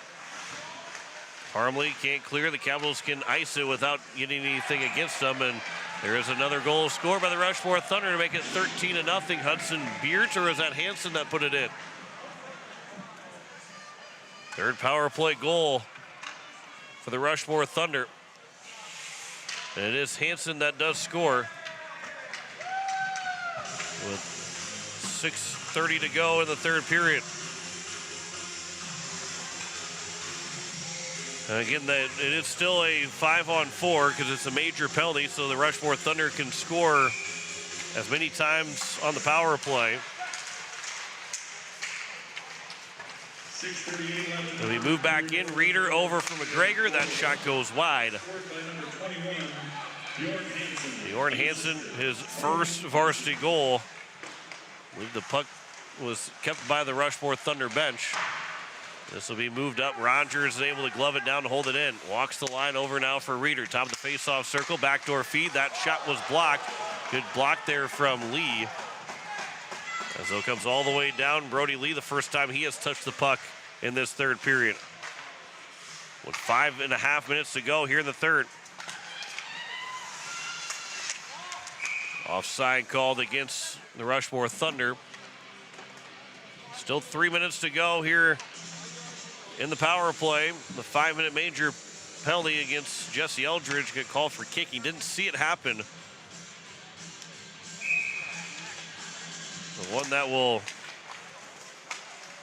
Parmley can't clear. The Capitals can ice it without getting anything against them. And there is another goal scored by the Rushmore Thunder to make it 13-0. Hudson Beert, or is that Hansen that put it in? Third power play goal for the Rushmore Thunder. And it is Hansen that does score. With 6:30 to go in the third period. And again, it is still a 5-on-4 because it's a major penalty, so the Rushmore Thunder can score as many times on the power play. And we move back in. Reeder over from McGregor. That shot goes wide. Bjorn Hansen, his first varsity goal. I believe the puck was kept by the Rushmore Thunder bench. This will be moved up. Rogers is able to glove it down to hold it in. Walks the line over now for Reeder. Top of the face-off circle. Backdoor feed. That shot was blocked. Good block there from Lee. As it comes all the way down. Brody Lee, the first time he has touched the puck in this third period. With 5.5 minutes to go here in the third. Offside called against the Rushmore Thunder. Still 3 minutes to go here in the power play. The 5-minute major penalty against Jesse Eldridge got called for kicking. Didn't see it happen. The one that will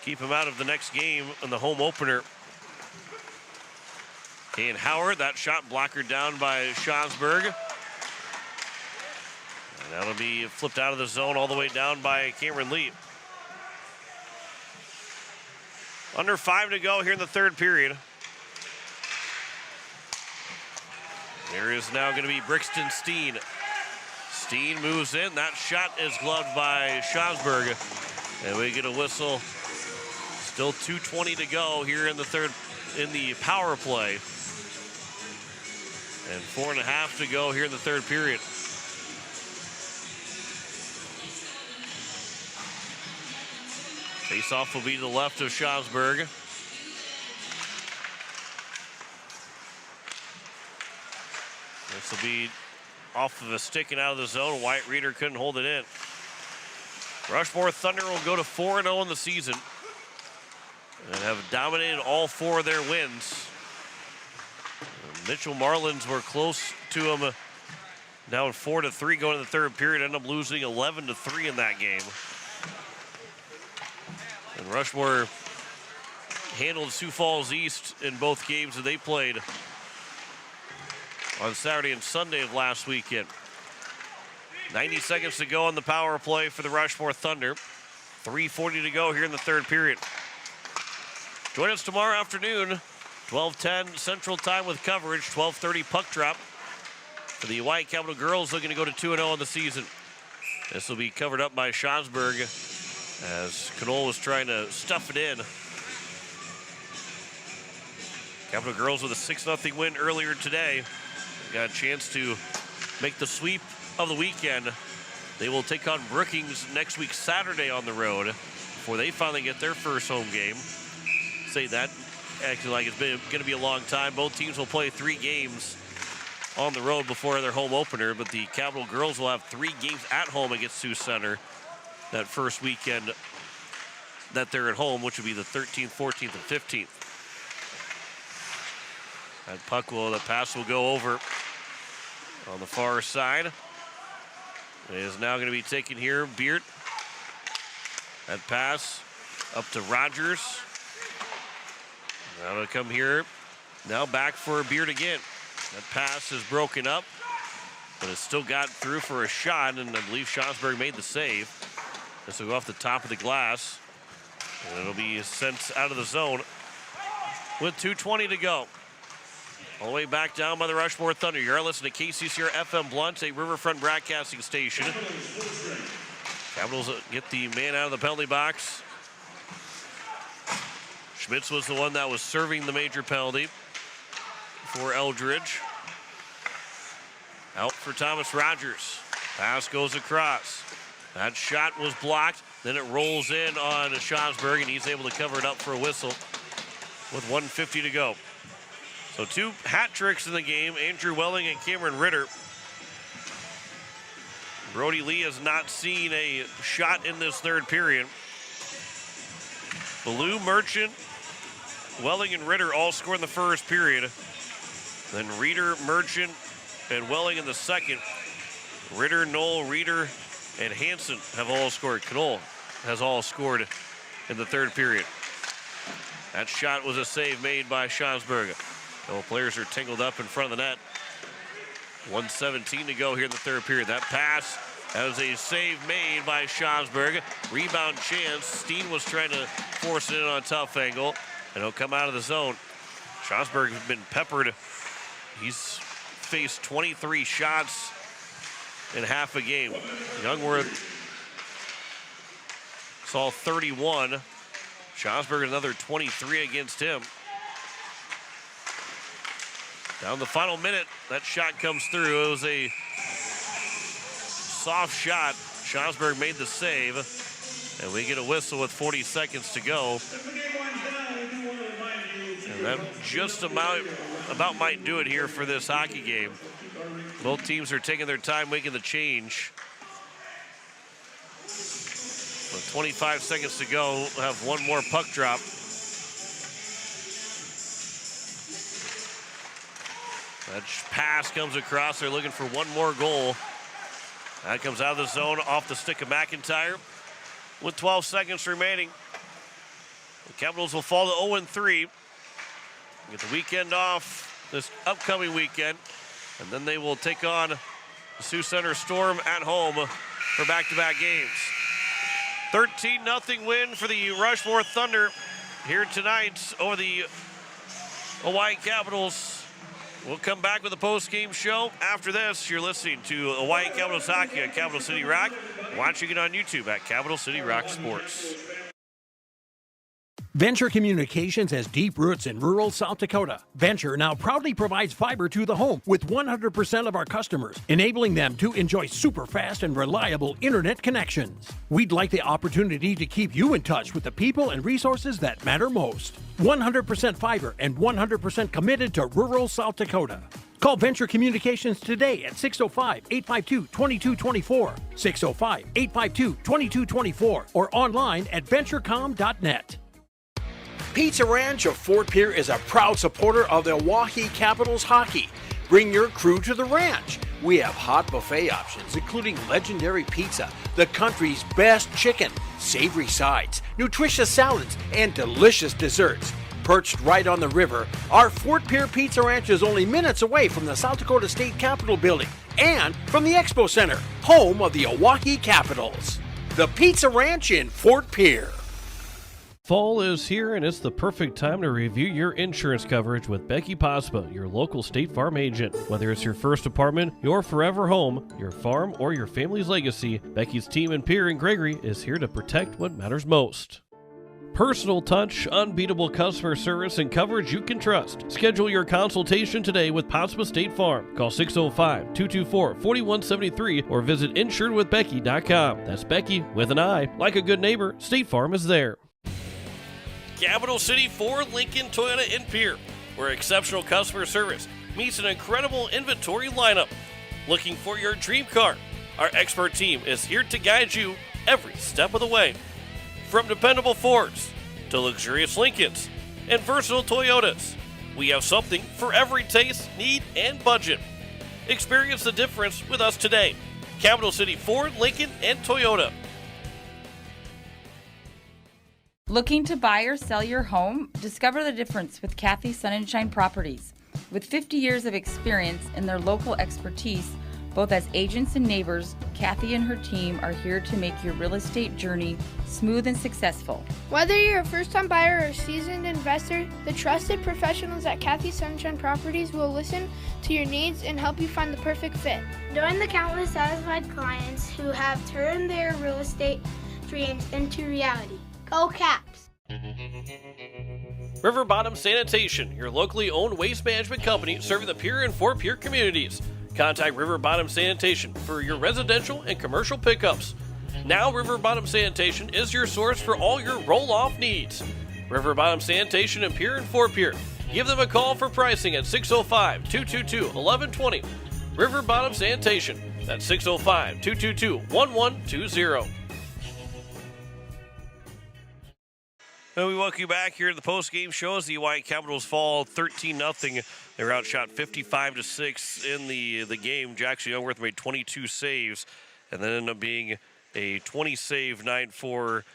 keep him out of the next game in the home opener. Kane Howard, that shot blocker down by Schansberg. And that'll be flipped out of the zone all the way down by Cameron Lee. Under 5 to go here in the third period. There is now going to be Brixton Steen. Steen moves in. That shot is gloved by Schansberg. And we get a whistle. Still 2:20 to go here in the third, in the power play. And 4.5 to go here in the third period. Face-off will be to the left of Schansberg. This will be off of a stick and out of the zone. Wyatt Reeder couldn't hold it in. Rushmore Thunder will go to 4-0 in the season and have dominated all 4 of their wins. Mitchell Marlins were close to them, down 4-3 going in the third period. Ended up losing 11-3 in that game. And Rushmore handled Sioux Falls East in both games that they played on Saturday and Sunday of last weekend. 90 seconds to go on the power play for the Rushmore Thunder. 3:40 to go here in the third period. Join us tomorrow afternoon, 12:10 Central Time with coverage, 12:30 puck drop for the White Capital girls looking to go to 2-0 in the season. This will be covered up by Schansberg as Knoll was trying to stuff it in. Capital girls with a 6-0 win earlier today. Got a chance to make the sweep of the weekend. They will take on Brookings next week Saturday on the road before they finally get their first home game. Say that acting like it's going to be a long time. Both teams will play 3 games on the road before their home opener, but the Capital girls will have 3 games at home against Sioux Center that first weekend that they're at home, which would be the 13th, 14th, and 15th. The pass will go over on the far side. It is now going to be taken here. Beard. That pass up to Rogers. Now to come here. Now back for Beard again. That pass is broken up, but it's still got through for a shot, and I believe Schonsberg made the save. This will go off the top of the glass, and it'll be sent out of the zone with 2:20 to go. All the way back down by the Rushmore Thunder. You're listening to KCCR FM Blunt, a Riverfront broadcasting station. Capitals get the man out of the penalty box. Schmitz was the one that was serving the major penalty for Eldridge. Out for Thomas Rogers. Pass goes across. That shot was blocked. Then it rolls in on Schonsberg, and he's able to cover it up for a whistle with 1:50 to go. So 2 hat tricks in the game, Andrew Welling and Cameron Ritter. Brody Lee has not seen a shot in this third period. Ballou, Merchant, Welling, and Ritter all scored in the first period. Then Reeder, Merchant, and Welling in the second. Ritter, Knoll, Reeder, and Hansen have all scored. Knoll has all scored in the third period. That shot was a save made by Schonsberg. All players are tangled up in front of the net. 1:17 to go here in the third period. That pass has a save made by Schonsberg. Rebound chance. Steen was trying to force it in on a tough angle, and he'll come out of the zone. Schonsberg has been peppered. He's faced 23 shots in half a game. Youngworth saw 31. Schonsberg another 23 against him. Down the final minute, that shot comes through. It was a soft shot. Schonsberg made the save, and we get a whistle with 40 seconds to go. And that just about might do it here for this hockey game. Both teams are taking their time making the change. With 25 seconds to go, we'll have one more puck drop. That pass comes across. They're looking for one more goal. That comes out of the zone off the stick of McIntyre with 12 seconds remaining. The Capitals will fall to 0-3. Get the weekend off this upcoming weekend, and then they will take on the Sioux Center Storm at home for back-to-back games. 13-0 win for the Rushmore Thunder here tonight over the Hawaii Capitals. We'll come back with a post-game show. After this, you're listening to Hawaii Capitals Hockey on Capital City Rock. Watching it on YouTube at Capital City Rock Sports. Venture Communications has deep roots in rural South Dakota. Venture now proudly provides fiber to the home with 100% of our customers, enabling them to enjoy super fast and reliable internet connections. We'd like the opportunity to keep you in touch with the people and resources that matter most. 100% fiber and 100% committed to rural South Dakota. Call Venture Communications today at 605-852-2224, 605-852-2224, or online at venturecom.net. Pizza Ranch of Fort Pierre is a proud supporter of the Oahe Capitals hockey. Bring your crew to the ranch. We have hot buffet options, including legendary pizza, the country's best chicken, savory sides, nutritious salads, and delicious desserts. Perched right on the river, our Fort Pierre Pizza Ranch is only minutes away from the South Dakota State Capitol building and from the Expo Center, home of the Oahe Capitals. The Pizza Ranch in Fort Pierre. Fall is here, and it's the perfect time to review your insurance coverage with Becky Pospa, your local State Farm agent. Whether it's your first apartment, your forever home, your farm, or your family's legacy, Becky's team in Pierre and Gregory is here to protect what matters most. Personal touch, unbeatable customer service, and coverage you can trust. Schedule your consultation today with Pospa State Farm. Call 605-224-4173 or visit insuredwithbecky.com. That's Becky with an I. Like a good neighbor, State Farm is there. Capital City Ford, Lincoln, Toyota, and Pierre, where exceptional customer service meets an incredible inventory lineup. Looking for your dream car? Our expert team is here to guide you every step of the way. From dependable Fords to luxurious Lincolns and versatile Toyotas, we have something for every taste, need, and budget. Experience the difference with us today. Capital City Ford, Lincoln, and Toyota. Looking to buy or sell your home? Discover the difference with Kathy Sunshine Properties. With 50 years of experience and their local expertise, both as agents and neighbors, Kathy and her team are here to make your real estate journey smooth and successful. Whether you're a first-time buyer or a seasoned investor, the trusted professionals at Kathy Sunshine Properties will listen to your needs and help you find the perfect fit. Join the countless satisfied clients who have turned their real estate dreams into reality. Go Caps! River Bottom Sanitation, your locally owned waste management company serving the Pierre and Fort Pierre communities. Contact River Bottom Sanitation for your residential and commercial pickups. Now River Bottom Sanitation is your source for all your roll-off needs. River Bottom Sanitation in Pierre and Fort Pierre. Give them a call for pricing at 605-222-1120. River Bottom Sanitation. That's 605-222-1120. And we welcome you back here to the post-game show as the Hawaii Capitals fall 13-0. They were outshot 55-6 in the game. Jackson Youngworth made 22 saves, and then ended up being a 20-save night for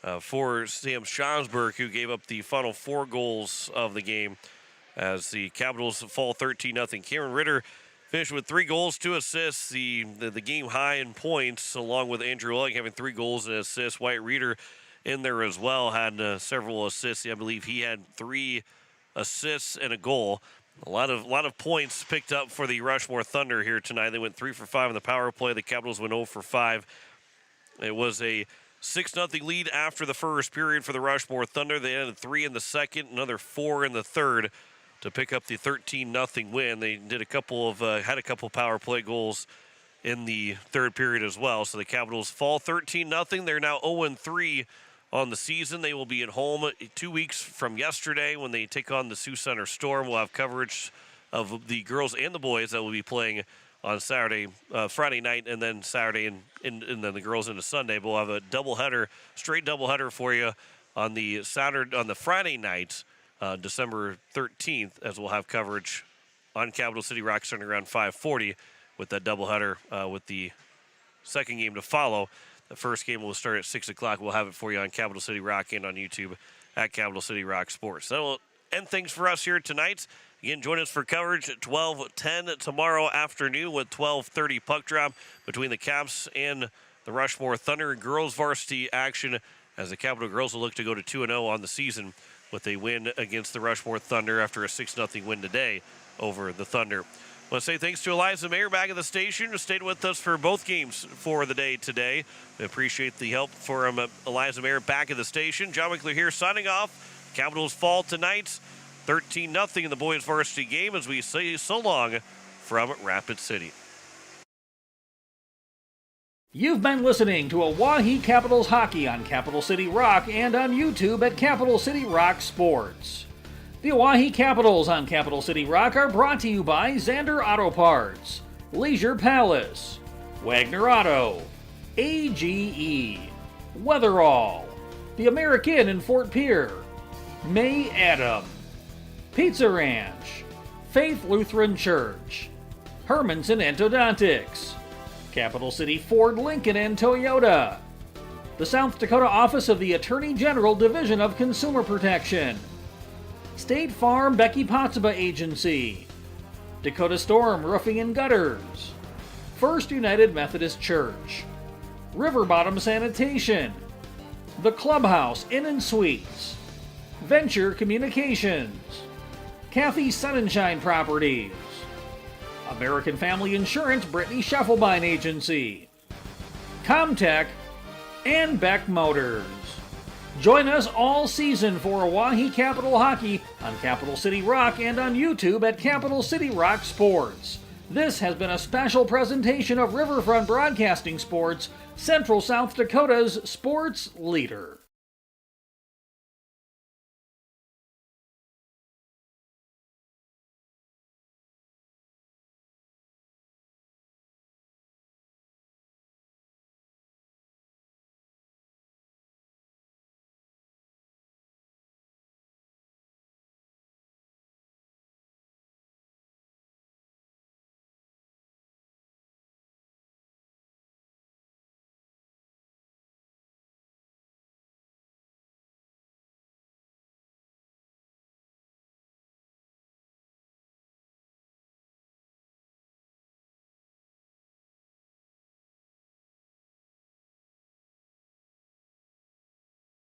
Sam Schomsberg, who gave up the final 4 goals of the game as the Capitals fall 13-0. Cameron Ritter finished with 3 goals, 2 assists, the game high in points, along with Andrew Ulling having 3 goals and assists. Wyatt Reeder in there as well, had several assists. I believe he had 3 assists and a goal. A lot of points picked up for the Rushmore Thunder here tonight. They went 3 for 5 in the power play. The Capitals went 0 for 5. It was a 6-0 lead after the first period for the Rushmore Thunder. They added 3 in the second, another 4 in the third to pick up the 13-0 win. They did had a couple power play goals in the third period as well. So the Capitals fall 13-0. They're now 0-3 on the season. They will be at home 2 weeks from yesterday when they take on the Sioux Center Storm. We'll have coverage of the girls and the boys that will be playing on Friday night, and then Saturday, and then the girls into Sunday. But we'll have a straight doubleheader for you on the Friday night, December 13th, as we'll have coverage on Capital City Rock starting around 5:40 with that doubleheader with the second game to follow. The first game will start at 6 o'clock. We'll have it for you on Capital City Rock and on YouTube at Capital City Rock Sports. That will end things for us here tonight. Again, join us for coverage at 12:10 tomorrow afternoon with 12:30 puck drop between the Caps and the Rushmore Thunder and girls varsity action as the Capital girls will look to go to 2-0 on the season with a win against the Rushmore Thunder after a 6-0 win today over the Thunder. I want to say thanks to Eliza Mayer back at the station who stayed with us for both games for the day today. We appreciate the help from Eliza Mayer back at the station. John Winkler here signing off. Capitals fall tonight 13-0 in the boys varsity game as we say so long from Rapid City. You've been listening to Oahe Capitals hockey on Capital City Rock and on YouTube at Capital City Rock Sports. The Oahe Capitals on Capital City Rock are brought to you by Xander Auto Parts, Leisure Palace, Wagner Auto, AGE, Weatherall, The American in Fort Pierre, May Adam, Pizza Ranch, Faith Lutheran Church, Hermanson Endodontics, Capital City Ford, Lincoln, and Toyota, the South Dakota Office of the Attorney General Division of Consumer Protection, State Farm Becky Pottsba Agency, Dakota Storm Roofing and Gutters, First United Methodist Church, River Bottom Sanitation, The Clubhouse Inn and Suites, Venture Communications, Kathy Sunshine Properties, American Family Insurance Brittany Scheffelbein Agency, Comtech, and Beck Motors. Join us all season for Oahe Capital Hockey on Capital City Rock and on YouTube at Capital City Rock Sports. This has been a special presentation of Riverfront Broadcasting Sports, Central South Dakota's sports leader.